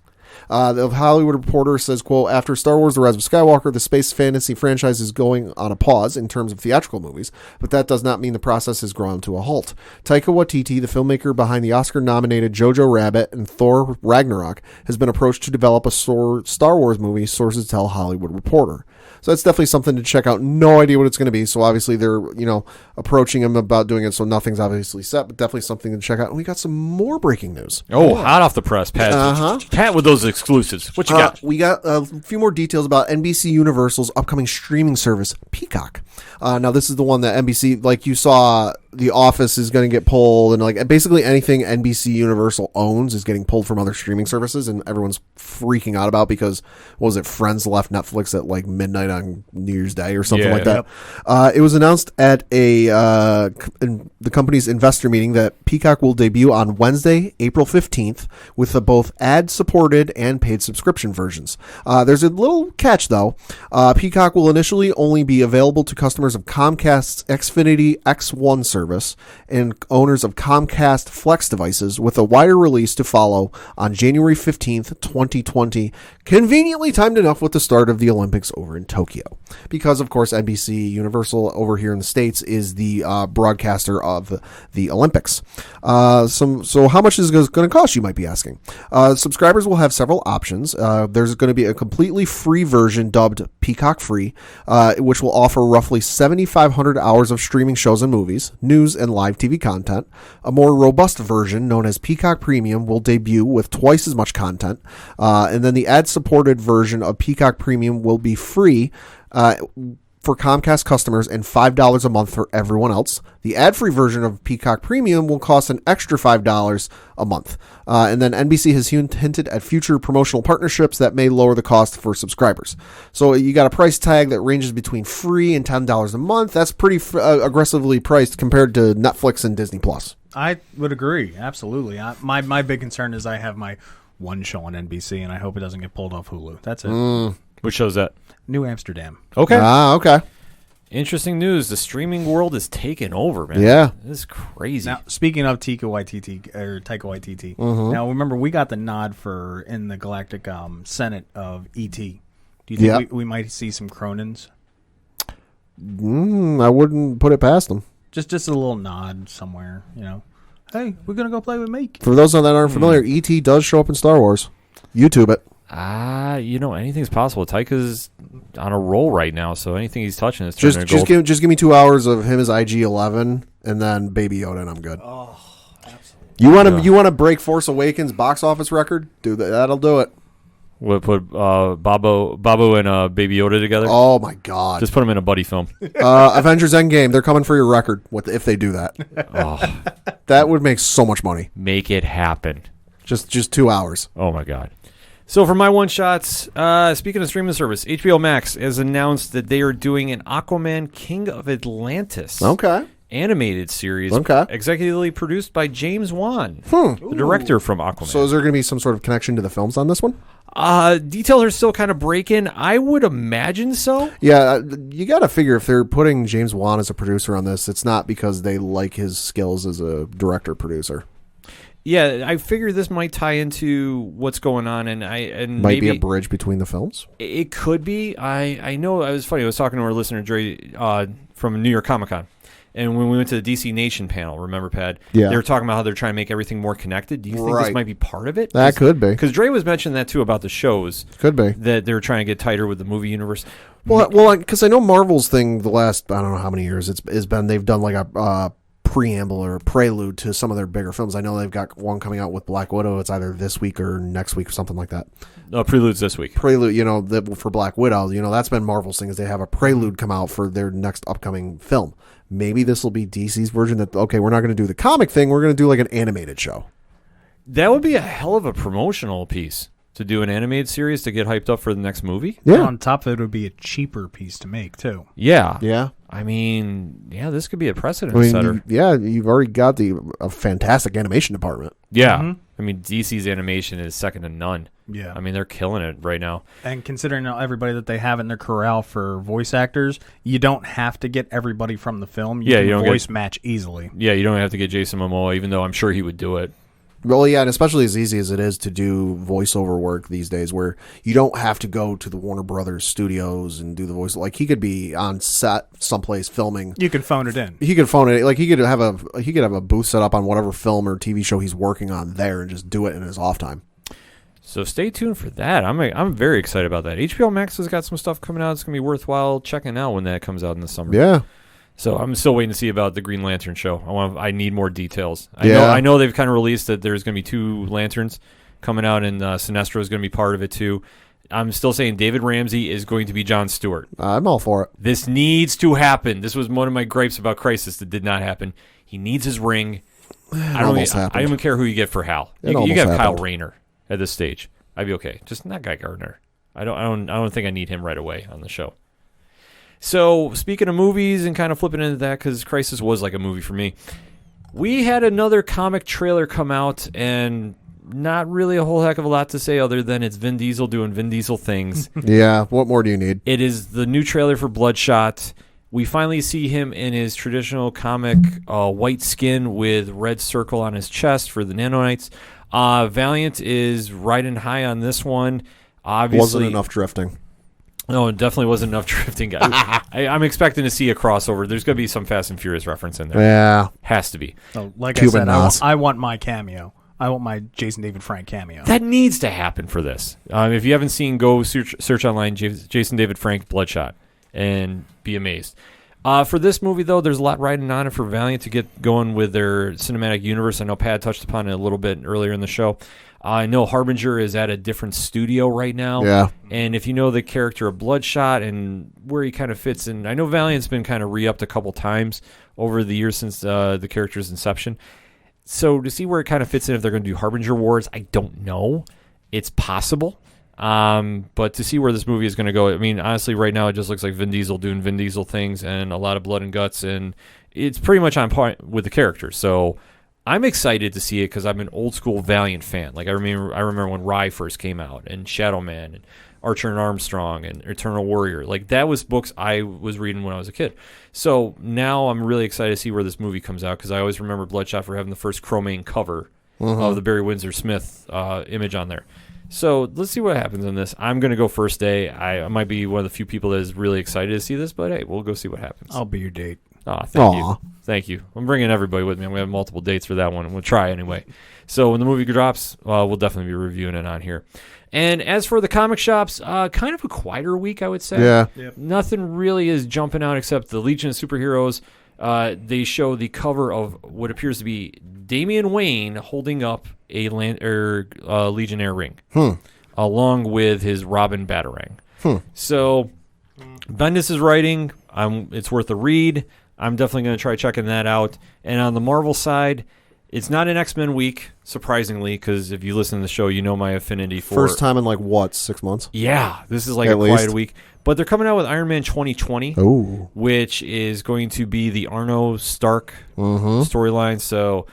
The Hollywood Reporter says, quote, after Star Wars The Rise of Skywalker, the space fantasy franchise is going on a pause in terms of theatrical movies, but that does not mean the process has ground to a halt. Taika Waititi, the filmmaker behind the Oscar-nominated Jojo Rabbit and Thor Ragnarok, has been approached to develop a Star Wars movie, sources tell Hollywood Reporter. So that's definitely something to check out. No idea what it's going to be. So obviously they're, approaching him about doing it. So nothing's obviously set, but definitely something to check out. And we got some more breaking news. Oh, hot off the press, Pat. Pat with those exclusives. What you got? We got a few more details about NBC Universal's upcoming streaming service, Peacock. Now this is the one that NBC, like you saw, The Office is going to get pulled, and like basically anything NBC Universal owns is getting pulled from other streaming services, and everyone's freaking out about because, what was it, Friends left Netflix at like midnight on New Year's Day or something like that. Yep. It was announced at the company's investor meeting that Peacock will debut on Wednesday, April 15th, with both ad-supported and paid subscription versions. There's a little catch though. Peacock will initially only be available to customers of Comcast's Xfinity X1 service and owners of Comcast Flex devices, with a wider release to follow on January 15th, 2020, conveniently timed enough with the start of the Olympics over in Tokyo. Because, of course, NBC Universal over here in the States is the broadcaster of the Olympics. So how much is it going to cost, you might be asking? Subscribers will have several options. There's going to be a completely free version dubbed Peacock Free, which will offer roughly 7,500 hours of streaming shows and movies, news, and live TV content. A more robust version, known as Peacock Premium, will debut with twice as much content. And then the ad-supported version of Peacock Premium will be free for Comcast customers and $5 a month for everyone else. The ad-free version of Peacock Premium will cost an extra $5 a month. And then NBC has hinted at future promotional partnerships that may lower the cost for subscribers. So you got a price tag that ranges between free and $10 a month. That's pretty aggressively priced compared to Netflix and Disney Plus. I would agree. Absolutely. My big concern is I have my one show on NBC, and I hope it doesn't get pulled off Hulu. That's it. Which show's that? New Amsterdam. Okay. Okay. Interesting news. The streaming world is taking over, man. Yeah. This is crazy. Now, speaking of Taika Waititi, now remember we got the nod for in the Galactic Senate of E.T. Do you think we might see some Cronins? I wouldn't put it past them. Just a little nod somewhere, Hey, we're going to go play with Mike. For those that aren't familiar, E.T. does show up in Star Wars. YouTube it. Anything's possible. Taika's on a roll right now, so anything he's touching is just give me 2 hours of him as IG-11 and then Baby Yoda, and I'm good. Oh, absolutely. You want to break Force Awakens box office record? Do that. That'll do it. We'll put Babu and Baby Yoda together. Oh my God! Just put them in a buddy film. Avengers Endgame. They're coming for your record. If they do that, that would make so much money. Make it happen. Just 2 hours. Oh my God. So for my one shots, speaking of streaming service, HBO Max has announced that they are doing an Aquaman King of Atlantis animated series, executively produced by James Wan, the director from Aquaman. So is there going to be some sort of connection to the films on this one? Details are still kind of breaking. I would imagine so. Yeah, you got to figure if they're putting James Wan as a producer on this, it's not because they like his skills as a director-producer. Yeah, I figure this might tie into what's going on, and might be a bridge between the films. It could be. I know. It was funny. I was talking to our listener Dre from New York Comic Con, and when we went to the DC Nation panel, remember, Pad? Yeah. They were talking about how they're trying to make everything more connected. Do you think this might be part of it? That could be, because Dre was mentioning that too about the shows. Could be that they're trying to get tighter with the movie universe. Well, because I know Marvel's thing the last I don't know how many years it's been. They've done like a preamble or prelude to some of their bigger films. I know they've got one coming out with Blackwidow. It's either this week or next week or something like that. Prelude's this week. Prelude, for Blackwidow, that's been Marvel's thing is they have a prelude come out for their next upcoming film. Maybe this will be DC's version that, okay, we're not going to do the comic thing. We're going to do like an animated show. That would be a hell of a promotional piece to do an animated series to get hyped up for the next movie. And Yeah. on top of it would be a cheaper piece to make too. Yeah. Yeah. I mean, yeah, this could be a precedent I mean, setter. you've already got a fantastic animation department. Yeah. Mhm. I mean, DC's animation is second to none. Yeah. I mean, they're killing it right now. And considering everybody that they have in their corral for voice actors, you don't have to get everybody from the film. You Yeah, can you don't voice match easily. Yeah, you don't have to get Jason Momoa, even though I'm sure he would do it. Well, yeah, and especially as easy as it is to do voiceover work these days, where you don't have to go to the Warner Brothers studios and do the voice. Like, he could be on set someplace filming. You can phone it in. He could phone it. Like, he could have a booth set up on whatever film or TV show he's working on there and just do it in his off time. So stay tuned for that. I'm very excited about that. HBO Max has got some stuff coming out. It's going to be worthwhile checking out when that comes out in the summer. Yeah. So I'm still waiting to see about the Green Lantern show. I need more details. Yeah. I know they've kind of released that there's going to be 2 lanterns coming out, and Sinestro is going to be part of it too. I'm still saying David Ramsey is going to be Jon Stewart. I'm all for it. This needs to happen. This was one of my gripes about Crisis that did not happen. He needs his ring. I don't even care who you get for Hal. You get Kyle Rayner at this stage. I'd be okay. Just not Guy Gardner. I don't think I need him right away on the show. So, speaking of movies and kind of flipping into that, because Crisis was like a movie for me, we had another comic trailer come out, and not really a whole heck of a lot to say other than it's Vin Diesel doing Vin Diesel things. Yeah, what more do you need? It is the new trailer for Bloodshot. We finally see him in his traditional comic white skin with red circle on his chest for the nanonites. Valiant is riding high on this one. Obviously, Wasn't enough drifting. No, it definitely wasn't enough drifting. I'm expecting to see a crossover. There's going to be some Fast and Furious reference in there. Yeah. Has to be. So, like Cuban I Nas. said, I want my cameo. I want my Jason David Frank cameo. That needs to happen for this. If you haven't seen, go search online Jason David Frank Bloodshot and be amazed. For this movie, though, there's a lot riding on it for Valiant to get going with their cinematic universe. I know Pat touched upon it a little bit earlier in the show. I know Harbinger is at a different studio right now. Yeah. And if you know the character of Bloodshot and where he kind of fits in, I know Valiant's been kind of re-upped a couple times over the years since the character's inception. So to see where it kind of fits in, if they're going to do Harbinger Wars, I don't know. It's possible. But to see where this movie is going to go, I mean, honestly, right now it just looks like Vin Diesel doing Vin Diesel things and a lot of blood and guts, and it's pretty much on point with the character. So I'm excited to see it because I'm an old school Valiant fan. Like I remember when Rye first came out, and Shadow Man, and Archer and Armstrong, and Eternal Warrior. Like that was books I was reading when I was a kid. So now I'm really excited to see where this movie comes out because I always remember Bloodshot for having the first Chromane cover of the Barry Windsor Smith image on there. So let's see what happens in this. I'm going to go first day. I might be one of the few people that is really excited to see this, but hey, we'll go see what happens. I'll be your date. Oh, thank you. Thank you. I'm bringing everybody with me. I'm going to have multiple dates for that one, and we'll try anyway. So when the movie drops, we'll definitely be reviewing it on here. And as for the comic shops, kind of a quieter week, I would say. Yeah. Yep. Nothing really is jumping out except the Legion of Superheroes. They show the cover of what appears to be Damian Wayne holding up a Legionnaire ring, along with his Robin Batarang. So Bendis is writing. It's worth a read. I'm definitely going to try checking that out. And on the Marvel side, it's not an X-Men week, surprisingly, because if you listen to the show, you know my affinity for... First time in 6 months? Yeah, this is like At a quiet least. week. But they're coming out with Iron Man 2020, Ooh. which is going to be the Arno Stark storyline. So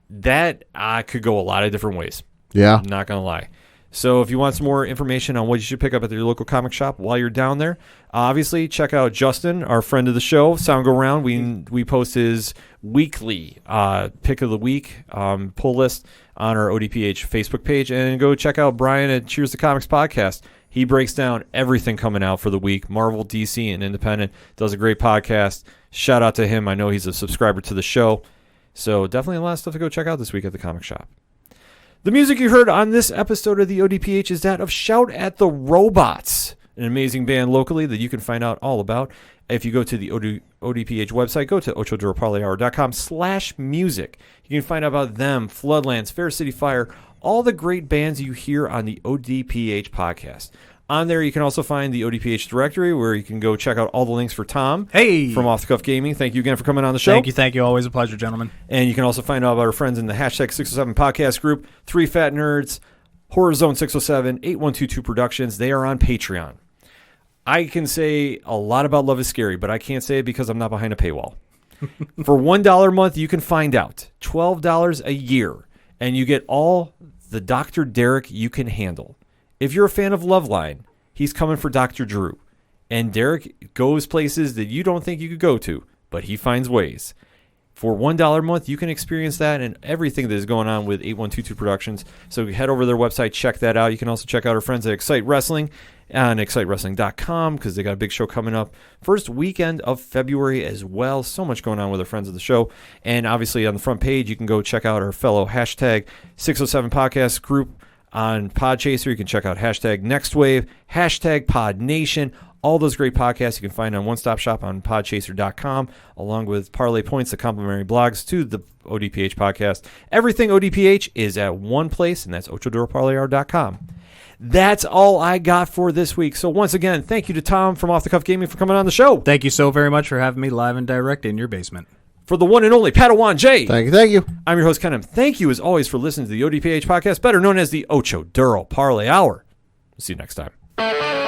that could go a lot of different ways. Yeah. I'm not going to lie. So if you want some more information on what you should pick up at your local comic shop while you're down there, obviously check out Justin, our friend of the show, Sound Go Round. We post his weekly pick of the week pull list on our ODPH Facebook page. And go check out Brian at Cheers to Comics podcast. He breaks down everything coming out for the week, Marvel, DC, and Independent. Does a great podcast. Shout out to him. I know he's a subscriber to the show. So definitely a lot of stuff to go check out this week at the comic shop. The music you heard on this episode of the ODPH is that of Shout at the Robots, an amazing band locally that you can find out all about. If you go to the ODPH website, go to ochodoroparleyhour.com/music. You can find out about them, Floodlands, Fair City Fire, all the great bands you hear on the ODPH podcast. On there, you can also find the ODPH directory where you can go check out all the links for Tom from Off the Cuff Gaming. Thank you again for coming on the show. Thank you. Always a pleasure, gentlemen. And you can also find out about our friends in the #607 podcast group, 3 Fat Nerds, Horror Zone 607, 8122 Productions. They are on Patreon. I can say a lot about Love is Scary, but I can't say it because I'm not behind a paywall. For $1 a month, you can find out. $12 a year, and you get all the Dr. Derek you can handle. If you're a fan of Loveline, he's coming for Dr. Drew. And Derek goes places that you don't think you could go to, but he finds ways. For $1 a month, you can experience that and everything that is going on with 8122 Productions. So head over to their website, check that out. You can also check out our friends at Excite Wrestling on excitewrestling.com because they got a big show coming up. First weekend of February as well. So much going on with our friends of the show. And obviously on the front page, you can go check out our fellow hashtag 607 podcast group on Podchaser. You can check out hashtag NXTWAVE, hashtag PodNation. All those great podcasts you can find on One Stop Shop on podchaser.com, along with Parlay Points, the complimentary blogs to the ODPH podcast. Everything ODPH is at one place, and that's ochadoroparlayar.com. That's all I got for this week. So once again, thank you to Tom from Off the Cuff Gaming for coming on the show. Thank you so very much for having me live and direct in your basement. For the one and only Padawan J. Thank you. I'm your host, Kenem. Thank you, as always, for listening to the ODPH podcast, better known as the Ocho Duro Parlay Hour. See you next time.